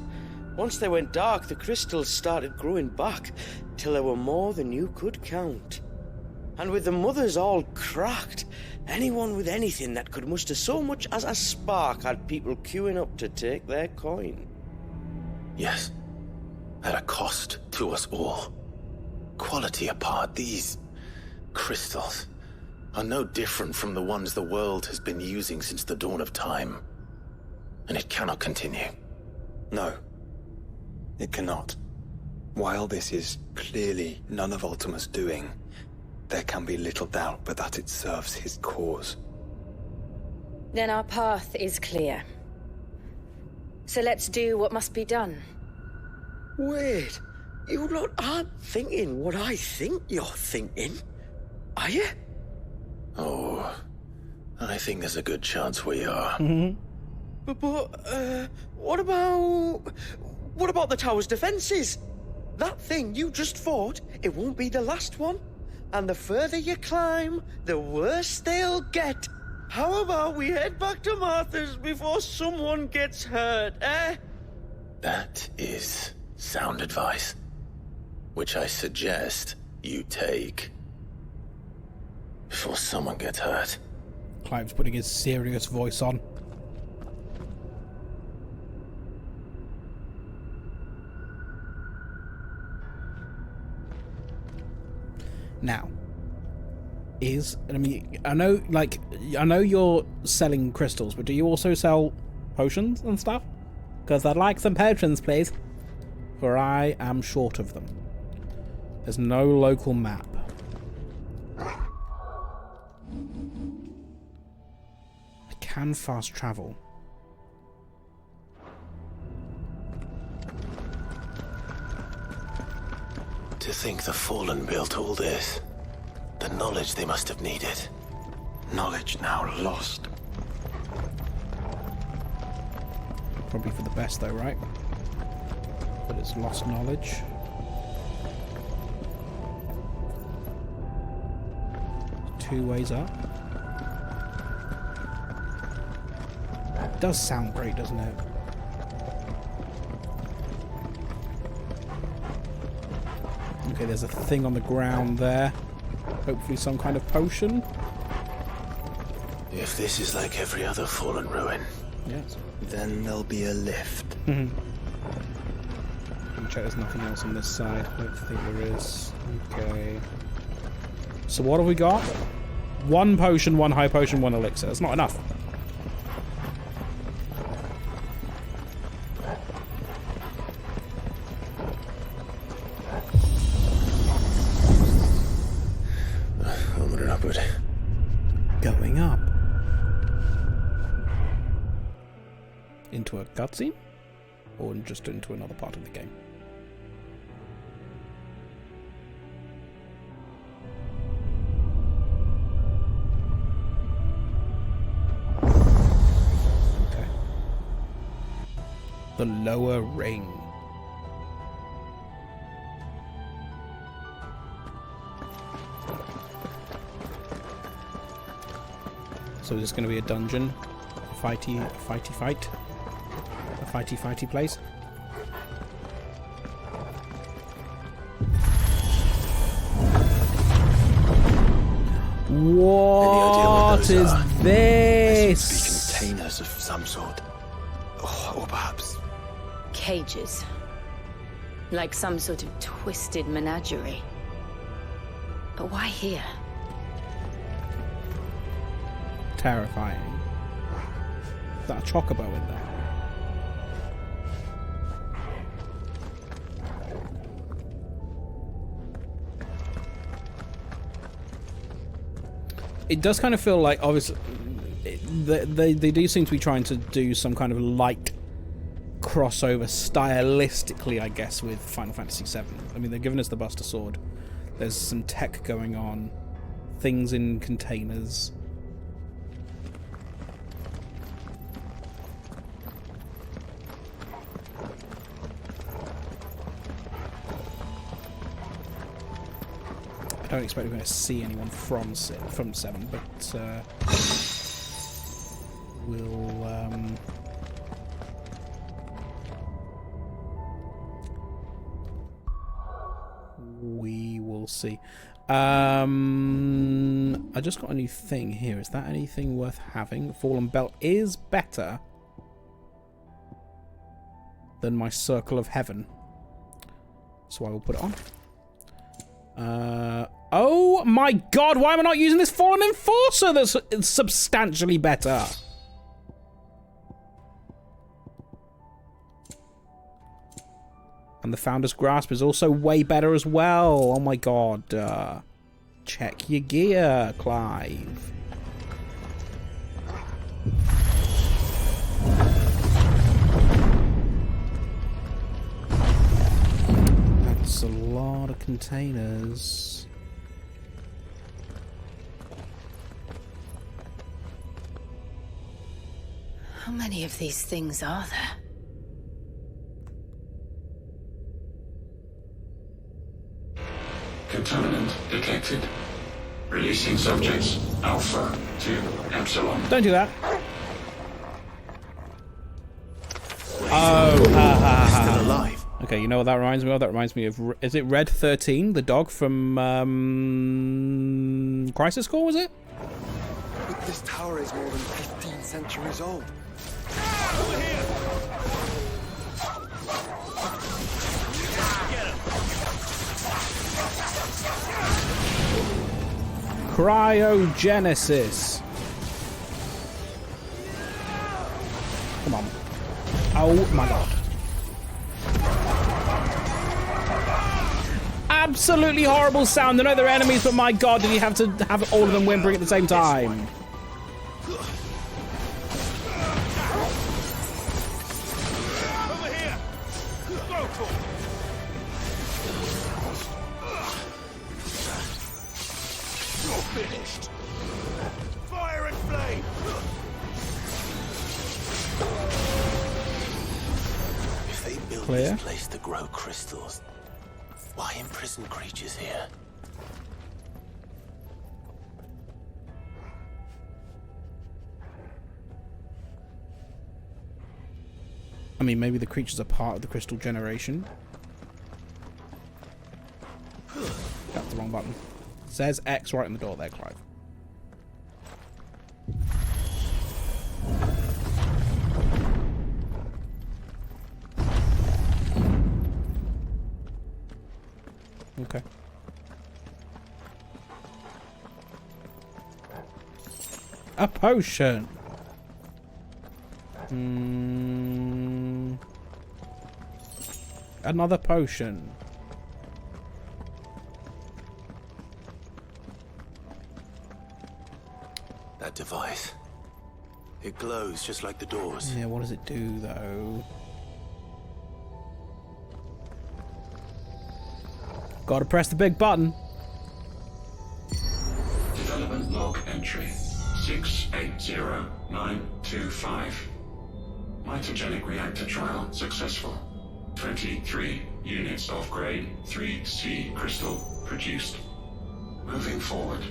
Once they went dark, the crystals started growing back, till there were more than you could count. And with the mothers all cracked, anyone with anything that could muster so much as a spark had people queuing up to take their coin. Yes, at a cost to us all. Quality apart, these crystals are no different from the ones the world has been using since the dawn of time. And it cannot continue. No, it cannot. While this is clearly none of Ultima's doing, there can be little doubt but that it serves his cause. Then our path is clear. So let's do what must be done. Wait, you lot aren't thinking what I think you're thinking, are you? Oh, I think there's a good chance we are. Mm-hmm. But, what about the tower's defenses? That thing you just fought, it won't be the last one. And the further you climb, the worse they'll get. How about we head back to Martha's before someone gets hurt, eh? That is sound advice, which I suggest you take before someone gets hurt. Clive's putting his serious voice on. Now, I know you're selling crystals, but do you also sell potions and stuff? Because I'd like some potions, please. For I am short of them. There's no local map. I can fast travel. To think the Fallen built all this. The knowledge they must have needed. Knowledge now lost. Probably for the best though, right? But it's lost knowledge. Two ways up. Does sound great, doesn't it? Okay, there's a thing on the ground there. Hopefully some kind of potion. If this is like every other Fallen ruin, yes, then there'll be a lift. Let me check there's nothing else on this side. I don't think there is. Okay. So what have we got? One potion, one high potion, one elixir. That's not enough. Going up. Into a cutscene? Or just into another part of the game? Okay. The lower ring. So is this going to be a dungeon? A fighty fight? A fighty place? What is They seem this? to be containers of some sort. Or perhaps... Cages. Like some sort of twisted menagerie. But why here? Terrifying. Is that a chocobo in there? It does kind of feel like, obviously, they do seem to be trying to do some kind of light crossover stylistically, I guess, with Final Fantasy VII. I mean, they're giving us the Buster Sword. There's some tech going on. Things in containers. I don't expect we're going to see anyone from 7, but we will see. I just got a new thing here. Is that anything worth having? Fallen Belt is better than my Circle of Heaven, so I will put it on. Oh my god, why am I not using this Fallen Enforcer that's substantially better? And the Founder's Grasp is also way better as well. Oh my god. Check your gear, Clive. That's a lot of containers. How many of these things are there? Contaminant detected. Releasing subjects Alpha to Epsilon. Don't do that. Oh, Still alive. Okay, you know what that reminds me of? That reminds me of... Is it Red 13, the dog from Crisis Core, was it? But this tower is more than 15 centuries old. Over here! Cryogenesis. Come on. Oh my god. Absolutely horrible sound. I know they're enemies, but my god, did you have to have all of them whimpering at the same time? Over here! Go for it! You're finished! Fire and flame! If they built Clear. this place to grow crystals, why imprison creatures here? I mean, maybe the creatures are part of the crystal generation. That's the wrong button. Says X right on the door there, Clive. Okay. A potion. Another potion. That device. It glows just like the doors. Yeah, what does it do, though? Gotta press the big button. Development log entry 680925. Mitogenic reactor trial successful. 23 units of grade 3C crystal produced. Moving forward,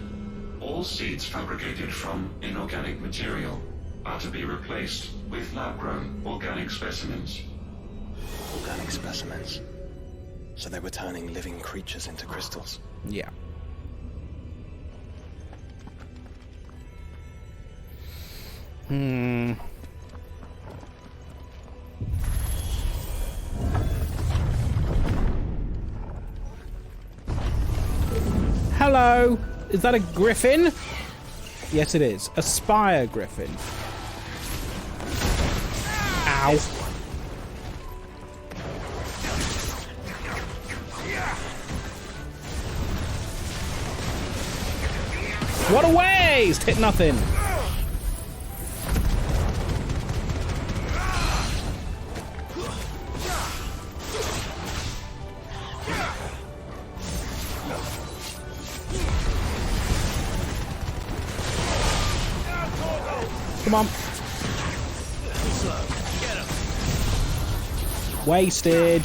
all seeds fabricated from inorganic material are to be replaced with lab-grown organic specimens. Organic specimens. So they were turning living creatures into crystals. Yeah. Hello. Is that a griffin? Yes, it is. A spire griffin. Ow. What a waste! Hit nothing. Come on. Wasted.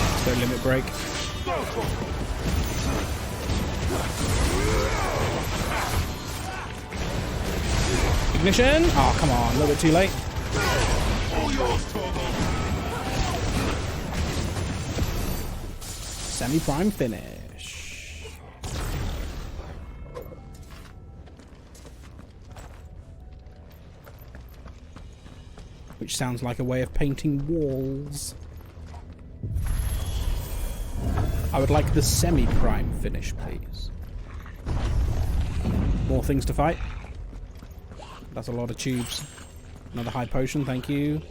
Let's go limit break. Ignition. Oh, come on. A little bit too late. Semi-prime finish. Which sounds like a way of painting walls. I would like the semi-prime finish, please. More things to fight. That's a lot of tubes. Another high potion, thank you.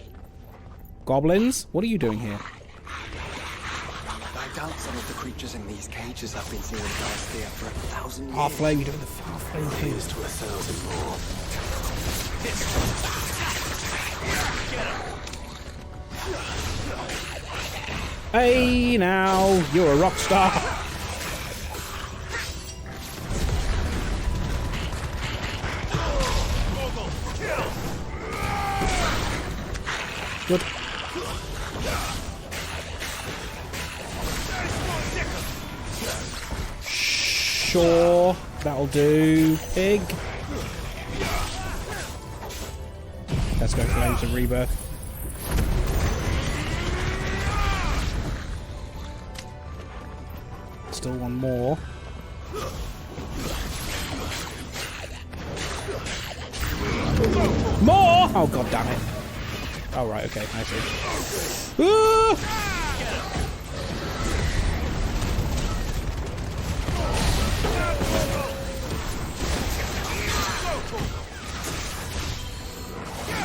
Goblins? What are you doing here? I doubt some of the creatures in these cages have been seeing Geist here for 1,000 years. Half flame, you doing the half flame, Here's to 1,000 more. Hey, now, you're a rock star. Good. Sure, that'll do. Pig. Let's go Flames of Rebirth. Still one more. More! Oh, god damn it. Oh, right, okay, I see.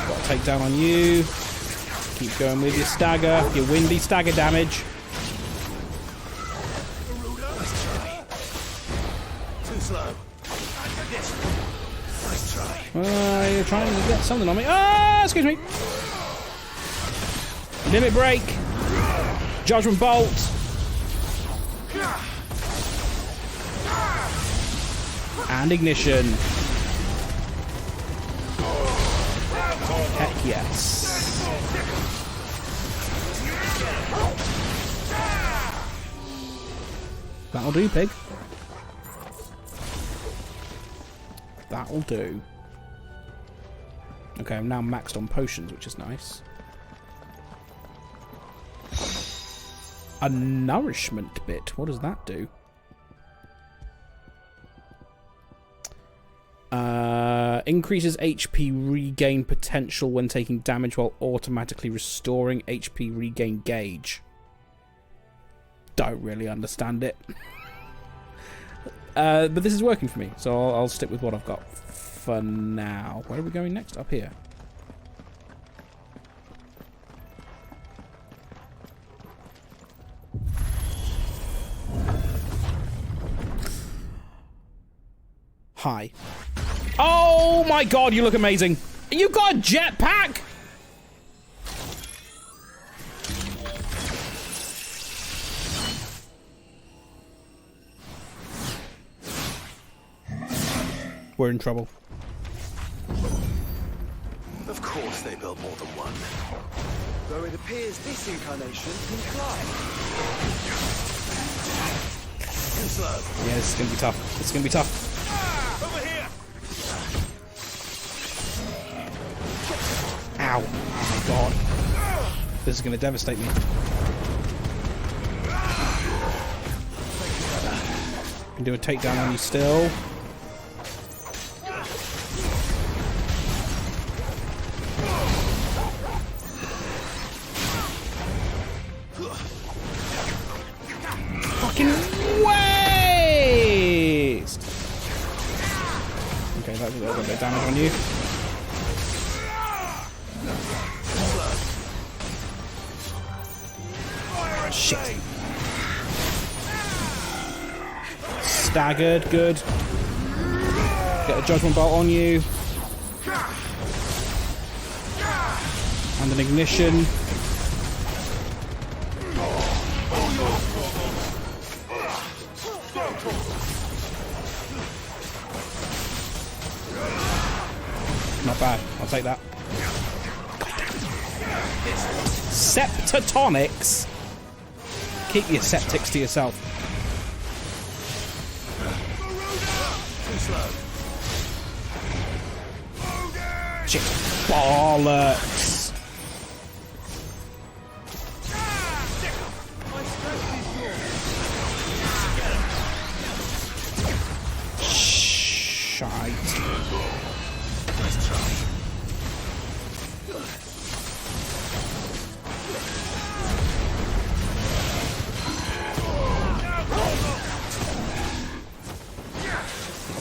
Got a takedown on you. Keep going with your stagger, your windy stagger damage. Too slow. Nice try. You're trying to get something on me. Ah, excuse me. Limit break. Judgment bolt. And ignition. Heck yes. That'll do, pig. That'll do. Okay, I'm now maxed on potions, which is nice. A nourishment bit. What does that do? Increases HP regain potential when taking damage while automatically restoring HP regain gauge. Don't really understand it. But this is working for me, so I'll stick with what I've got for now. Where are we going next? Up here. Hi. Oh my god, you look amazing. You got a jetpack? We're in trouble. Of course they built more than one. Though it appears this incarnation can fly. Too slow. Yeah, this is gonna be tough. It's gonna be tough. Over here. Ow. Oh my god. This is gonna devastate me. Can do a takedown on you still. Fucking waste! Okay, that's a little bit of damage on you. Shit. Staggered, good. Get a judgment bolt on you. And an ignition. Not bad. I'll take that. Septatonics? Keep your septics to yourself. Shit. Bollocks. Shite.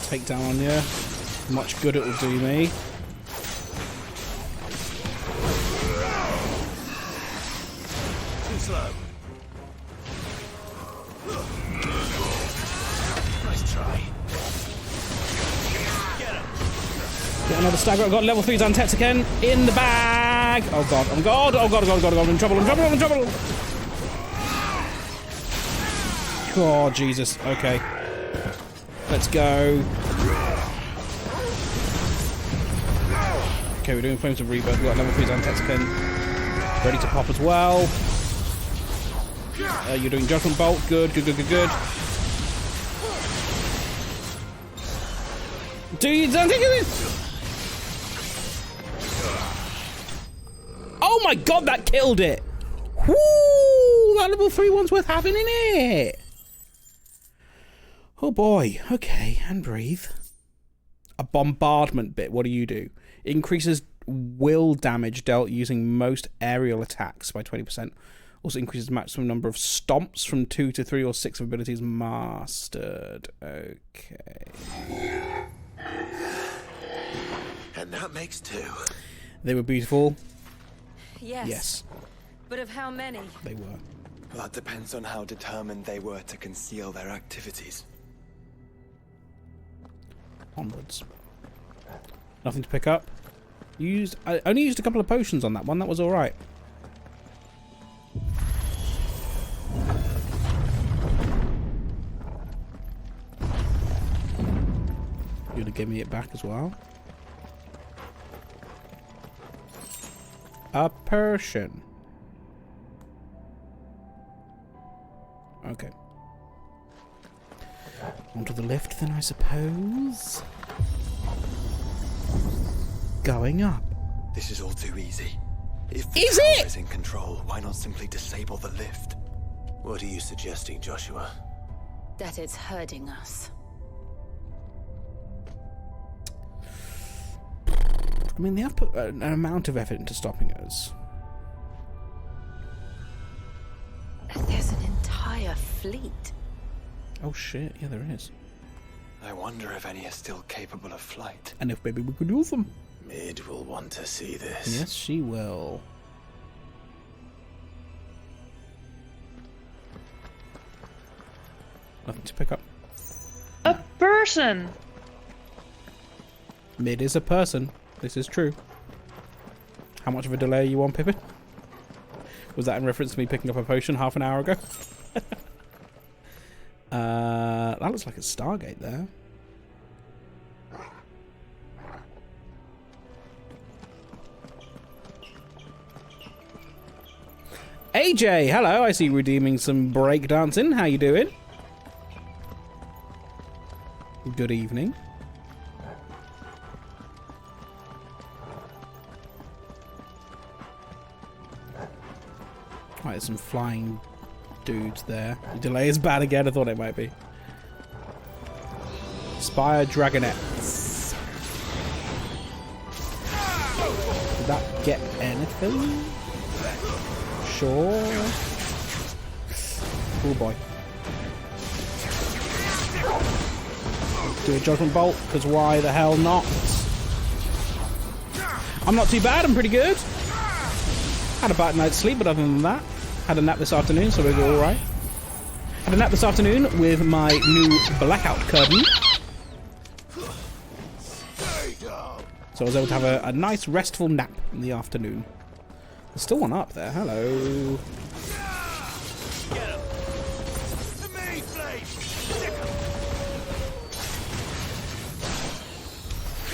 Take down on you. Much good it will do me. Too slow. Nice try. Get another stagger. I've got level 3's Antex again in the bag. Oh god, oh god, oh god, oh god, oh god, I'm in trouble, I'm in trouble, I'm in trouble. Oh Jesus, okay. Let's go. Okay, we're doing Flames of Rebirth. We've got level 3's Antex again. Ready to pop as well. You're doing Judgment Bolt. Good, good, good, good, good. Dude, don't think of this! Oh my god, that killed it! Woo! That level 3 one's worth having in it! Oh boy, okay, and breathe. A bombardment bit, what do you do? Increases will damage dealt using most aerial attacks by 20%. Also increases maximum number of stomps from 2 to 3 or 6 abilities mastered. Okay. And that makes 2. They were beautiful. Yes. Yes. But of how many? They were. That depends on how determined they were to conceal their activities. Onwards. Nothing to pick up. I only used a couple of potions on that one. That was all right. You're gonna give me it back as well. A Persian. Okay. Onto the lift then, I suppose. Going up. This is all too easy. If the Is tower it? is in control, why not simply disable the lift? What are you suggesting, Joshua? That it's hurting us. I mean, they have put an amount of effort into stopping us. There's an entire fleet. Oh shit, yeah there is. I wonder if any are still capable of flight. And if maybe we could use them. Mid will want to see this. Yes, she will. Nothing to pick up. A person! Mid is a person. This is true. How much of a delay are you on, Pippin? Was that in reference to me picking up a potion half an hour ago? That looks like a Stargate there. AJ, hello. I see you redeeming some breakdancing. How you doing? Good evening. Right, there's some flying dudes there. The delay is bad again. I thought it might be. Spire Dragonettes. Did that get anything? Sure. Oh boy. Do a Judgment Bolt, because why the hell not? I'm not too bad, I'm pretty good. Had a bad night's sleep, but other than that, had a nap this afternoon, so we're alright. Had a nap this afternoon with my new blackout curtain. So I was able to have a nice restful nap in the afternoon. There's still one up there, hello.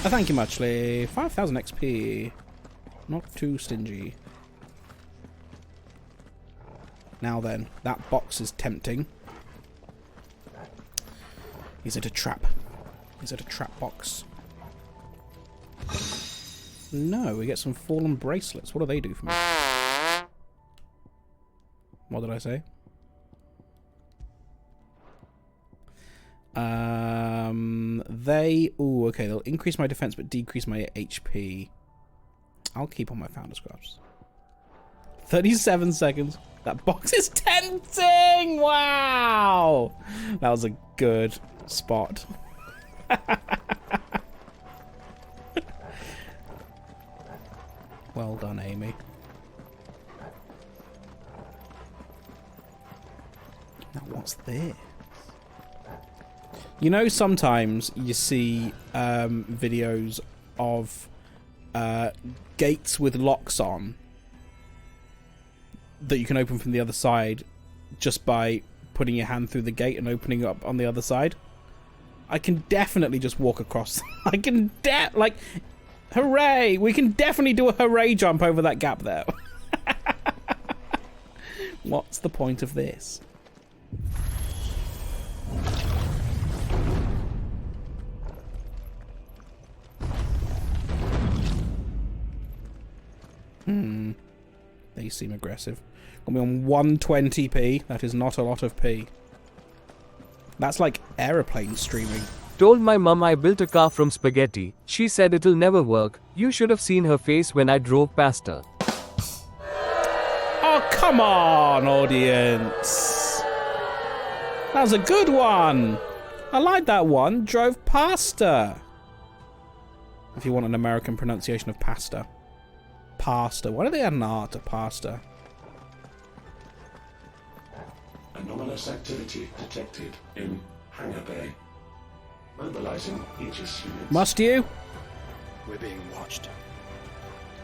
Oh, thank you muchly. 5,000 XP. Not too stingy. Now then, that box is tempting. Is it a trap? Is it a trap box? No, we get some fallen bracelets. What do they do for me? What did I say? Ooh, okay, they'll increase my defense but decrease my HP. I'll keep on my Founder Scraps. 37 seconds. That box is tempting! Wow! That was a good spot. Well done, Amy. Now what's this? You know, sometimes you see videos of gates with locks on that you can open from the other side just by putting your hand through the gate and opening it up on the other side. I can definitely just walk across. I can like, hooray! We can definitely do a hooray jump over that gap there. What's the point of this? They seem aggressive. Got me on 120p. That is not a lot of P. That's like aeroplane streaming. Told my mum I built a car from spaghetti. She said it'll never work. You should have seen her face when I drove past her. Oh, come on, audience. That was a good one. I like that one. Drove past her. If you want an American pronunciation of pasta. Pasta. Why do they add an R to pasta? Anomalous activity detected in Hangar Bay. Mobilizing Aegis units. Must you? We're being watched.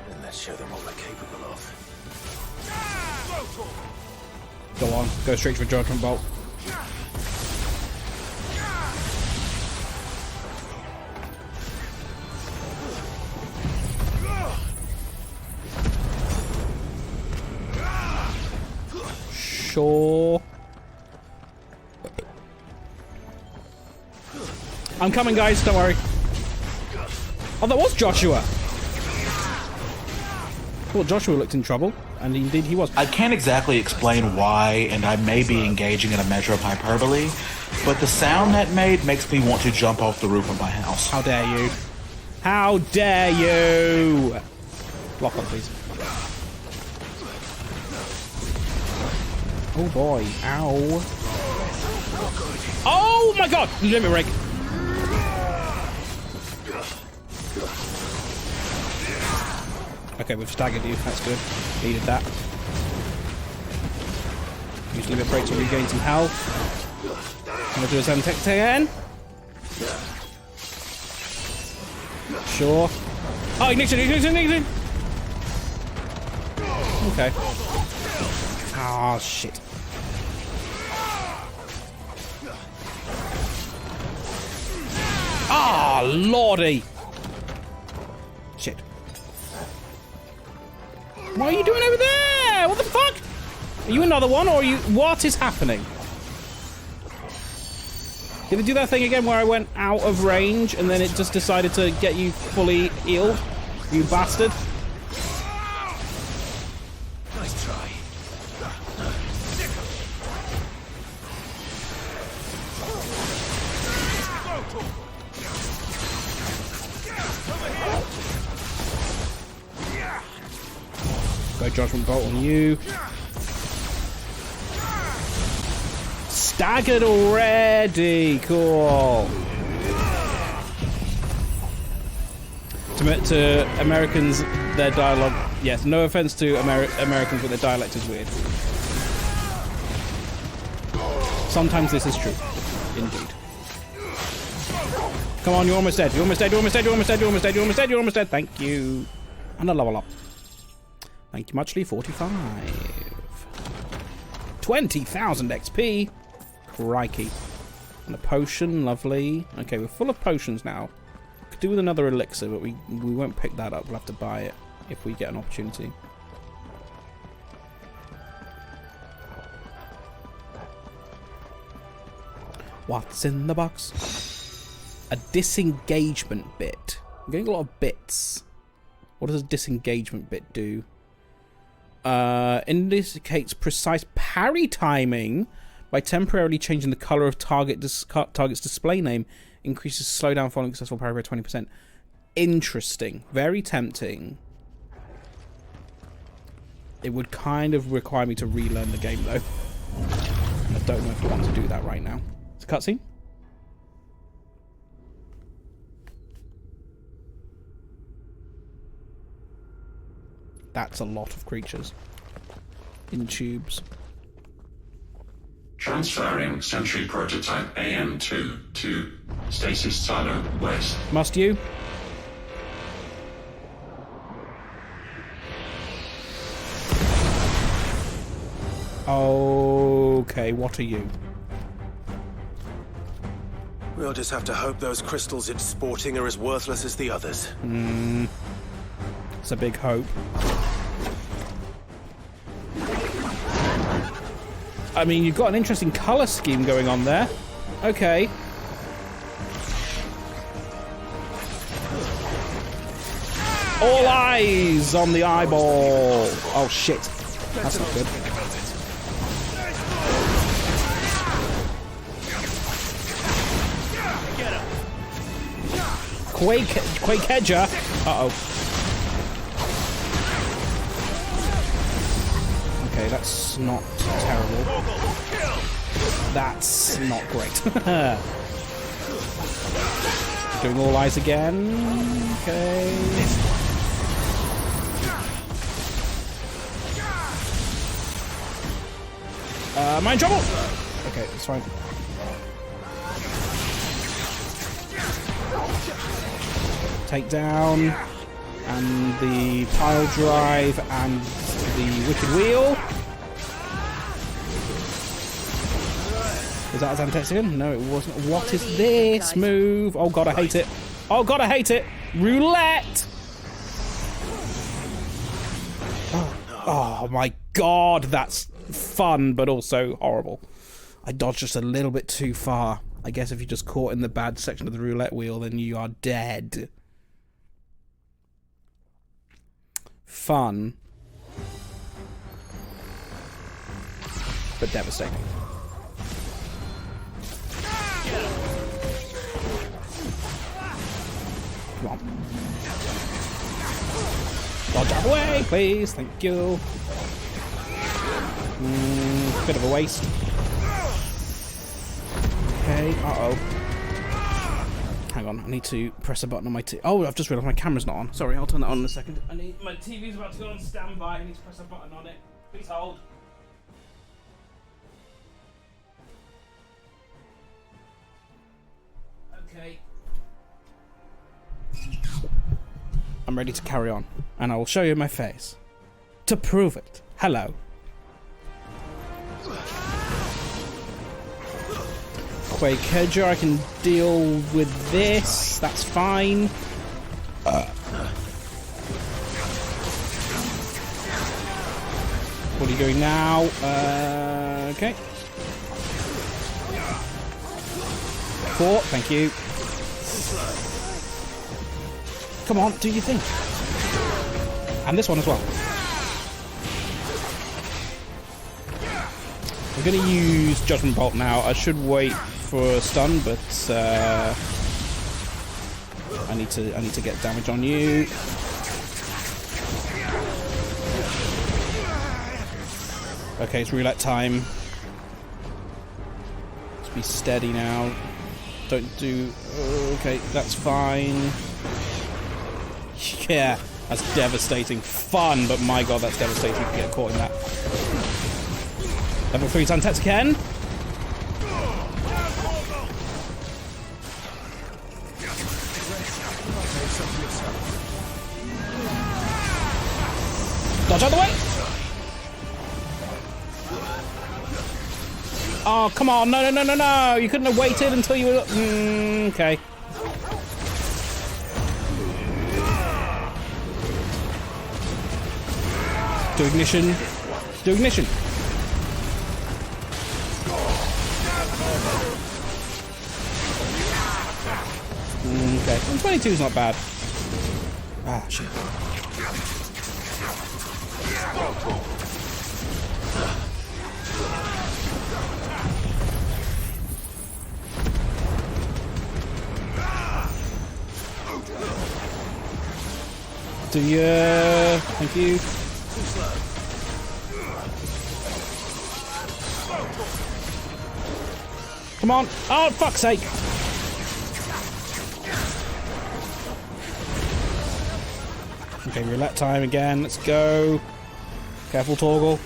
Then let's show them what we're capable of. Go on. Go straight for Judgment Bolt. Sure. I'm coming, guys. Don't worry. Oh, that was Joshua. Well, Joshua looked in trouble, and indeed he was. I can't exactly explain why, and I may be engaging in a measure of hyperbole, but the sound that made makes me want to jump off the roof of my house. How dare you? How dare you? Lock on, please. Oh boy. Ow. Oh my god! Limit break. Okay, we've staggered you. That's good. Needed that. Use limit break to regain some health. I'm gonna do a 7 tech again. Sure. Oh, ignition! Okay. Ah, oh, shit. Ah, oh, lordy! Shit. What are you doing over there? What the fuck? Are you another one, or are you... What is happening? Did it do that thing again where I went out of range and then it just decided to get you fully healed? You bastard. Nice try. No Judgment Bolt on you. Staggered already. Cool. To Americans, their dialogue... Yes, no offense to Americans, but their dialect is weird. Sometimes this is true. Indeed. Come on, you're almost dead. You're almost dead. You're almost dead. You're almost dead. You're almost dead. You're almost dead. You're almost dead. Thank you. And a level up. Thank you muchly. 45. 20,000 XP. Crikey. And a potion. Lovely. Okay, we're full of potions now. Could do with another elixir, but we won't pick that up. We'll have to buy it if we get an opportunity. What's in the box? A disengagement bit. I'm getting a lot of bits. What does a disengagement bit do? Indicates precise parry timing by temporarily changing the color of target's display name. Increases slowdown following successful parry by 20%. Interesting. Very tempting. It would kind of require me to relearn the game, though. I don't know if I want to do that right now. It's a cutscene. That's a lot of creatures. In tubes. Transferring Sentry Prototype AM2 to Stasis Silo West. Must you? Okay, what are you? We'll just have to hope those crystals it's sporting are as worthless as the others. It's a big hope. I mean, you've got an interesting colour scheme going on there. Okay. All eyes on the eyeball. Oh, shit. That's not good. Quake Hedger. Uh-oh. Okay, that's not terrible. That's not great. Doing all eyes again. Okay. Am I in trouble? Okay, it's fine. Take down. And the pile drive and the wicked wheel. Was that as Antexicon? No, it wasn't. What is this move? Oh god, I hate it. Oh god, I hate it. Roulette! Oh my god, that's fun, but also horrible. I dodged just a little bit too far. I guess if you're just caught in the bad section of the roulette wheel, then you are dead. Fun. But devastating. Come on. Dodge out of the way, please. Thank you. Bit of a waste. Okay, uh-oh. Hang on, I need to press a button on my TV. Oh, I've just realised my camera's not on. Sorry, I'll turn that on in a second. My TV's about to go on standby. I need to press a button on it. Please hold. Okay. I'm ready to carry on, and I will show you my face. To prove it. Hello. Quake Hedger, I can deal with this. That's fine. What are you doing now? Okay. 4, thank you. Come on, do your thing. And this one as well. I'm going to use Judgment Bolt now. I should wait for a stun, but I need to get damage on you. Okay, it's roulette time. Let's be steady now. Don't do... Okay, that's fine. Yeah, that's devastating. Fun, but my god, that's devastating to get caught in that. Level 3 Suntetsu Ken. Dodge out the way! Oh, come on. No, no, no, no, no. You couldn't have waited until you were... okay. Do ignition. Do ignition. Okay. 22 is not bad. Ah, shit. Do you... Thank you. Come on. Oh, fuck's sake. Okay, roulette time again. Let's go. Careful, Torgal.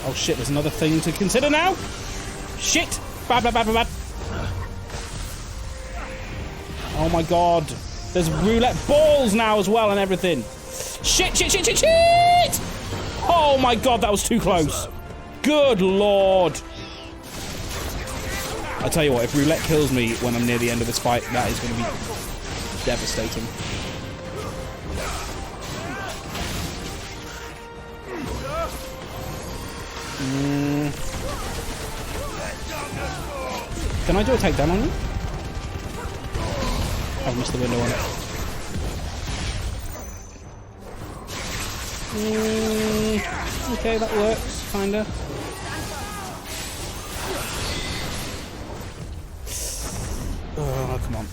Oh, shit. There's another thing to consider now. Shit. Bad, bad, bad, bad, bad. Oh, my God. There's roulette balls now as well and everything. Shit, shit, shit, shit, shit! Oh my god, that was too close. Good lord. I tell you what, if roulette kills me when I'm near the end of this fight, that is going to be devastating. Can I do a takedown on you? I've missed the window on it. Okay, that works, kinda. Oh, come on.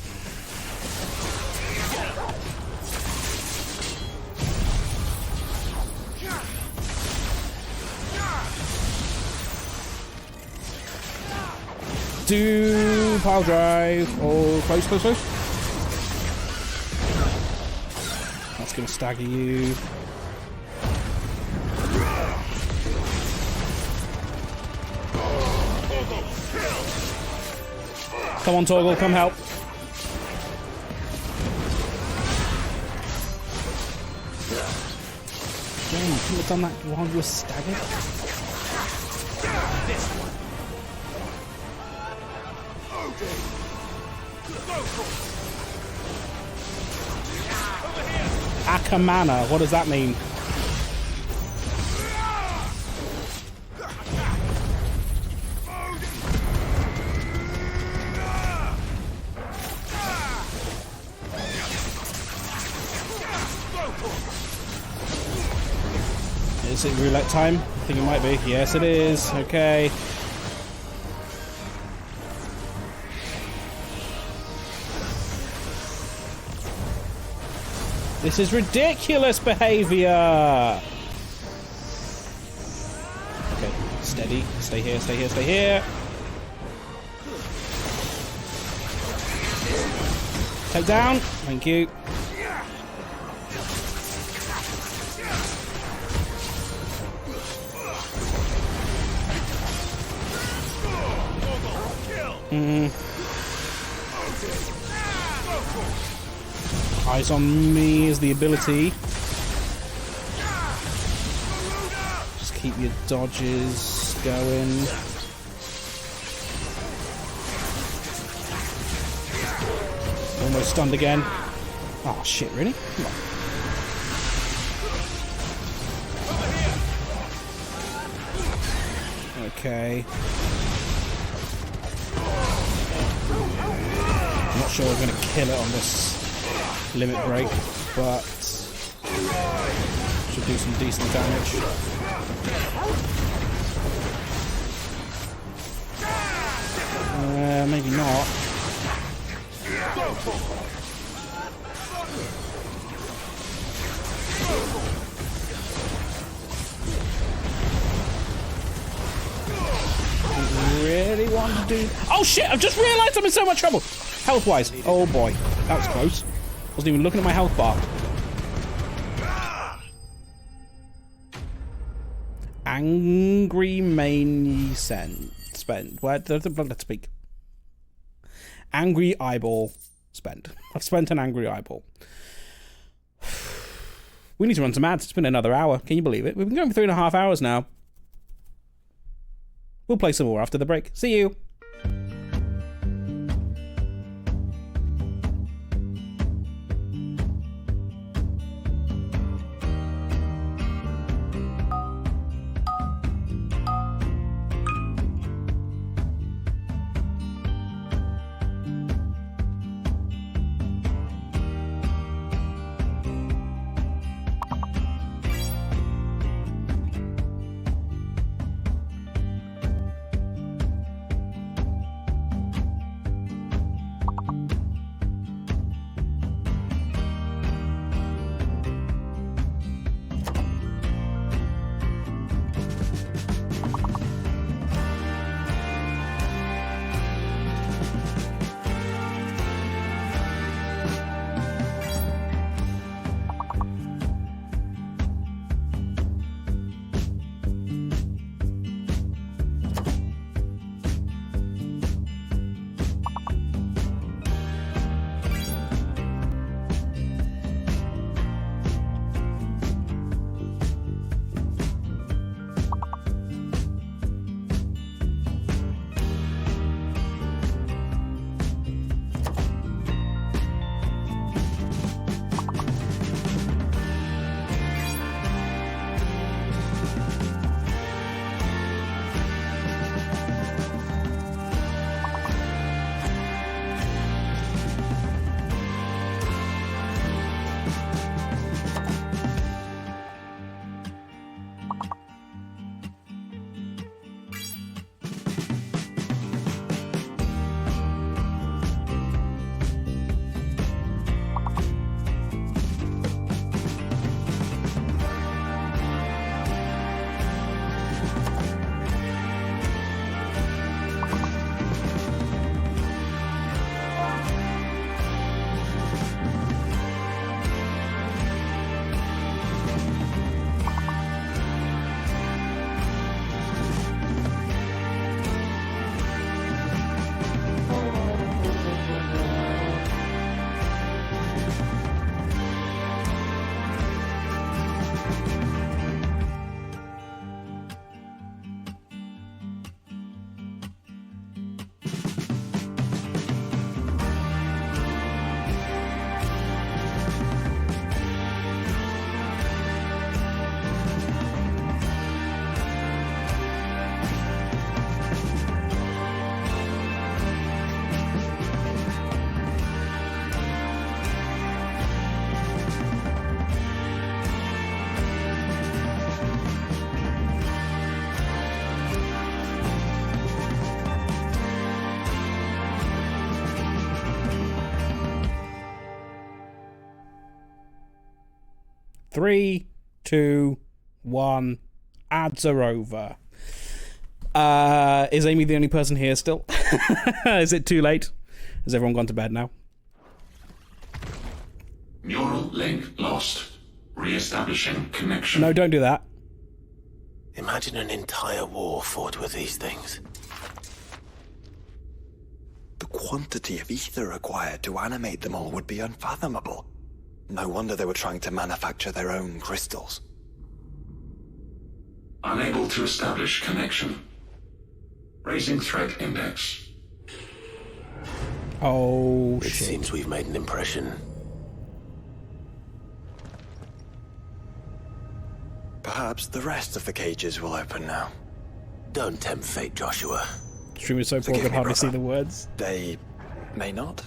Do pile drive. Oh, close, close, close. That's gonna stagger you. Come on, Torgal, come help. Damn, you couldn't have done that while you were staggered. Akamana, what does that mean? Is it roulette time? I think it might be. Yes, it is. Okay. This is ridiculous behavior. Okay, steady. Stay here, stay here, stay here. Take down. Thank you. Eyes on me is the ability. Just keep your dodges going. Almost stunned again. Oh shit, really? Come on. Okay. I'm not sure I'm going to kill it on this limit break, but should do some decent damage. Maybe not. on, dude. Oh shit, I've just realised I'm in so much trouble. Health-wise. Oh boy. That was close. Wasn't even looking at my health bar. Angry Mane spend. Where let's speak. Angry eyeball spent. I've spent an angry eyeball. We need to run some ads. It's been another hour. Can you believe it? We've been going for 3.5 hours now. We'll play some more after the break. See you. Three, two, one. Ads are over. Is Amy the only person here still? Is it too late? Has everyone gone to bed now? Neural link lost. Re-establishing connection. No, don't do that. Imagine an entire war fought with these things. The quantity of ether required to animate them all would be unfathomable. No wonder they were trying to manufacture their own crystals. Unable to establish connection. Raising threat index. Oh, it seems we've made an impression. Perhaps the rest of the cages will open now. Don't tempt fate, Joshua. Stream is so poor I could hardly see the words. They may not.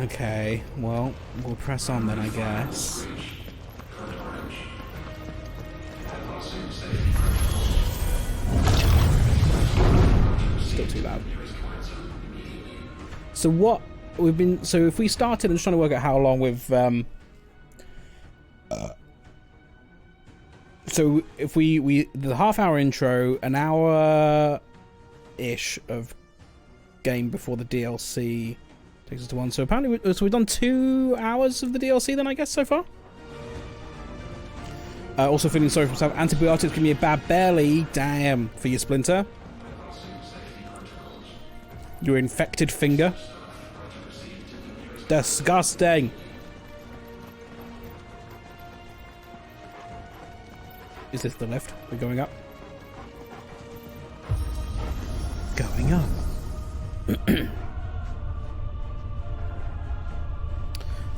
Okay, well, we'll press on then, I guess. Still too loud. So what we've been... So if we started, I'm just trying to work out how long we've... So So if we the half-hour intro, an hour-ish of game before the DLC takes us to 1. So apparently, we've done 2 hours of the DLC then, I guess, so far. Also feeling sorry for myself. Antibiotics give me a bad belly. Damn, for your Splinter. Your infected finger. Disgusting. Is this the lift? We're going up. Going up.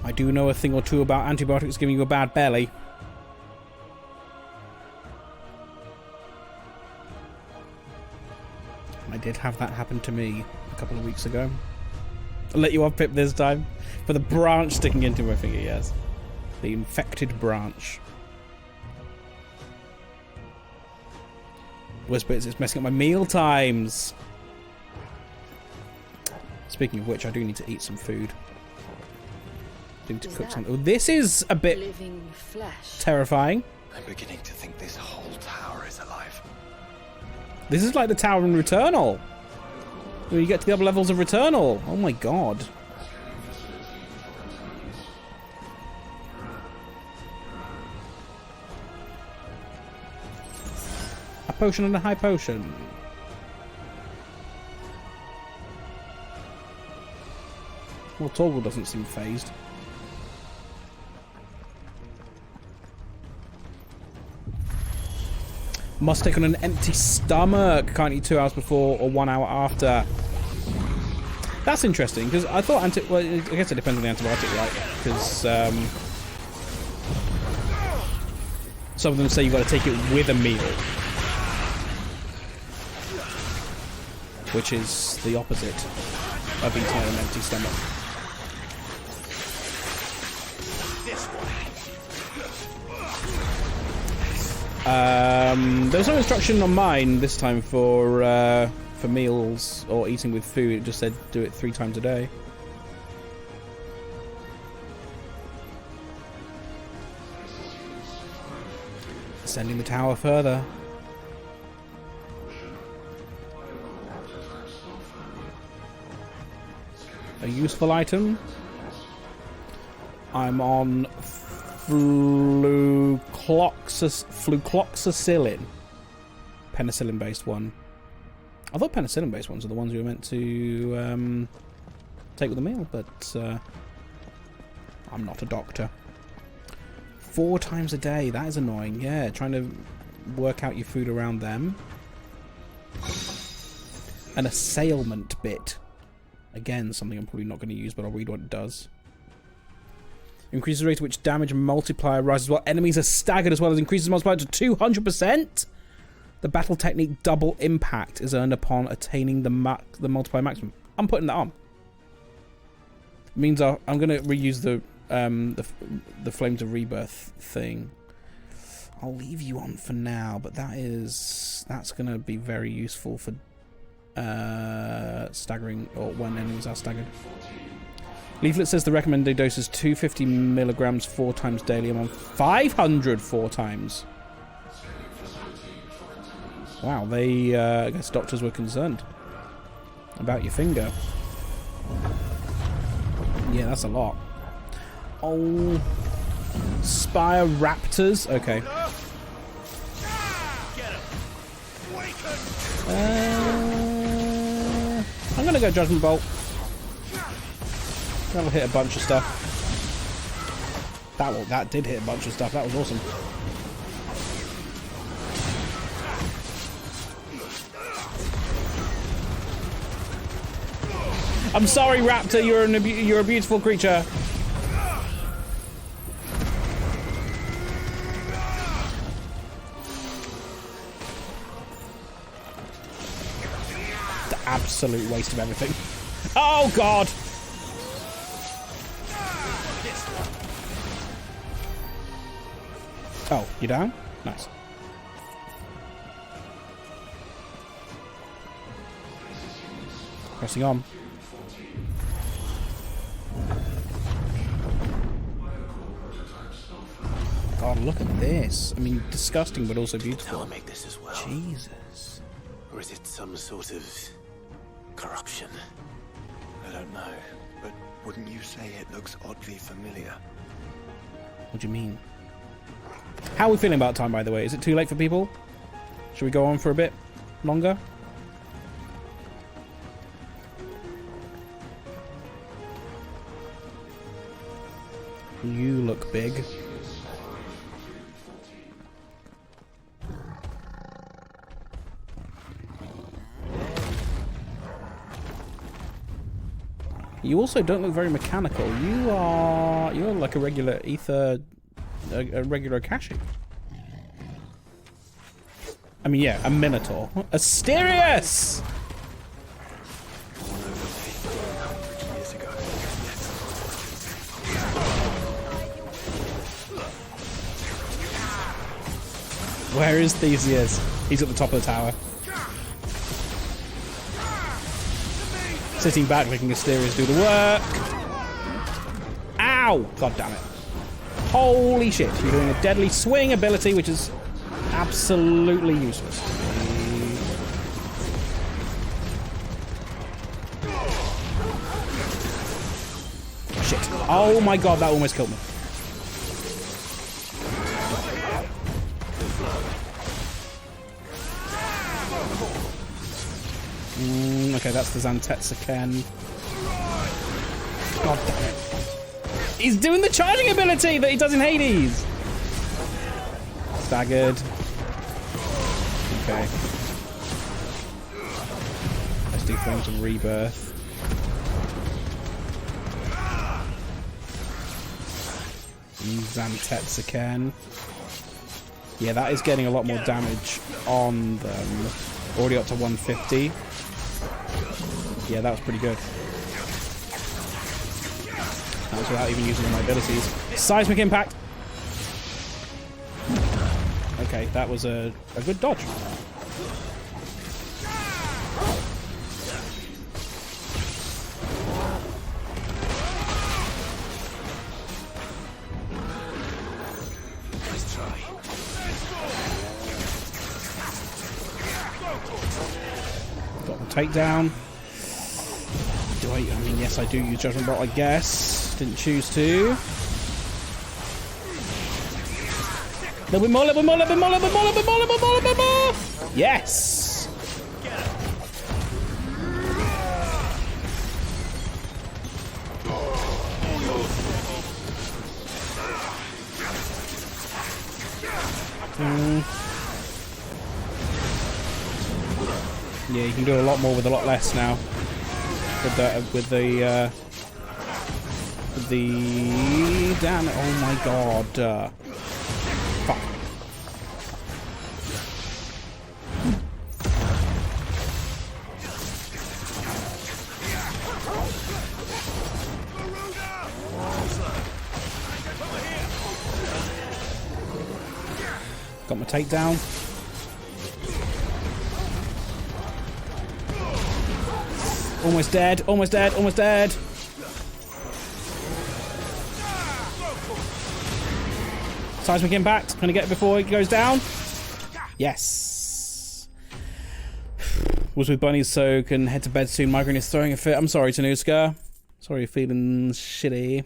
I do know a thing or two about antibiotics giving you a bad belly. I did have that happen to me a couple of weeks ago. I'll let you off, Pip, this time. For the branch sticking into my finger, yes. The infected branch. Whispers, it's messing up my meal times. Speaking of which, I do need to eat some food. I need to cook something. Oh, this is a bit living flesh. Terrifying. I'm beginning to think this whole tower is alive. This is like the tower in Returnal. Where you get to the upper levels of Returnal. Oh my god. A potion and a high potion. Well, Torgal doesn't seem phased. Must take on an empty stomach. Can't eat 2 hours before or 1 hour after. That's interesting, because I thought well, I guess it depends on the antibiotic, right? Because some of them say you've got to take it with a meal, which is the opposite of eating on an empty stomach. There was no instruction on mine this time for meals or eating with food. It just said do it 3 times a day. Ascending the tower further. A useful item. I'm on flucloxacillin. Penicillin-based one. I thought penicillin-based ones are the ones you were meant to take with a meal, but I'm not a doctor. 4 times a day, that is annoying. Yeah, trying to work out your food around them. An assailment bit. Again, something I'm probably not going to use, but I'll read what it does. Increases the rate at which damage multiplier rises while enemies are staggered, as well as increases the multiplier to 200%. The battle technique double impact is earned upon attaining the multiplier maximum. I'm putting that on. It means I'm going to reuse the Flames of Rebirth thing. I'll leave you on for now, but that's going to be very useful for staggering, or when enemies are staggered. Leaflet says the recommended dose is 250 milligrams 4 times daily. I'm on 500 4 times. Wow, they, I guess doctors were concerned about your finger. Yeah, that's a lot. Oh, Spire Raptors. Okay. I'm gonna go Judgment Bolt. That'll hit a bunch of stuff. That did hit a bunch of stuff. That was awesome. I'm sorry, Raptor. You're a beautiful creature. The absolute waste of everything. Oh God. Oh, you down? Nice. Pressing on. God, look at this. I mean, disgusting, but also beautiful. I'll make this as well. Jesus. Or is it some sort of corruption? I don't know, but wouldn't you say it looks oddly familiar? What do you mean? How are we feeling about time, by the way? Is it too late for people? Should we go on for a bit longer? You look big. You also don't look very mechanical. You're like a regular ether, a regular Akashi. I mean, yeah, a Minotaur. Asterius! Where is Theseus? He's at the top of the tower. Sitting back, letting Asterius do the work. Ow! God damn it. Holy shit, you're doing a deadly swing ability, which is absolutely useless. Shit. Oh my god, that almost killed me. Okay, that's the Zantetsuken. God damn it. He's doing the charging ability that he does in Hades! Staggered. Okay. Let's do Flames of Rebirth. Zantetsuken. Yeah, that is getting a lot more damage on them. Already up to 150. Yeah, that was pretty good. That was without even using all my abilities. Seismic Impact! Okay, that was a good dodge. Nice try. Got the takedown. Do I mean, yes, I do use Judgment Bolt, I guess. Didn't choose to. Little bit more, little bit more, little bit more, little bit more, little bit more, little bit more, little bit more. Yes! Yeah, you can do a lot more with a lot less now. With the damn it! Oh my god! Fuck. Got my takedown. Almost dead, almost dead, almost dead. Seismic Impact. Can I get it before it goes down? Yes. Was with Bunny, so can head to bed soon. Migraine is throwing a fit. I'm sorry, Tanuska. Sorry you're feeling shitty.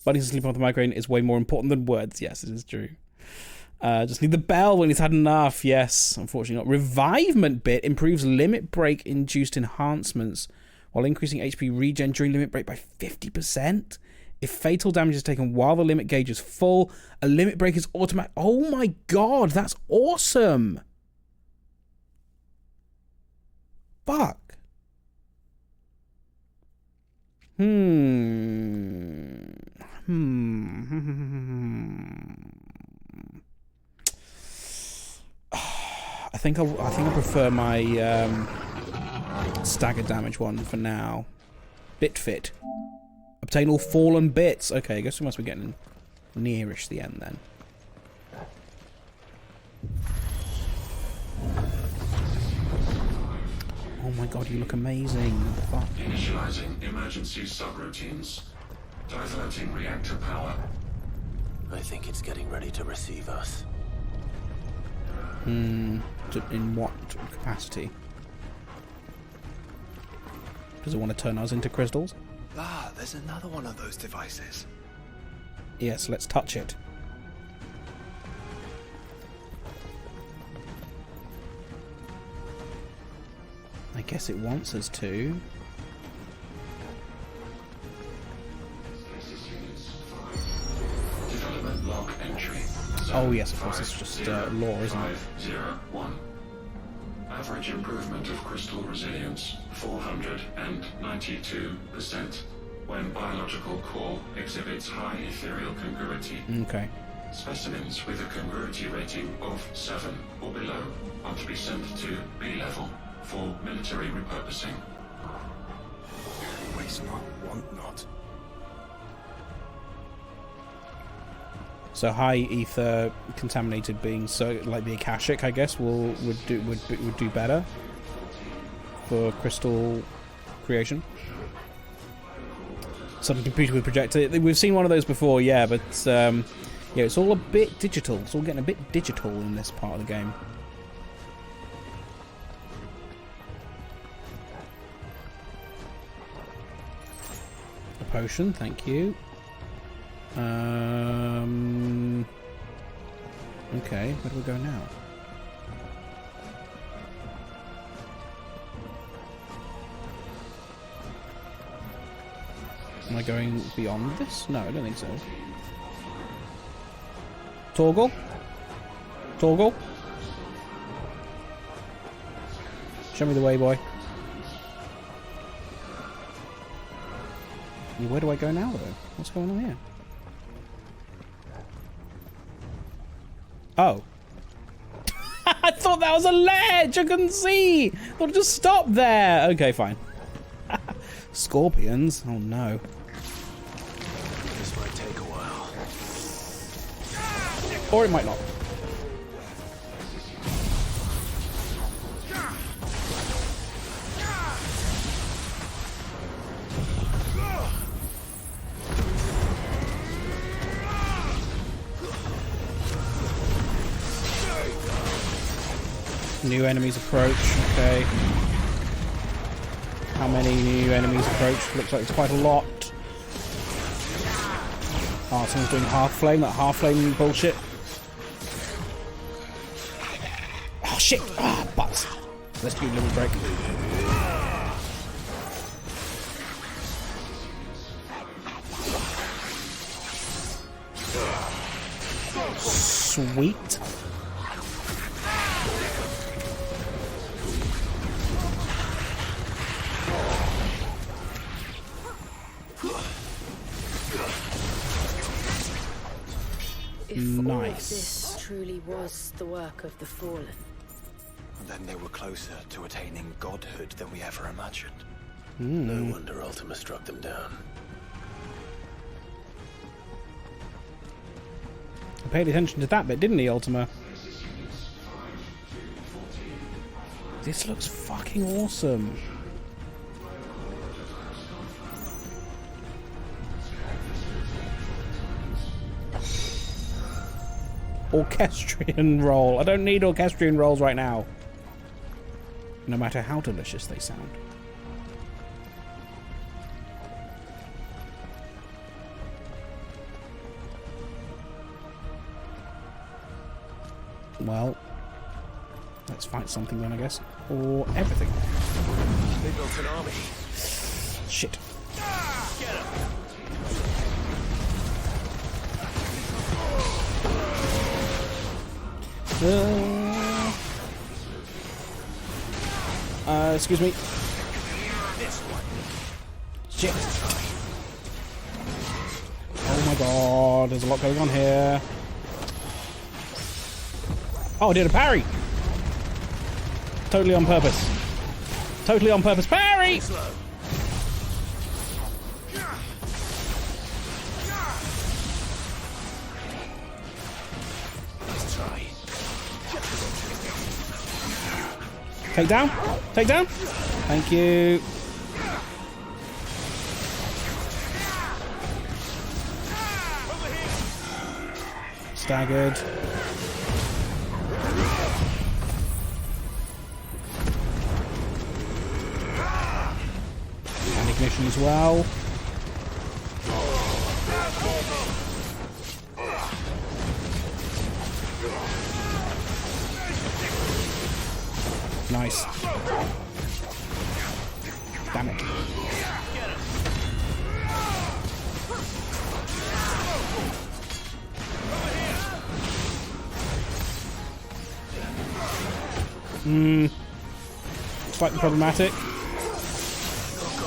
Bunny's sleeping with the migraine is way more important than words. Yes, it is true. Just need the bell when he's had enough. Yes, unfortunately not. Revivement bit improves limit break induced enhancements while increasing HP regen during limit break by 50%. If fatal damage is taken while the limit gauge is full, a limit break is automatic. Oh my god, that's awesome. Fuck. I think I prefer my stagger damage one for now. Bit fit. Obtain all fallen bits. Okay, I guess we must be getting nearish the end then. Oh my god, you look amazing. Fuck. Initializing emergency subroutines. Diverting reactor power. I think it's getting ready to receive us. In what capacity? Does it want to turn us into crystals? Ah, there's another one of those devices. Yes, let's touch it. I guess it wants us to. Development log entry. Oh yes, of course, it's just lore, isn't it? 501. Average improvement of crystal resilience 492% when biological core exhibits high ethereal congruity. Okay. Specimens with a congruity rating of 7 or below are to be sent to B level for military repurposing. Waste not, want not. So high ether contaminated beings, so like the Akashic, I guess, would do better for crystal creation. Some computer would project it. We've seen one of those before, yeah, but yeah, it's all a bit digital. It's all getting a bit digital in this part of the game. A potion, thank you. Okay, where do we go now? Am I going beyond this? No, I don't think so. Torgal? Torgal? Show me the way, boy. Yeah, where do I go now, though? What's going on here? Oh. I thought that was a ledge! I couldn't see! I thought it just stopped there! Okay, fine. Scorpions? Oh no. This might take a while. Or it might not. New enemies approach, okay. How many new enemies approach? Looks like it's quite a lot. Oh, someone's doing half flame, that half flame bullshit. Oh shit! Ah, butts. Let's do a little break. Sweet. Nice. This truly was the work of the Fallen. And then they were closer to attaining godhood than we ever imagined. No wonder Ultima struck them down. I paid attention to that bit, didn't he, Ultima? This looks fucking awesome. Orchestrion roll. I don't need orchestrion rolls right now. No matter how delicious they sound. Well, let's fight something then, I guess. Or everything. They built an army. Shit. Get him. Excuse me. Shit. Oh my god, there's a lot going on here. Oh, I did a parry! Totally on purpose. Totally on purpose. Parry! Take down. Take down. Thank you. Staggered. And ignition as well. Nice. Damn it. Slightly problematic.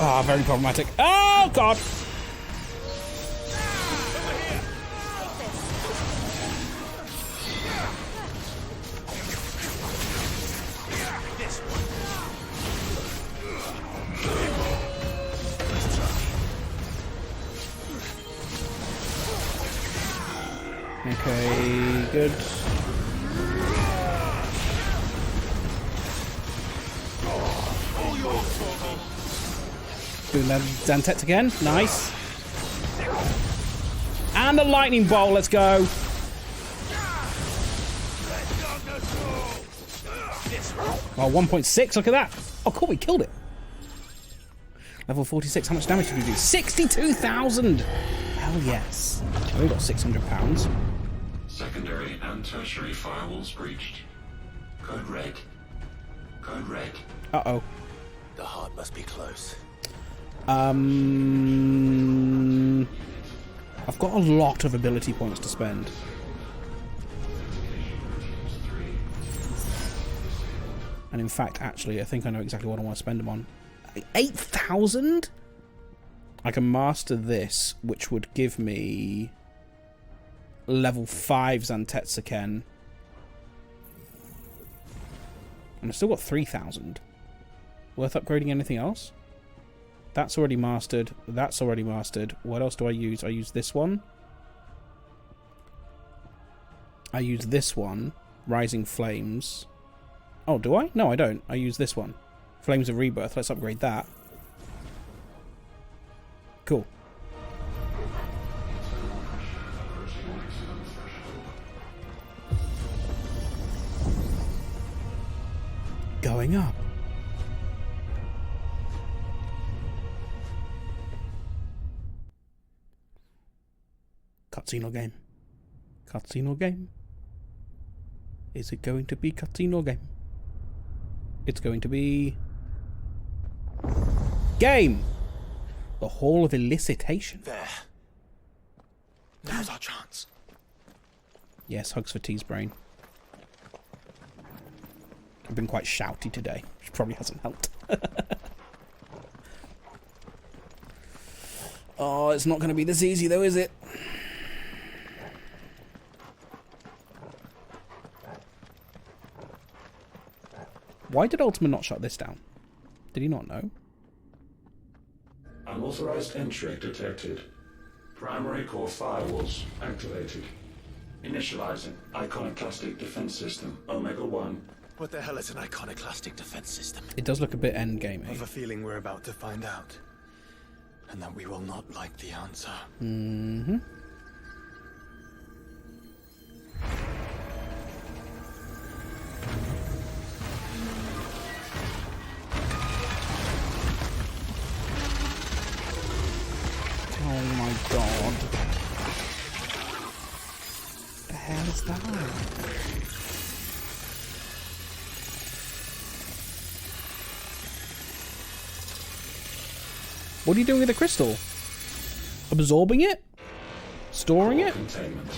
Ah, very problematic. Oh, God! Okay, good. Doing that Zantet again. Nice. And a lightning bolt. Let's go. Oh, 1.6. Look at that. Oh, cool. We killed it. Level 46. How much damage did we do? 62,000. Hell yes. Oh, we got £600. Secondary and tertiary firewalls breached. Code red. Code red. Uh-oh. The heart must be close. I've got a lot of ability points to spend. And in fact, actually, I think I know exactly what I want to spend them on. 8,000? I can master this, which would give me level 5 Zantetsuken. And I've still got 3,000. Worth upgrading anything else? That's already mastered. That's already mastered. What else do I use? I use this one. I use this one. Rising Flames. Oh, do I? No, I don't. I use this one. Flames of Rebirth. Let's upgrade that. Cool. Going up. Cutscene or game? Cutscene or game? Is it going to be cutscene or game? It's going to be... game! The Hall of Elicitation. There. Now's our chance. Yes, hugs for T's brain. I've been quite shouty today, which probably hasn't helped. Oh, it's not going to be this easy though, is it? Why did Ultima not shut this down? Did he not know? Unauthorized entry detected. Primary core firewalls activated. Initializing iconoclastic defense system Omega-1. What the hell is an iconoclastic defense system? It does look a bit endgame-y. I have a feeling we're about to find out. And that we will not like the answer. Mm-hmm. Oh my god. What the hell is that? What are you doing with the crystal? Absorbing it? Storing it? Containment.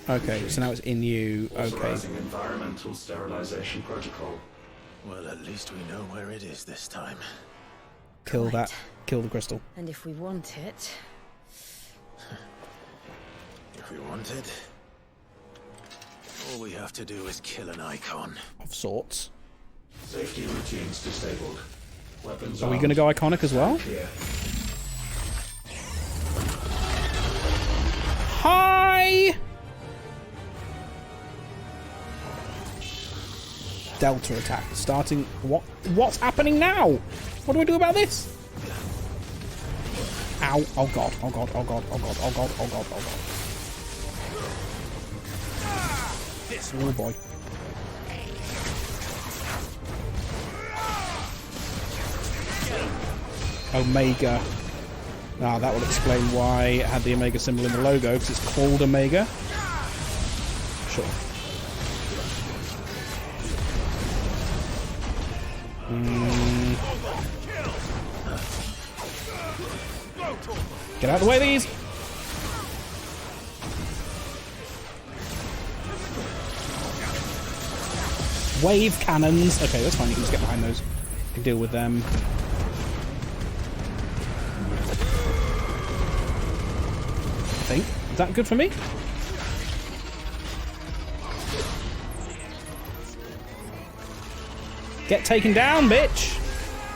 Okay, so now it's in you. Okay. Authorizing environmental sterilization protocol. Well, at least we know where it is this time. Kill that. Kill the crystal. And if we want it... If we want it, all we have to do is kill an icon. Of sorts. Safety routines disabled. Weapons Are we going to go iconic as well? Clear. Hi! Delta attack. Starting... What's happening now? What do I do about this? Ow. Oh god. Oh god. Oh god. Oh god. Oh god. Oh god. Oh god. Oh boy. Omega. Ah, that will explain why it had the Omega symbol in the logo, because it's called Omega. Sure. Get out of the way, these! Wave cannons. Okay, that's fine. You can just get behind those. You can deal with them. I think. Is that good for me? Get taken down, bitch!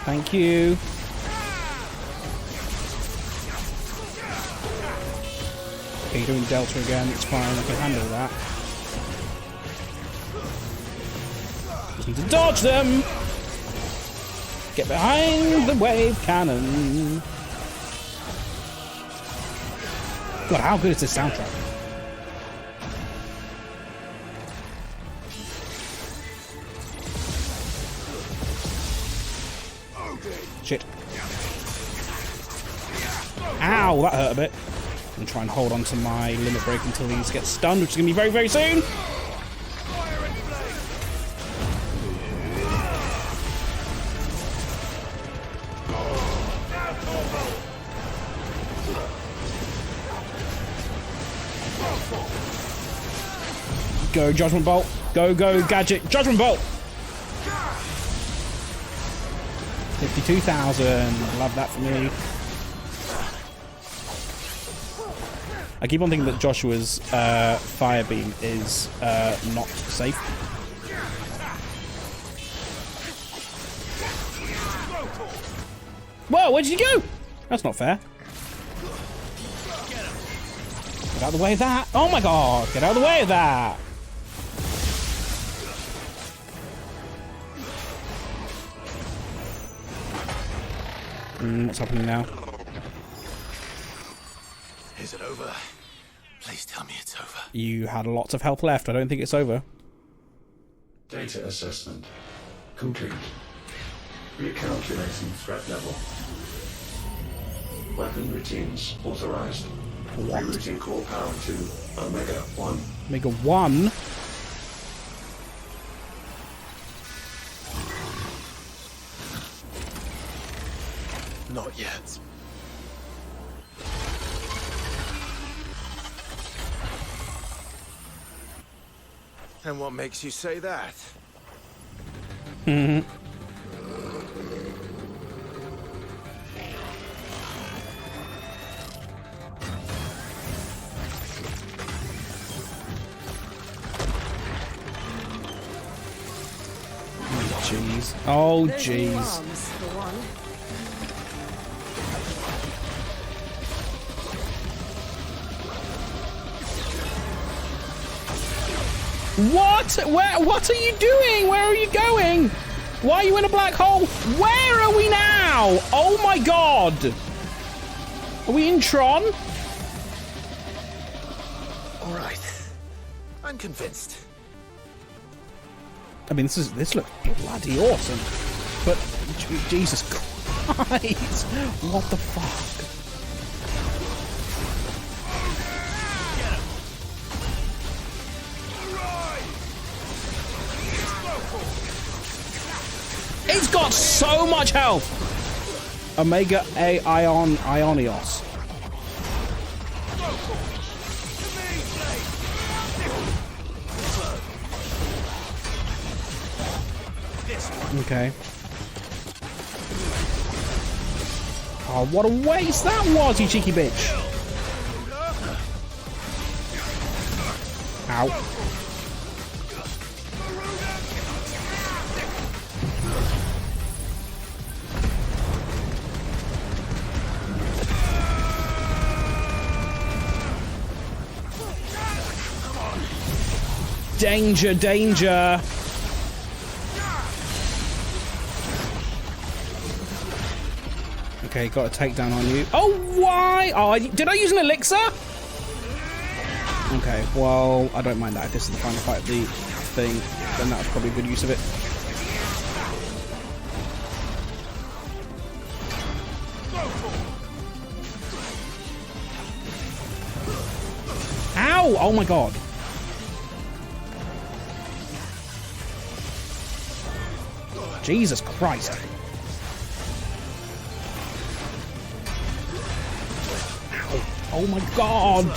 Thank you. Okay, you're doing Delta again. It's fine. I can handle that. Just need to dodge them! Get behind the wave cannon. God, how good is this soundtrack? Shit. Ow, that hurt a bit. I'm going to try and hold on to my limit break until these get stunned, which is going to be very, very soon. Go, Judgment Bolt. Go, go, Gadget. Judgment Bolt! 52,000. Love that for me. I keep on thinking that Joshua's fire beam is not safe. Whoa, where did you go? That's not fair. Get out of the way of that. Oh my god, get out of the way of that. What's happening now? Is it over? Please tell me it's over. You had lots of health left. I don't think it's over. Data assessment complete. Recalculating threat level. Weapon routines authorized. What? Rerouting core power to Omega 1. Omega 1? Not yet. And what makes you say that? Jeez. Oh, jeez. What? Where? What are you doing? Where are you going? Why are you in a black hole? Where are we now? Oh my god! Are we in Tron? All right, I'm convinced. I mean, this looks bloody awesome, but Jesus Christ, what the fuck? It's got so much health! Omega A Ionios. Okay. Oh, what a waste that was, you cheeky bitch! Ow. Danger, danger! Okay, got a takedown on you. Oh, why? Oh, did I use an elixir? Okay, well, I don't mind that. If this is the final fight of the thing, then that's probably a good use of it. Ow! Oh my god. Jesus Christ. Ow. Oh my god.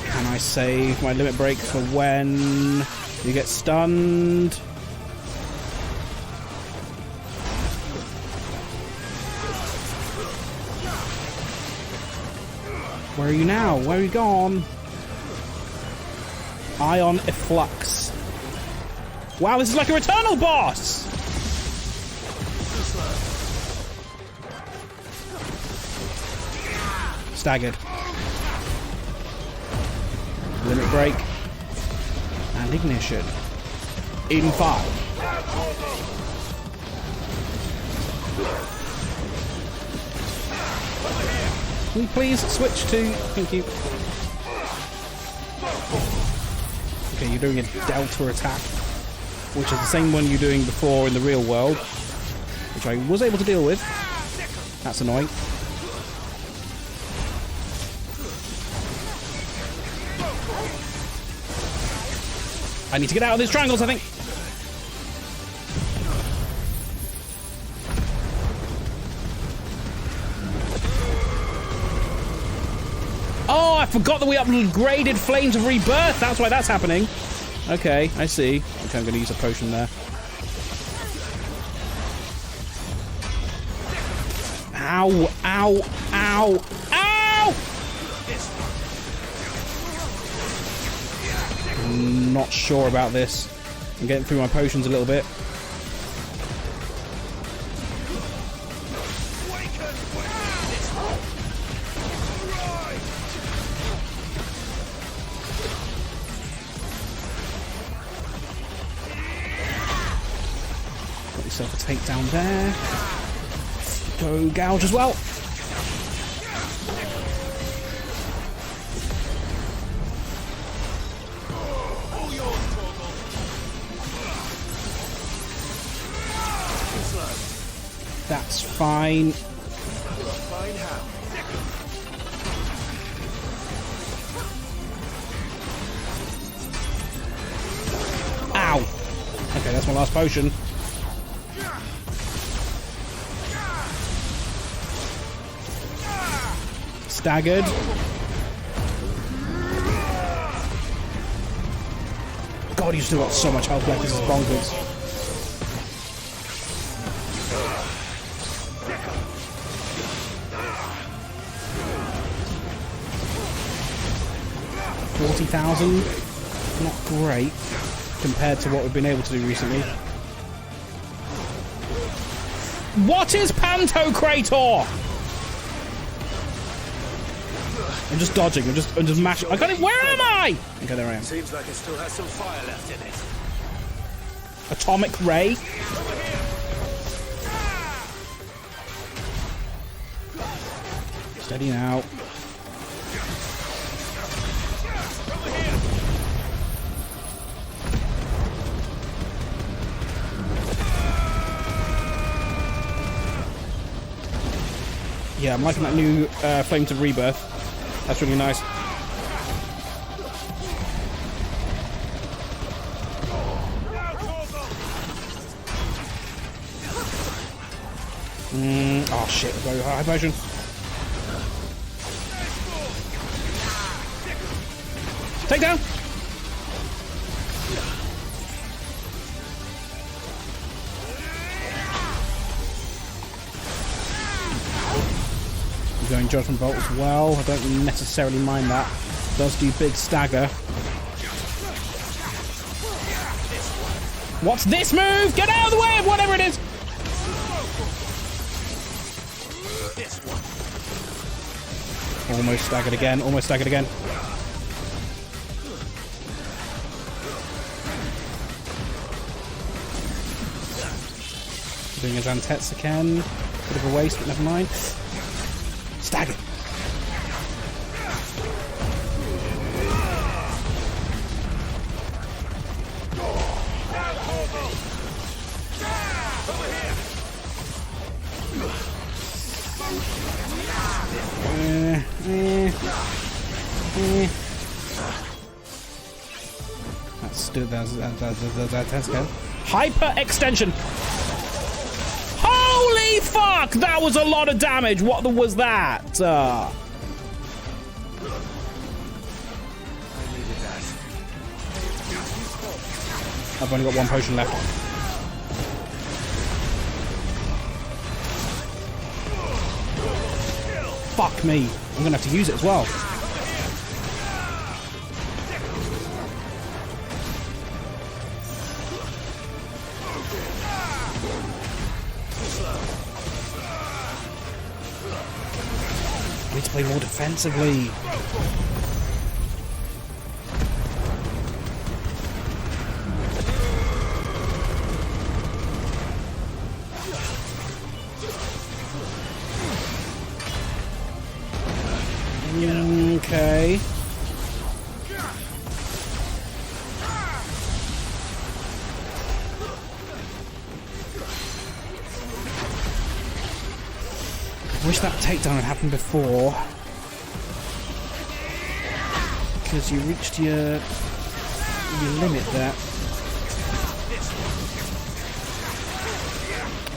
Can I save my limit break for when you get stunned? Where are you now? Where are you gone? Ion Efflux. Wow, this is like a Returnal boss! Staggered. Limit break. And ignition. In 5. Can you please switch to... Thank you. Okay, you're doing a Delta attack, which is the same one you're doing before in the real world, which I was able to deal with. That's annoying. I need to get out of these triangles, I think. Oh, I forgot that we upgraded Flames of Rebirth. That's why that's happening. Okay, I see. Okay, I'm going to use a potion there. Ow, ow, ow, ow! Not sure about this. I'm getting through my potions a little bit. Got yourself a takedown there. Go gouge as well. That's fine. Ow! Okay, that's my last potion. Staggered. God, you still got so much health left. This is bonkers. $40,000, not great compared to what we've been able to do recently. What is Pantocrator? I'm just dodging. I'm just mashing. I got it. Where am I? Okay, there I am. Seems like it still has some fire left in it. Atomic ray. Steady now. Yeah, I'm liking that new Flames of Rebirth. That's really nice. Oh shit, very high potion. Take down! Going Judgment Bolt as well. I don't necessarily mind that. Does do big stagger. What's this move? Get out of the way of whatever it is! Almost staggered again. Almost staggered again. Doing a Zantetsuken. Bit of a waste, but never mind. Stagger. That's good. Hyper extension. Holy fuck! That was a lot of damage. What was that? I've only got one potion left. Fuck me. I'm gonna have to use it as well. I need to play more defensively. Okay. Wish that takedown had happened before. Because you reached your limit there.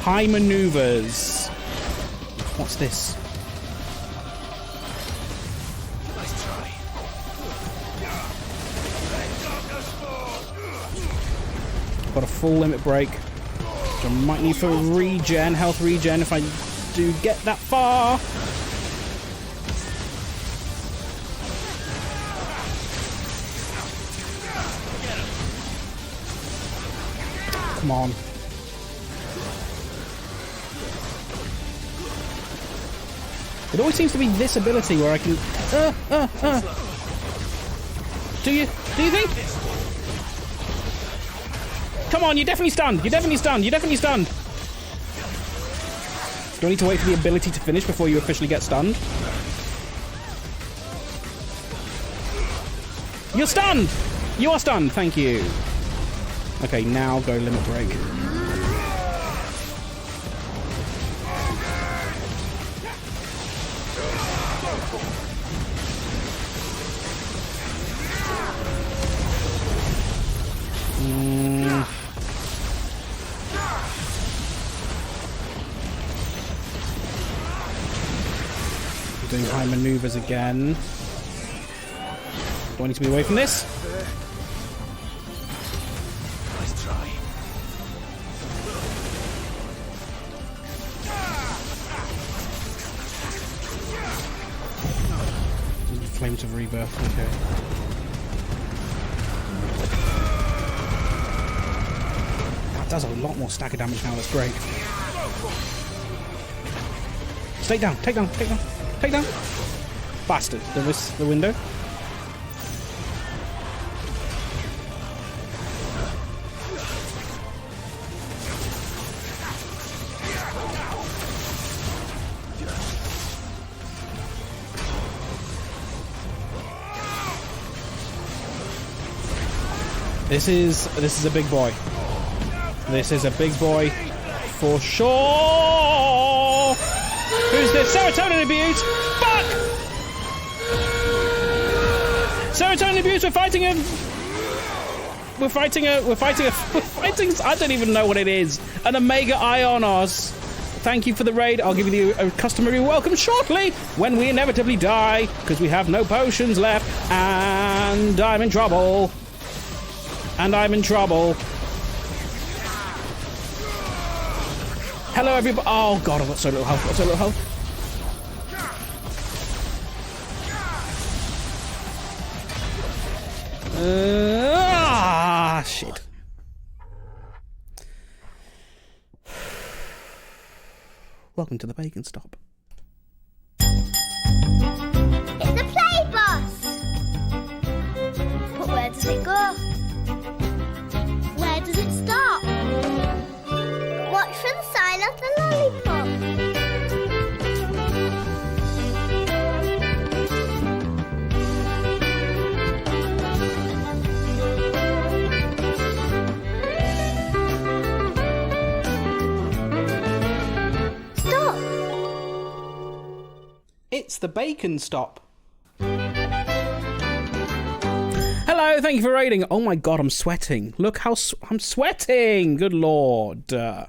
High maneuvers. What's this? Got a full limit break, which I might need for regen, health regen, if I do get that far. Come on. It always seems to be this ability where I can... Do you think? Come on, you're definitely stunned. You're definitely stunned. You're definitely stunned. Do I need to wait for the ability to finish before you officially get stunned? You're stunned! You are stunned, thank you. Okay, now go limit break. Doing high maneuvers again. Do I need to be away from this? Nice try. Flames of Rebirth, okay. That does a lot more stagger damage now, that's great. Stay down, take down, take down. Take down. Bastard. The window. This is a big boy. This is a big boy for sure. Who's this? Serotonin abuse! Fuck! Serotonin abuse, we're fighting I don't even know what it is. An Omega Ionos. Thank you for the raid. I'll give you a customary welcome shortly when we inevitably die, because we have no potions left, and I'm in trouble. And I'm in trouble. Hello, everybody. Oh, God, I've got so little health. I've got so little health. Shit. Welcome to the Bacon Stop. It's the play bus! But where does it go? Where does it stop? Watch for the sign It's the bacon stop. Hello, thank you for raiding. Oh my god, I'm sweating. Look how I'm sweating. Good lord. And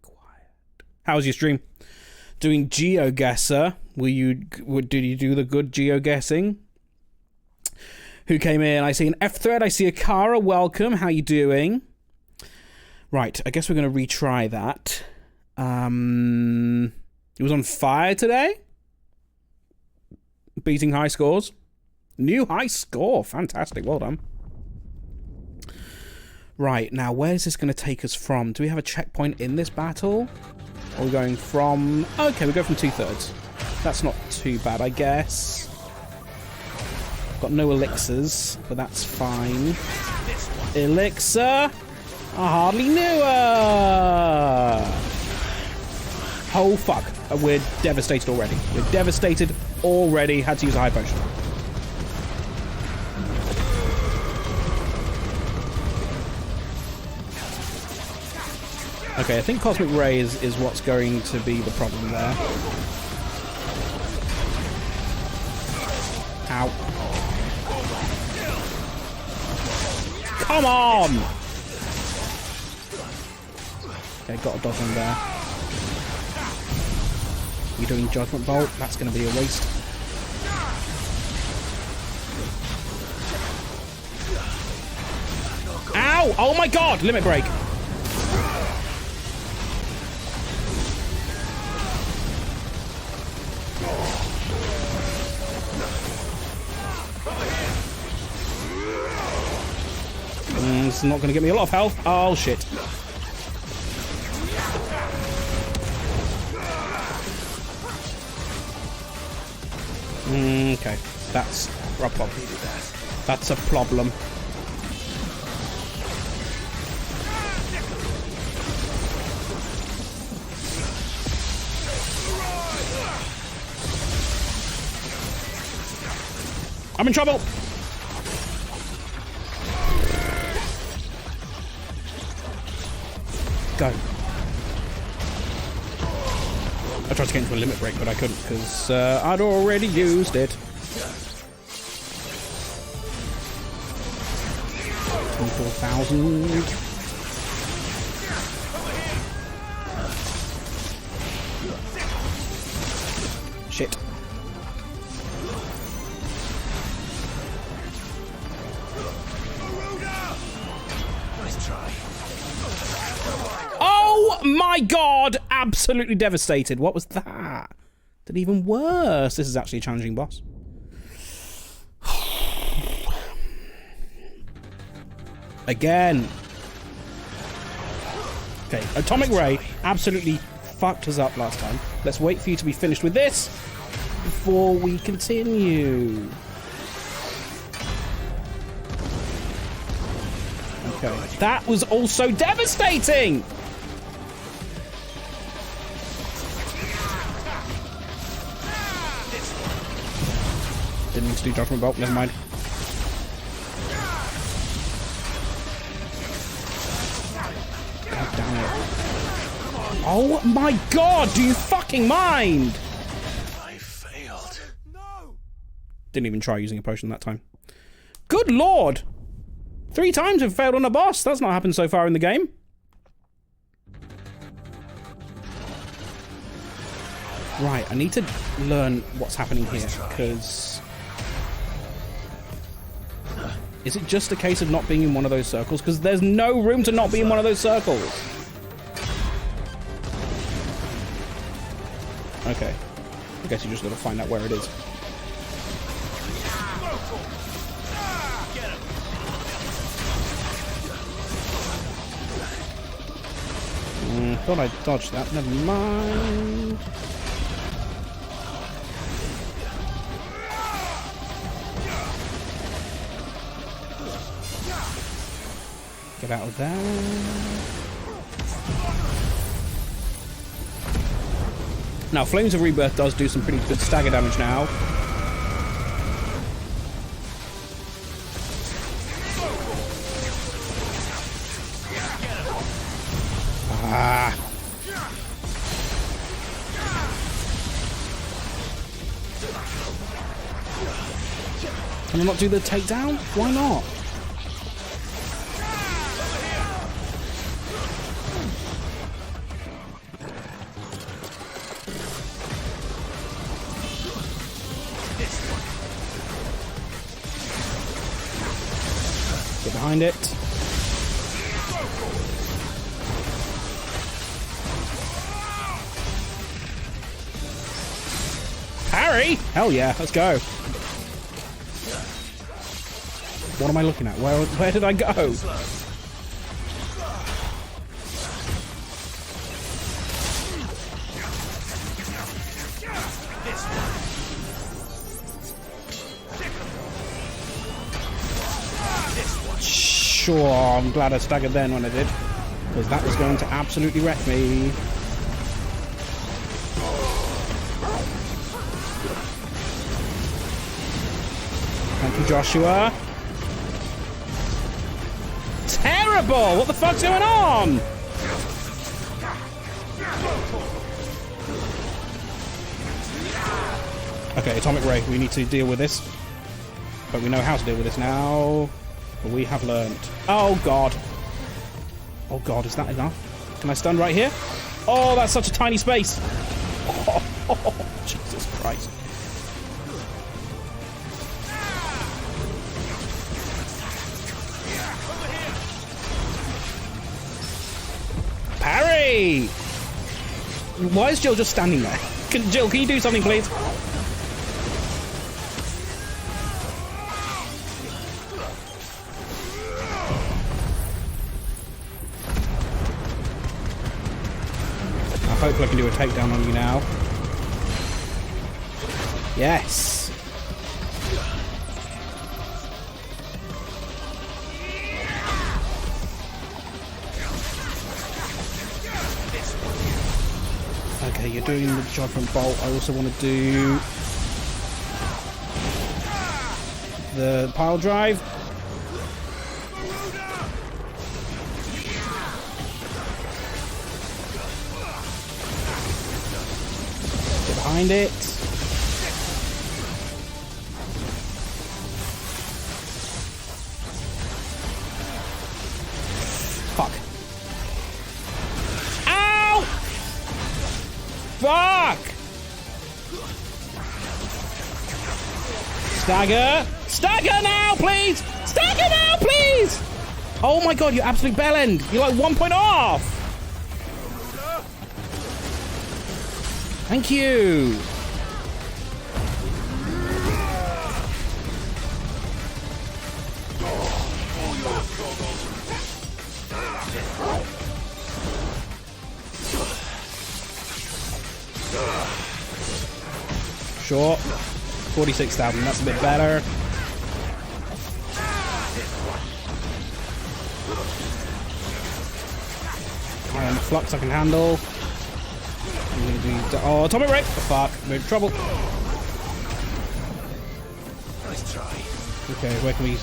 quiet. How was your stream? Doing GeoGuessr. Did you do the good GeoGuessing? Who came in? I see an F-thread. I see a Kara. Welcome. How you doing? Right, I guess we're going to retry that. It was on fire today. Beating high scores. New high score. Fantastic. Well done. Right, now where's this going to take us from? Do we have a checkpoint in this battle? Or are we going from... Okay, we go from 2/3. That's not too bad, I guess. Got no elixirs, but that's fine. Elixir? I hardly knew her! Oh, fuck. We're devastated already. We're devastated already. Had to use a high potion. Okay, I think Cosmic Ray is what's going to be the problem there. Ow. Come on! Okay, got a dodge on there. You're doing Judgment Bolt. That's going to be a waste. Ow! Oh my god! Limit break. This is not going to get me a lot of health. Oh, shit. Okay. That's a problem. That's a problem. I'm in trouble. Go. I tried to get into a limit break, but I couldn't because I'd already used it. 24,000. Shit. Nice try. Oh my god! Absolutely devastated. What was that? Did even worse. This is actually a challenging boss. Again. Okay, Atomic Ray absolutely fucked us up last time. Let's wait for you to be finished with this before we continue. Okay, that was also devastating! Didn't need to do Judgment Bolt, never mind. God damn it. Oh my god, do you fucking mind? I failed. No! Didn't even try using a potion that time. Good lord! 3 times we've failed on a boss. That's not happened so far in the game. Right, I need to learn what's happening here, because... Is it just a case of not being in one of those circles? Because there's no room to not be in one of those circles. Okay. I guess you just gotta find out where it is. Thought I dodged that. Never mind. Get out of there. Now, Flames of Rebirth does do some pretty good stagger damage now. Ah. Can I not do the takedown? Why not? Get behind it. Parry! Hell yeah, let's go. What am I looking at? Where did I go? Sure, I'm glad I staggered then when I did, because that was going to absolutely wreck me. Thank you, Joshua. Terrible! What the fuck's going on? Okay, Atomic Ray, we need to deal with this. But we know how to deal with this now. We have learned. Oh, God. Oh, God, is that enough? Can I stun right here? Oh, that's such a tiny space. Oh, Jesus Christ. Parry! Why is Jill just standing there? Jill, can you do something, please? Hopefully I can do a takedown on you now. Yes! Okay, you're doing the Judgment Bolt. I also want to do the pile drive. Behind it. Fuck. Ow! Fuck! Stagger! Stagger now, please! Stagger now, please! Oh my god, you're absolute bellend! You're like 1 point off! Thank you! Sure. 46,000, that's a bit better. Iron Flux I can handle. Oh, Atomic Ray! Fuck, we're in trouble. Nice try. Okay,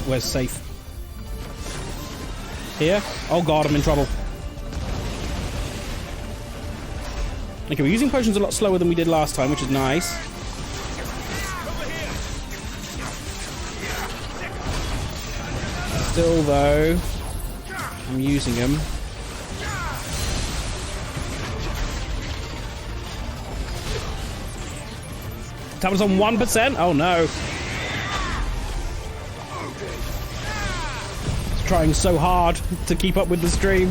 where's safe? Here? Oh god, I'm in trouble. Okay, we're using potions a lot slower than we did last time, which is nice. Still, though, I'm using them. That was on 1%? Oh no. It's trying so hard to keep up with the stream.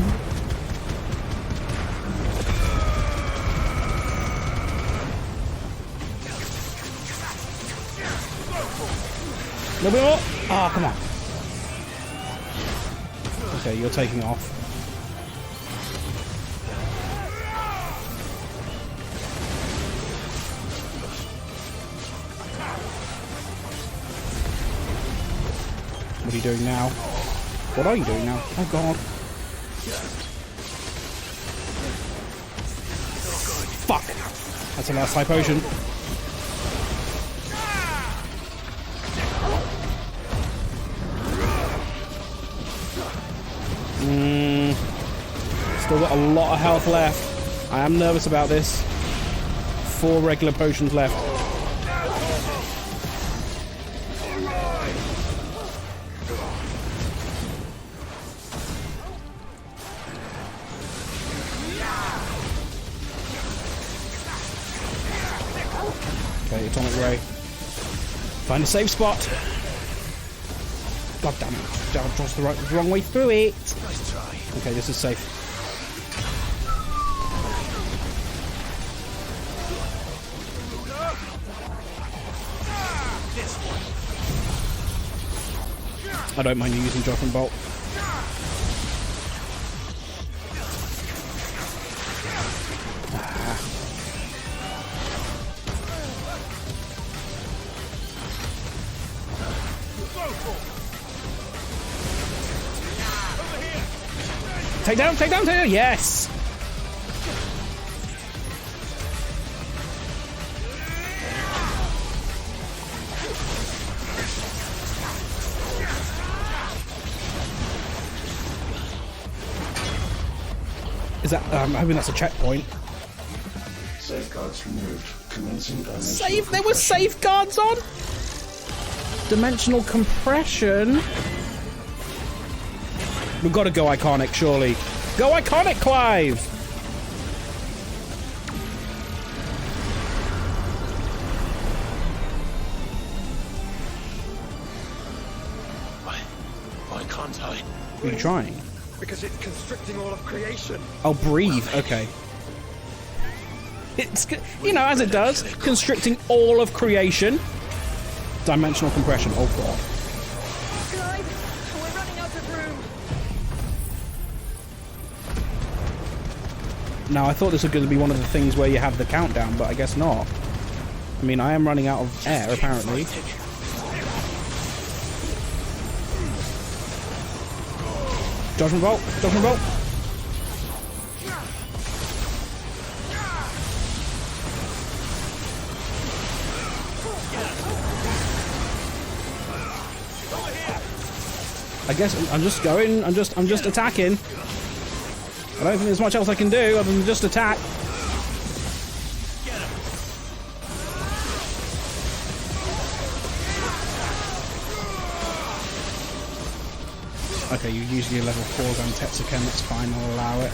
A little bit more. Ah, come on. Okay, you're taking off. What are you doing now? What are you doing now? Oh god. Fuck! That's a last high potion. Still got a lot of health left. I am nervous about this. 4 regular potions left. Okay, atomic ray. Find a safe spot. God damn it! I crossed the wrong way through it. Nice try. Okay, this is safe. I don't mind you using Judgment Bolt. Take down, take down, take down! Yes! Is that? I'm hoping that's a checkpoint. Safeguards removed. Commencing dimensional Save? There were safeguards on? Dimensional compression? We've got to go iconic, surely. Go iconic, Clive! Why can't I? Are you trying? Because it's constricting all of creation. Oh, breathe. Okay. It's, you know, as it does, constricting all of creation. Dimensional compression. Oh, God. Clive, we're running out of room. Now, I thought this was going to be one of the things where you have the countdown, but I guess not. I mean, I am running out of air, apparently. Judgment Bolt! Judgment Bolt! I guess I'm just going, I'm just attacking. I don't think there's much else I can do other than just attack. Okay, you usually level 4 on Tetsuken, that's fine, I'll allow it.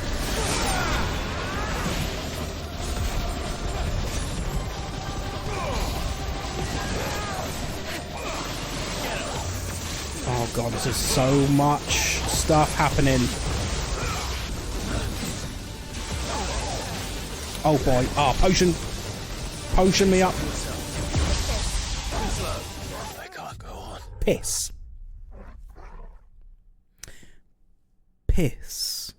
Oh god, this is so much stuff happening. Oh boy, potion! Potion me up! I can't go on. Piss. Piss.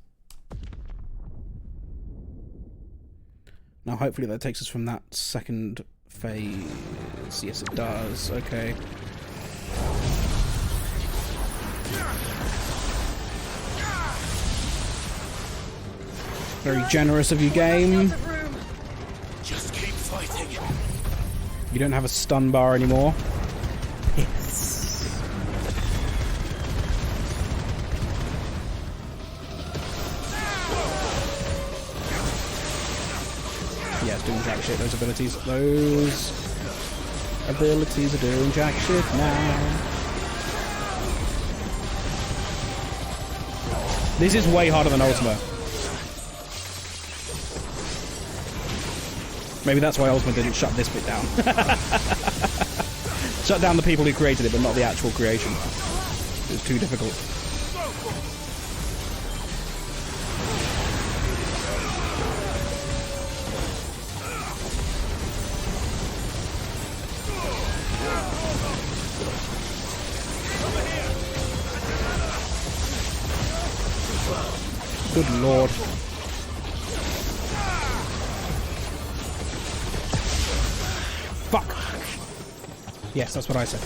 Now hopefully that takes us from that second phase. Yes it does, okay. Very generous of you, game. Just keep fighting. You don't have a stun bar anymore. Piss. Yeah, it's doing jack shit, those abilities. Those abilities are doing jack shit now. This is way harder than Ultima. Maybe that's why Ultima didn't shut this bit down. Shut down the people who created it, but not the actual creation. It was too difficult. Good lord. Fuck. Yes, that's what I said.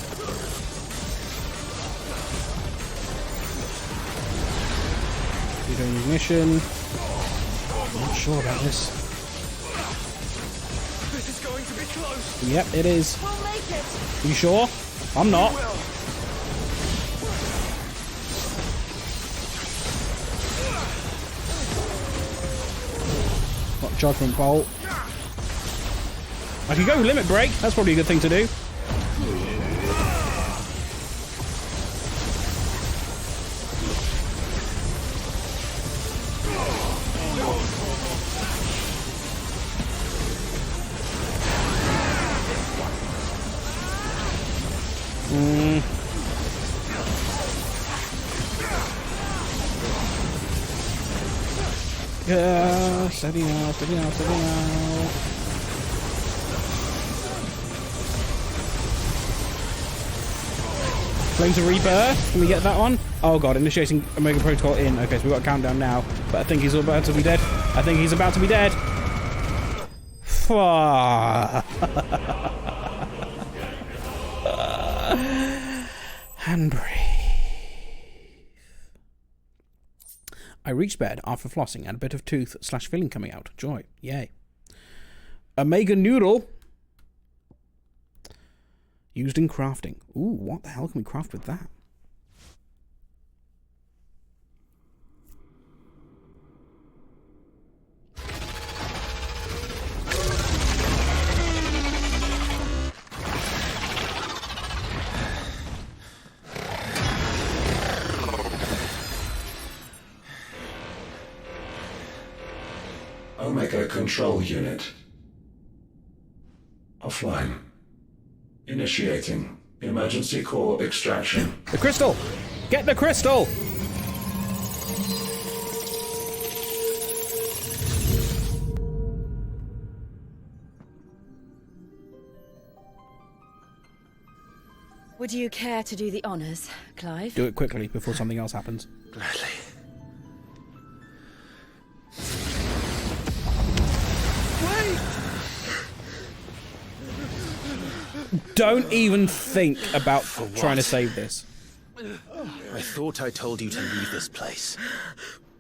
You're doing ignition. I'm not sure about this. This is going to be close. Yep, it is. We'll make it. You sure? I'm not. Got Judgment Bolt. I could go Limit Break. That's probably a good thing to do. Steady now, steady now, steady now. Flames of Rebirth. Can we get that one? Oh god, initiating Omega Protocol in. Okay, so we've got a countdown now. But I think he's about to be dead. I think he's about to be dead. And breathe. I reached bed after flossing and a bit of tooth/filling coming out. Joy. Yay. Omega Noodle. Used in crafting. Ooh, what the hell can we craft with that? Omega Control Unit. Offline. Initiating emergency core extraction. The crystal! Get the crystal! Would you care to do the honours, Clive? Do it quickly before something else happens. Gladly. Don't even think about trying to save this. I thought I told you to leave this place.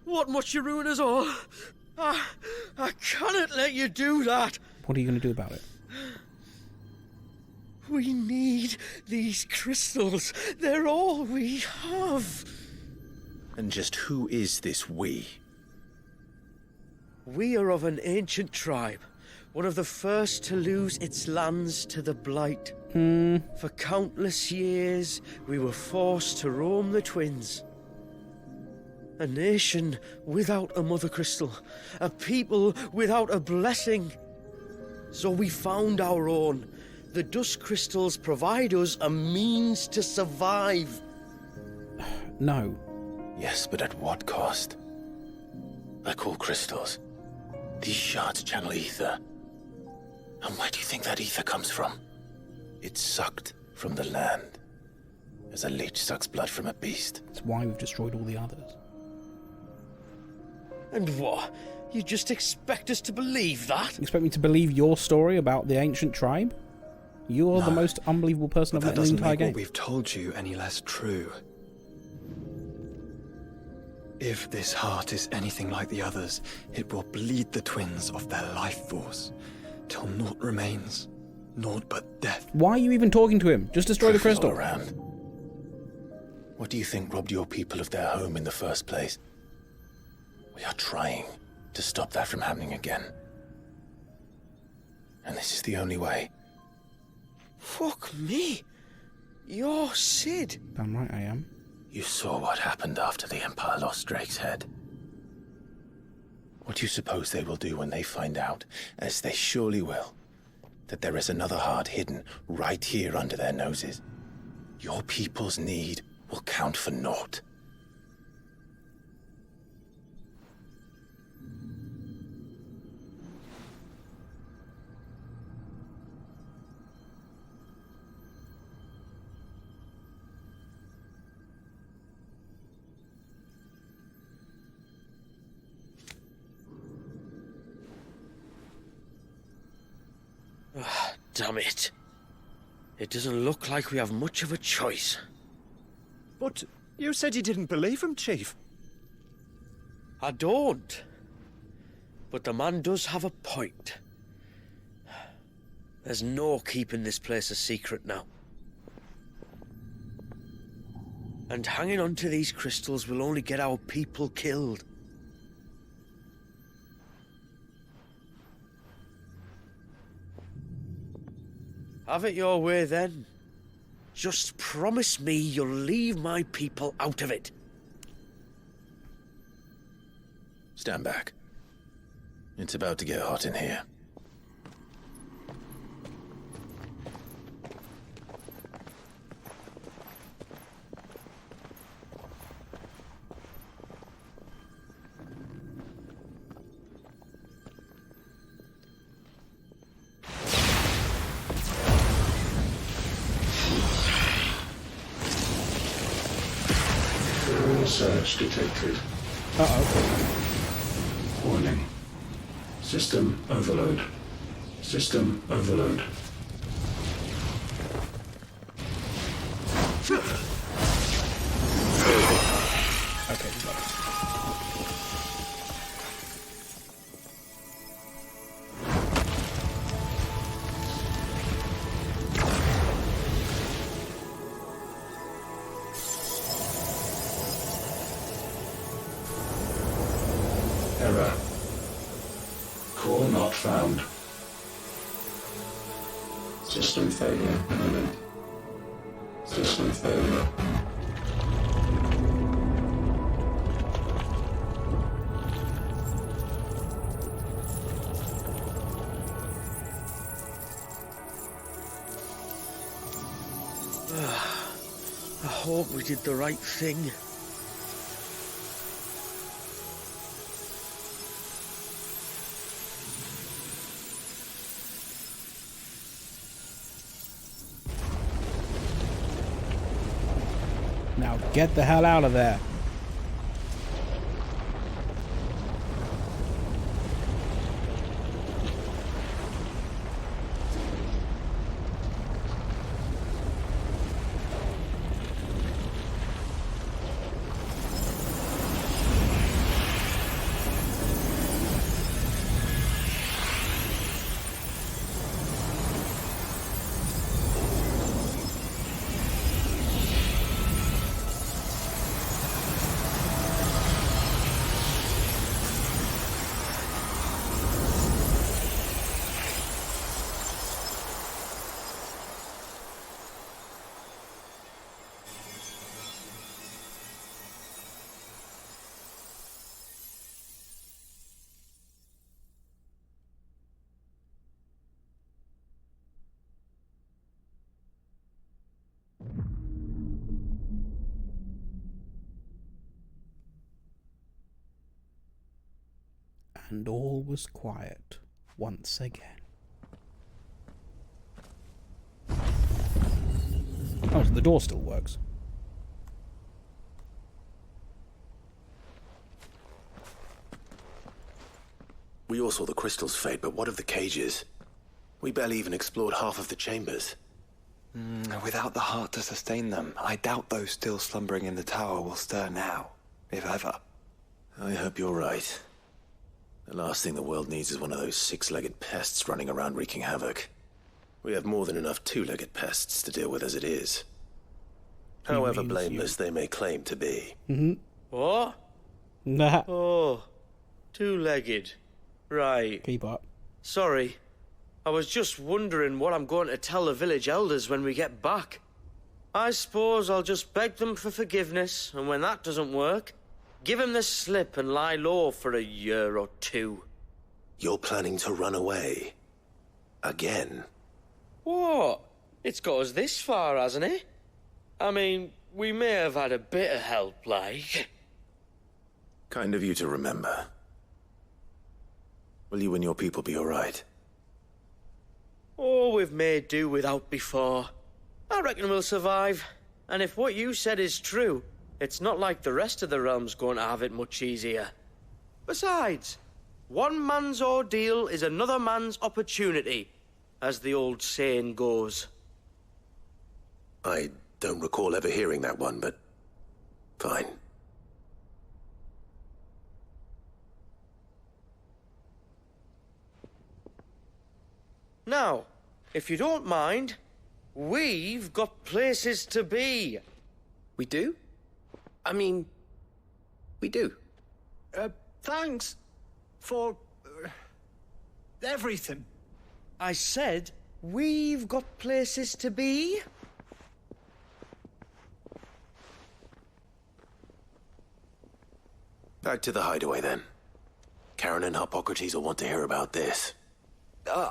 What must you ruin us all? I cannot let you do that. What are you going to do about it? We need these crystals. They're all we have. And just who is this we? We are of an ancient tribe. One of the first to lose its lands to the Blight. For countless years, we were forced to roam the Twins. A nation without a mother crystal. A people without a blessing. So we found our own. The dust crystals provide us a means to survive. No. Yes, but at what cost? I call crystals. These shards channel ether. And where do you think that ether comes from? It's sucked from the land, as a leech sucks blood from a beast. That's why we've destroyed all the others. And what? You just expect us to believe that? You expect me to believe your story about the ancient tribe? You're the most unbelievable person I've met in the entire game. What we've told you any less true. If this heart is anything like the others, it will bleed the twins of their life force, till naught remains, naught but death. Why are you even talking to him? Just destroy the crystal. Around. What do you think robbed your people of their home in the first place? We are trying to stop that from happening again. And this is the only way. Fuck me. You're Sid. Damn right I am. You saw what happened after the Empire lost Drake's head. What do you suppose they will do when they find out, as they surely will, that there is another heart hidden right here under their noses? Your people's need will count for naught. Damn it. It doesn't look like we have much of a choice. But you said you didn't believe him, Chief. I don't. But the man does have a point. There's no keeping this place a secret now. And hanging on to these crystals will only get our people killed. Have it your way, then. Just promise me you'll leave my people out of it. Stand back. It's about to get hot in here. Crystal surge detected. Warning. System overload. System overload. Okay, we got it. Error. Core not found. System failure imminent. System failure. I hope we did the right thing. Now get the hell out of there. And all was quiet once again. Oh, so the door still works. We all saw the crystals fade, but what of the cages? We barely even explored half of the chambers. Without the heart to sustain them, I doubt those still slumbering in the tower will stir now, if ever. I hope you're right. The last thing the world needs is one of those six-legged pests running around wreaking havoc. We have more than enough two-legged pests to deal with as it is. However blameless they may claim to be. What? Nah. Oh, two-legged. Right. Keep up. Sorry. I was just wondering what I'm going to tell the village elders when we get back. I suppose I'll just beg them for forgiveness, and when that doesn't work, give him the slip and lie low for a year or two. You're planning to run away? Again? What? It's got us this far, hasn't it? I mean, we may have had a bit of help, like. Kind of you to remember. Will you and your people be alright? Oh, we've made do without before. I reckon we'll survive. And if what you said is true, it's not like the rest of the realm's going to have it much easier. Besides, one man's ordeal is another man's opportunity, as the old saying goes. I don't recall ever hearing that one, but fine. Now, if you don't mind, we've got places to be. We do? I mean, we do. Thanks for everything. I said we've got places to be. Back to the hideaway, then. Karen and Hippocrates will want to hear about this.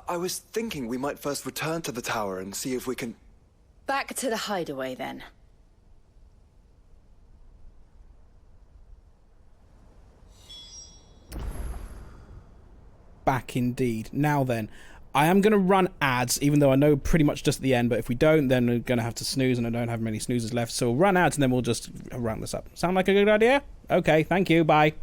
I was thinking we might first return to the tower and see if we can... Back to the hideaway, then. Back indeed. Now then, I am going to run ads, even though I know pretty much just at the end, but if we don't, then we're going to have to snooze, and I don't have many snoozes left. So we'll run ads, and then we'll just round this up. Sound like a good idea? Okay, thank you, bye.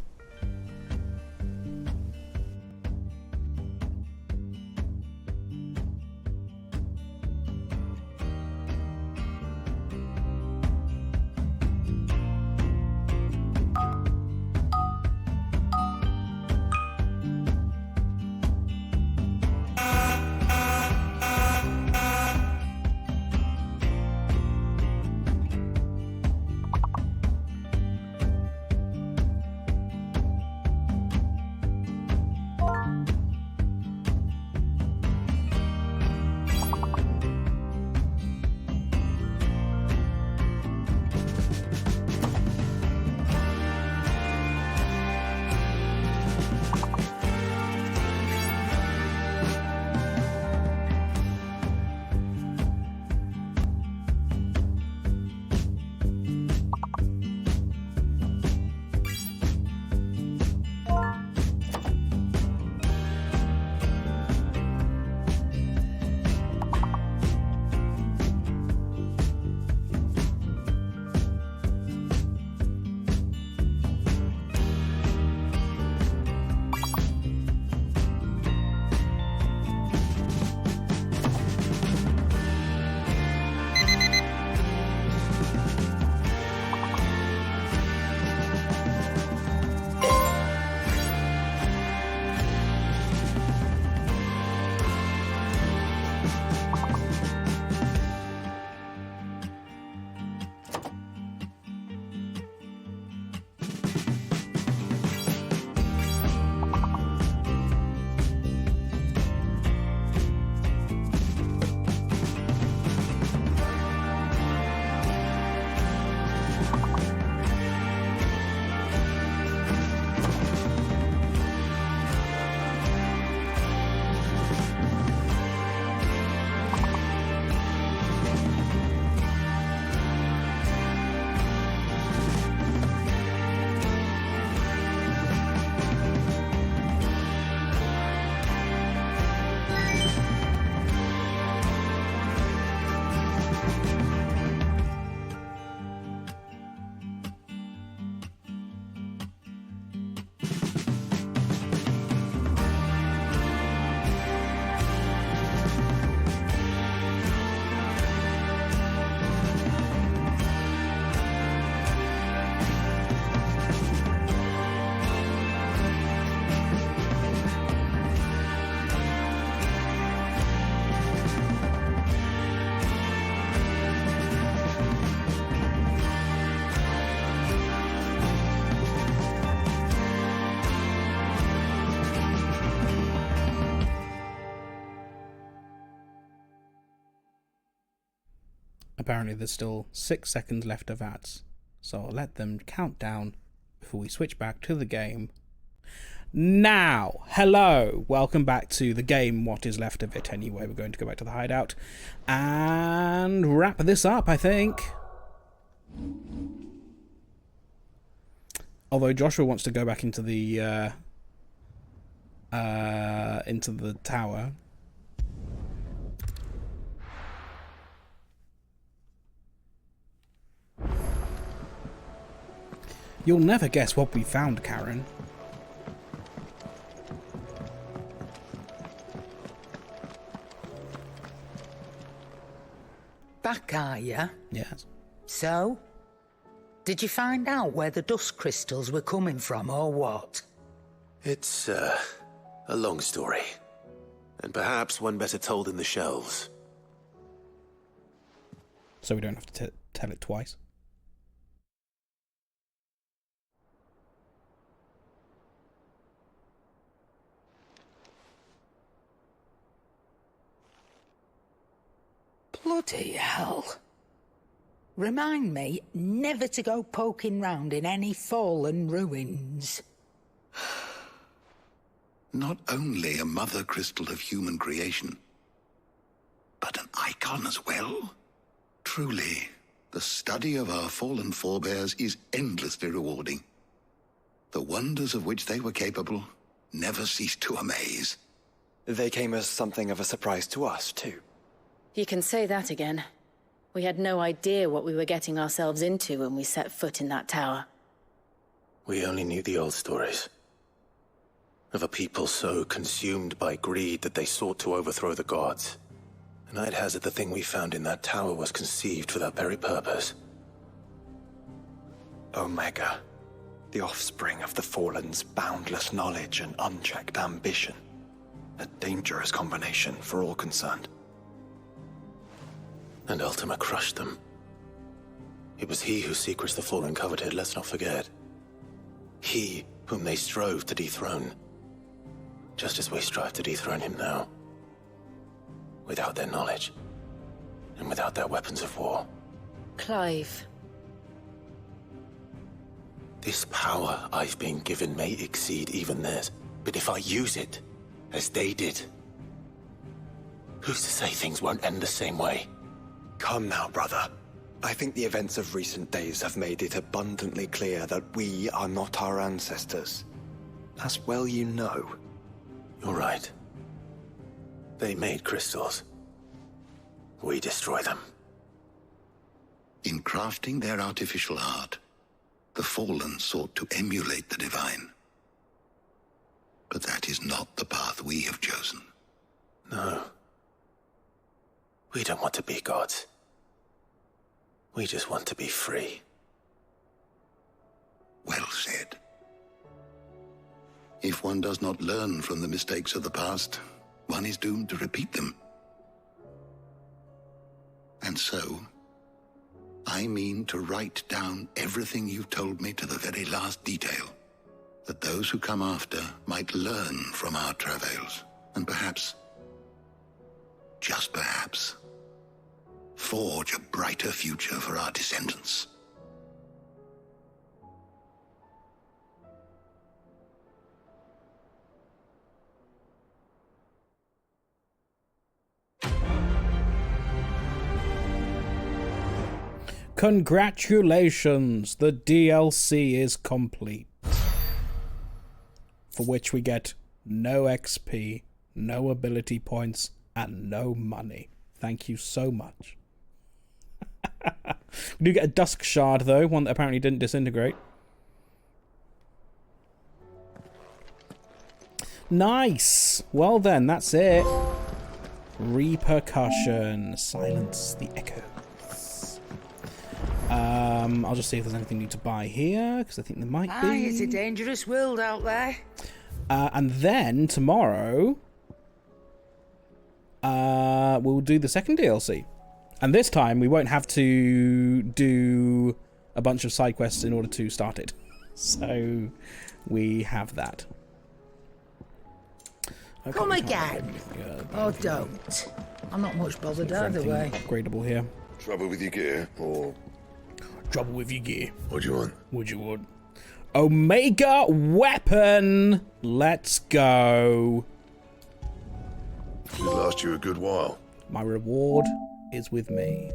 Apparently there's still 6 seconds left of ads, so I'll let them count down before we switch back to the game. Now, hello, welcome back to the game, what is left of it anyway. We're going to go back to the hideout and wrap this up, I think. Although Joshua wants to go back into the tower. You'll never guess what we found, Karen. Back, are you? Yes. So? Did you find out where the dust crystals were coming from, or what? It's, a long story. And perhaps one better told in the shelves. So we don't have to tell it twice? Bloody hell. Remind me never to go poking round in any fallen ruins. Not only a mother crystal of human creation, but an icon as well. Truly, the study of our fallen forebears is endlessly rewarding. The wonders of which they were capable never cease to amaze. They came as something of a surprise to us, too. You can say that again. We had no idea what we were getting ourselves into when we set foot in that tower. We only knew the old stories. Of a people so consumed by greed that they sought to overthrow the gods. And I'd hazard the thing we found in that tower was conceived for that very purpose. Omega. The offspring of the Fallen's boundless knowledge and unchecked ambition. A dangerous combination for all concerned. And Ultima crushed them. It was he whose secrets the Fallen coveted, let's not forget. He whom they strove to dethrone. Just as we strive to dethrone him now. Without their knowledge. And without their weapons of war. Clive. This power I've been given may exceed even theirs. But if I use it, as they did, who's to say things won't end the same way? Come now, brother. I think the events of recent days have made it abundantly clear that we are not our ancestors. As well you know. You're right. They made crystals. We destroy them. In crafting their artificial art, the Fallen sought to emulate the divine. But that is not the path we have chosen. No. We don't want to be gods. We just want to be free. Well said. If one does not learn from the mistakes of the past, one is doomed to repeat them. And so, I mean to write down everything you've told me to the very last detail, that those who come after might learn from our travails, and perhaps, just perhaps, forge a brighter future for our descendants. Congratulations, the DLC is complete. For which we get no XP, no ability points, and no money. Thank you so much. We do get a Dusk Shard, though, one that apparently didn't disintegrate. Nice! Well then, that's it. Repercussion. Silence the echoes. I'll just see if there's anything new to buy here, because I think there might be. It's a dangerous world out there. And then, tomorrow, we'll do the second DLC. And this time, we won't have to do a bunch of side quests in order to start it. So, we have that. Okay, Come again. Oh, don't. I'm not much bothered either way. Upgradable here. Trouble with your gear, or... Trouble with your gear. What do you want? What do you want? Omega weapon! Let's go. Should last you a good while. My reward is with me. I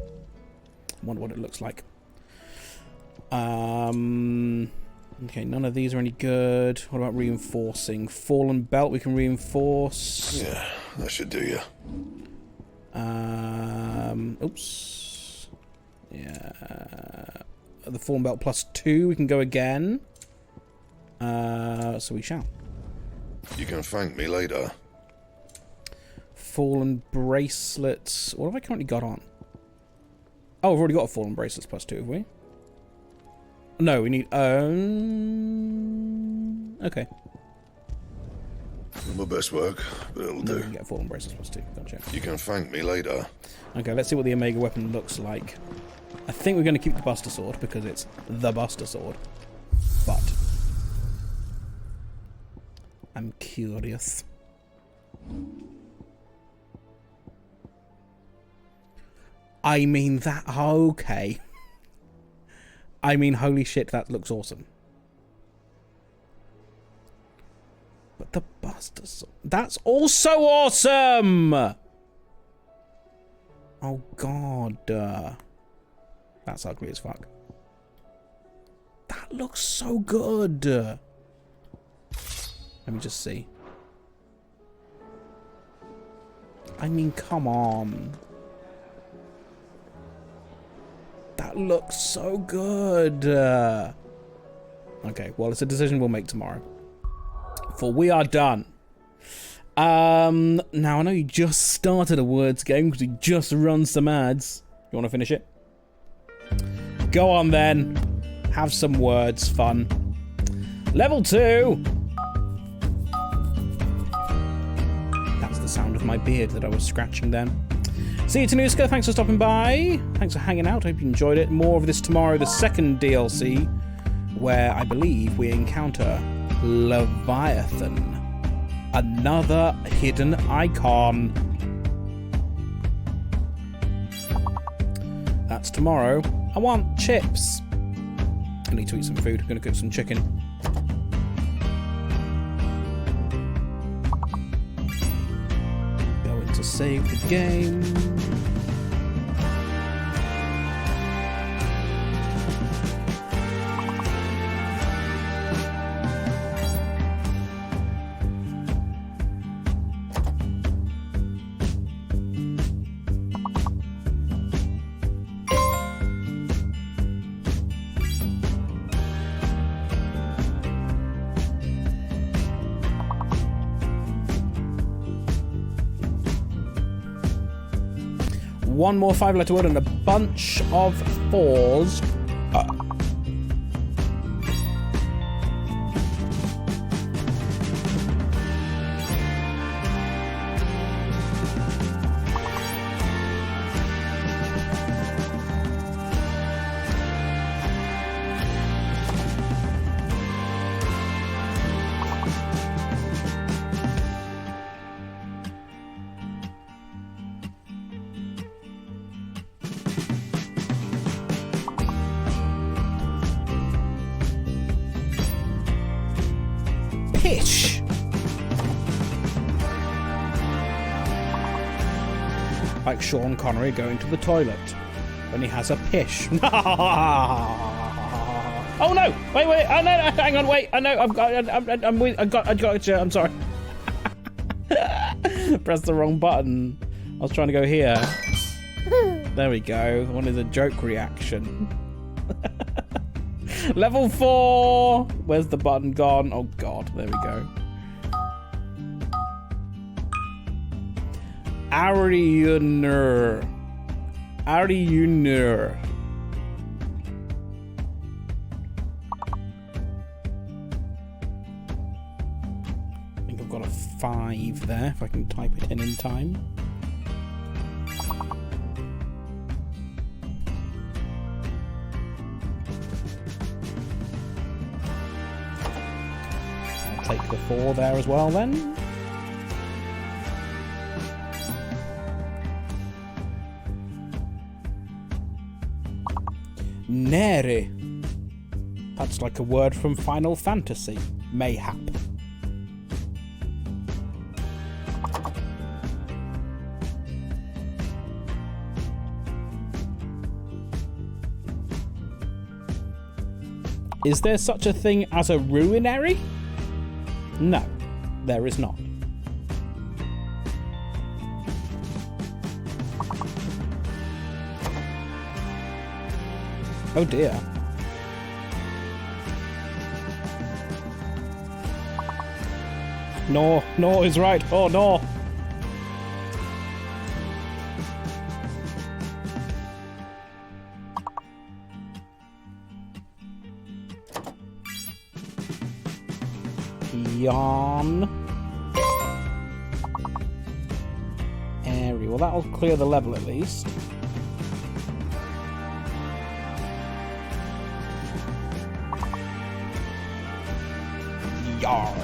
wonder what it looks like. Okay, none of these are any good. What about reinforcing? Fallen belt we can reinforce. Yeah, that should do you. Oops. Yeah. The fallen belt +2, we can go again. So we shall. You can thank me later. Fallen bracelets. What have I currently got on? Oh, we've already got a fallen bracelets +2, have we? No, we need... okay. Not my best work, but it'll do. We can get fallen bracelets +2. Gotcha. You can thank me later. Okay, let's see what the Omega weapon looks like. I think we're going to keep the Buster Sword because it's the Buster Sword. But I'm curious. I mean that... Okay. I mean, holy shit, that looks awesome. But the Buster Sword... That's also awesome! Oh, God. That's ugly as fuck. That looks so good. Let me just see. I mean, come on. That looks so good. Okay, well, it's a decision we'll make tomorrow. For we are done. Now, I know you just started a words game because you just run some ads. You want to finish it? Go on, then. Have some words fun. Level 2. That's the sound of my beard that I was scratching then. See you, Tanuska. Thanks for stopping by. Thanks for hanging out. Hope you enjoyed it. More of this tomorrow, the second DLC, where I believe we encounter Leviathan. Another hidden icon. That's tomorrow. I want chips. I need to eat some food. I'm going to cook some chicken. Going to save the game. One more 5-letter word and a bunch of 4s. Pish! Like Sean Connery going to the toilet when he has a pish. Oh no! Wait! Oh no! Hang on! Wait! I know. I'm sorry. Pressed the wrong button. I was trying to go here. There we go. I wanted a joke reaction. Level 4. Where's the button gone? Oh god, there we go. Arioner. Arioner. I think I've got a 5 there, if I can type it in time. Take the 4 there as well then. Nere. That's like a word from Final Fantasy. Mayhap. Is there such a thing as a ruinary? No, there is not. Oh dear. No, no is right. Oh no. Yawn. Airy. Well, that'll clear the level at least. Yar.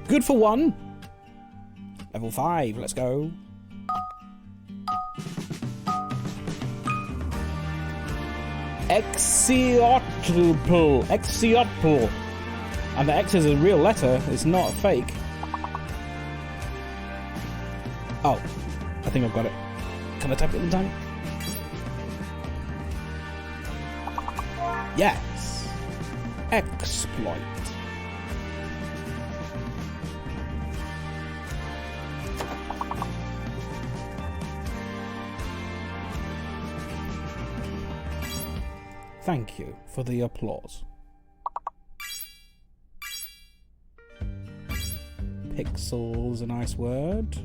Good for 1. Level 5, let's go. Exiotl. Exiotl. And the X is a real letter. It's not fake. Oh. I think I've got it. Can I type it in time? Yes. Exploit. Thank you for the applause. Pixel's a nice word.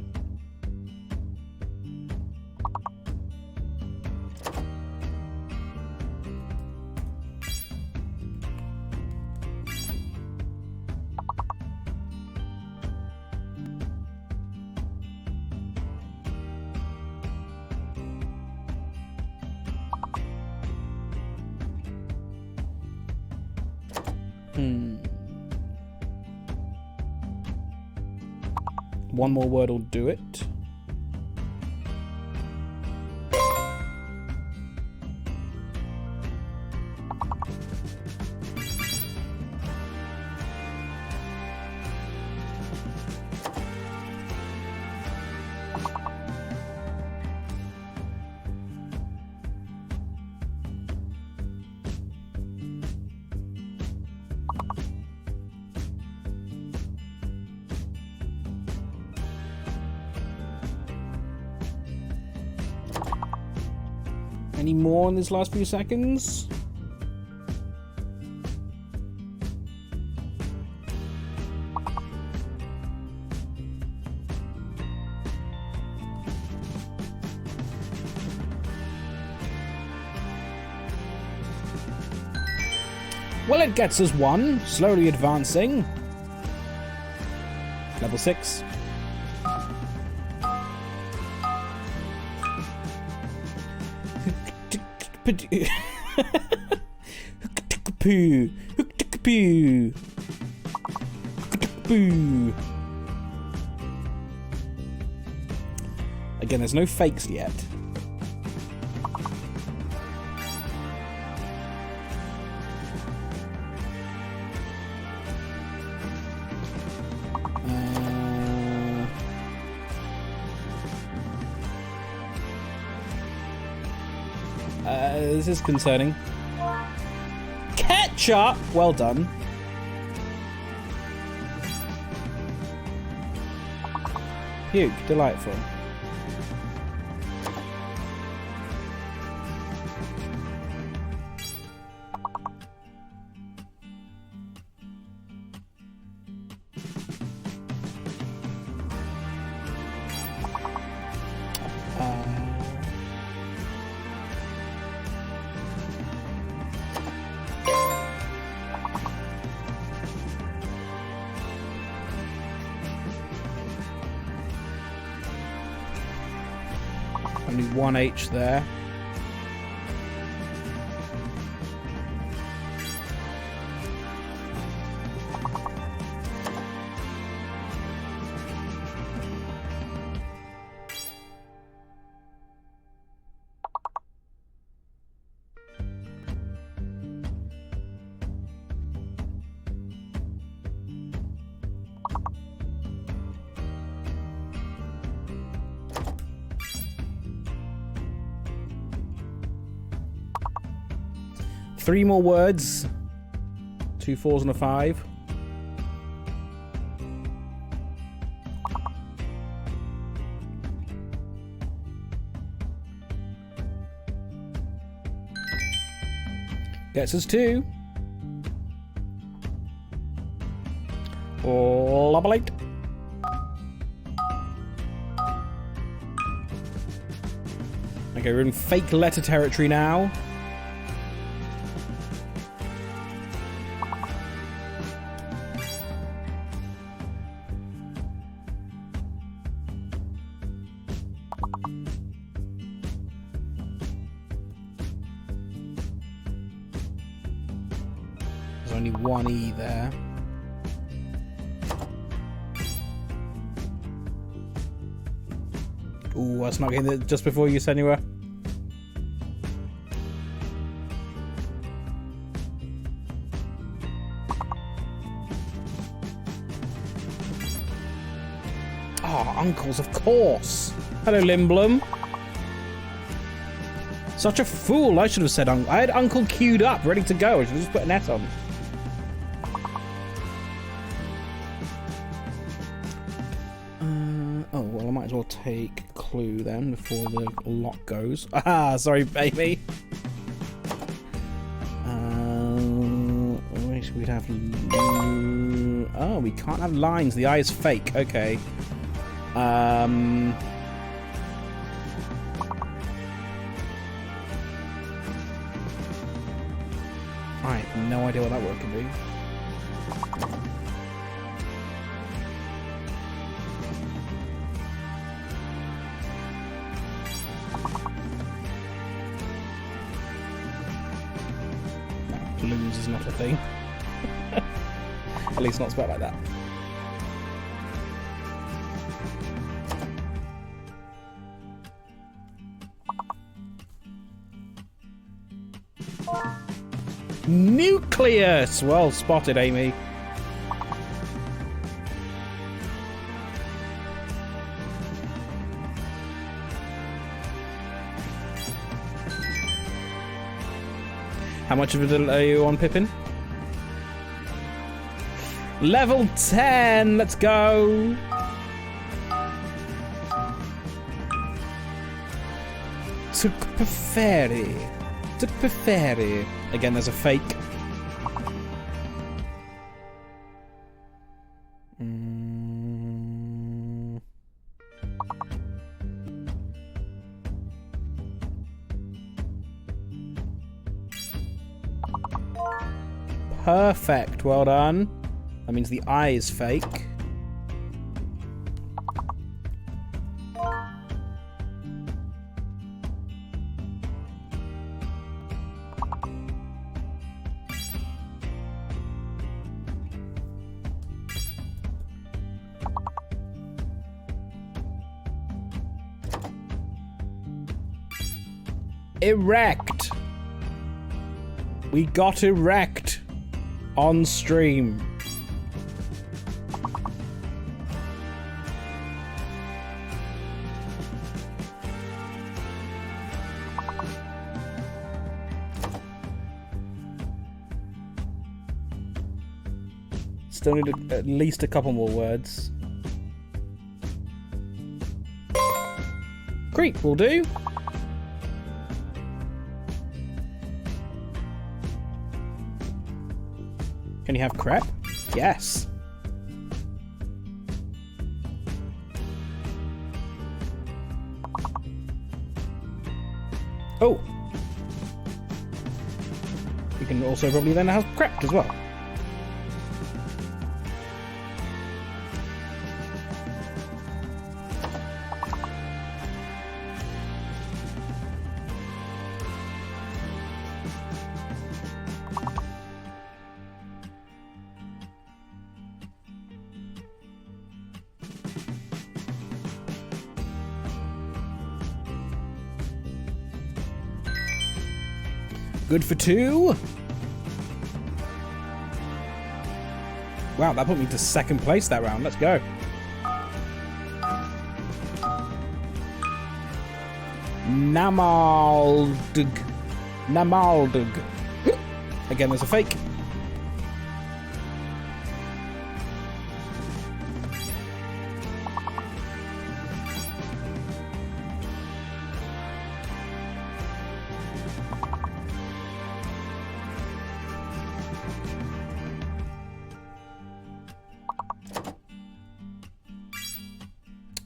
One more word will do it. Any more in these last few seconds? Well, it gets us one, slowly advancing. Level 6. Again, there's no fakes yet. This is concerning. Ketchup! Well done. Puke, delightful. Only one H there. Three more words. 2 4s and a 5. Gets us 2. Level 8. Okay, we're in fake letter territory now. There's only one E there. Ooh, that's not getting it just before you said anywhere. Oh, uncles, of course. Hello, Limblum. Such a fool. I should have said uncle. I had uncle queued up, ready to go. I should have just put an S on. Oh, well, I might as well take clue then before the lock goes. Ah, sorry, baby. Wish we'd have... Oh, we can't have lines. The eye is fake. Okay. I have no idea what that word could be. Blues is not a thing. At least not spelled like that. Nucleus! Well spotted, Amy. How much of it are you on, Pippin? Level 10! Let's go! To preferi. To preferi. Again, there's a fake. Perfect. Well done. That means the eye is fake. Erect. We got erect on stream. Still need at least a couple more words. Creep will do. Can you have crepe? Yes. Oh. You can also probably then have crepe as well. Good for 2. Wow, that put me to second place that round. Let's go. Namaldug. Namaldug. Again, there's a fake.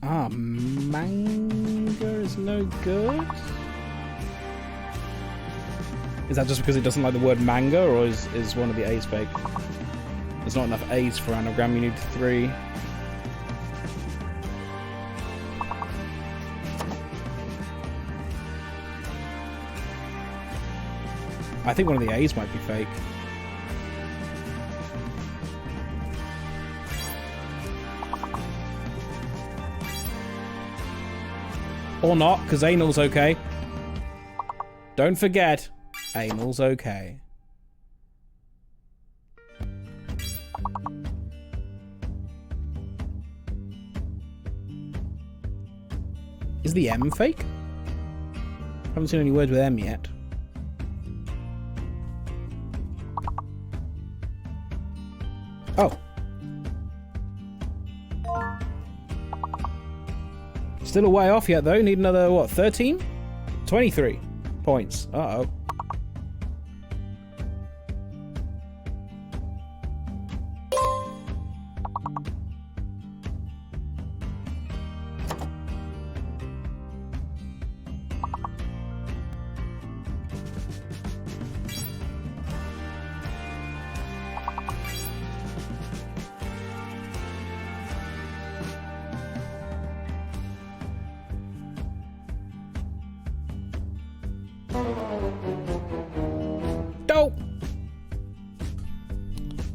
Ah, manga is no good? Is that just because it doesn't like the word manga, or is one of the A's fake? There's not enough A's for anagram, you need 3. I think one of the A's might be fake. Or not, because anal's okay. Don't forget, anal's okay. Is the M fake? Haven't seen any words with M yet. Oh. Still a way off yet, though. Need another, what, 13? 23 points. Uh-oh.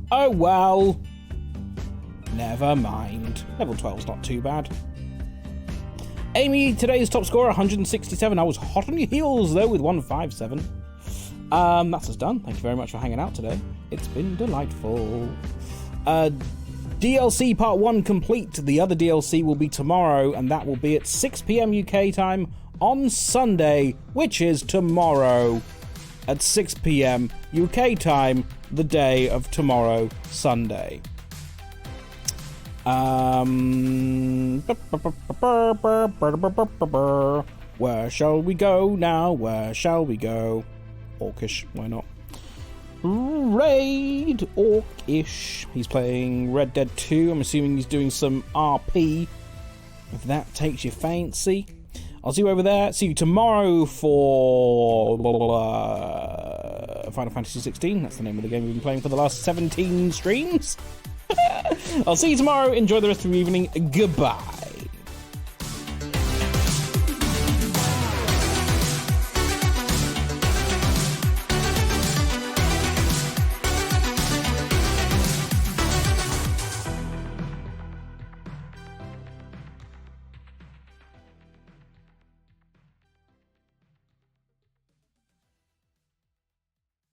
Oh well. Never mind. Level 12's not too bad. Amy, today's top scorer, 167. I was hot on your heels, though, with 157. That's us done. Thank you very much for hanging out today. It's been delightful. DLC Part 1 complete. The other DLC will be tomorrow, and that will be at 6 PM UK time on Sunday, which is tomorrow at 6 PM UK time, the day of tomorrow, Sunday. Where shall we go now? Where shall we go? Orcish, why not? Raid Orcish. He's playing Red Dead 2. I'm assuming he's doing some RP, if that takes your fancy. I'll see you over there. See you tomorrow for Final Fantasy 16. That's the name of the game we've been playing for the last 17 streams. I'll see you tomorrow. Enjoy the rest of your evening. Goodbye.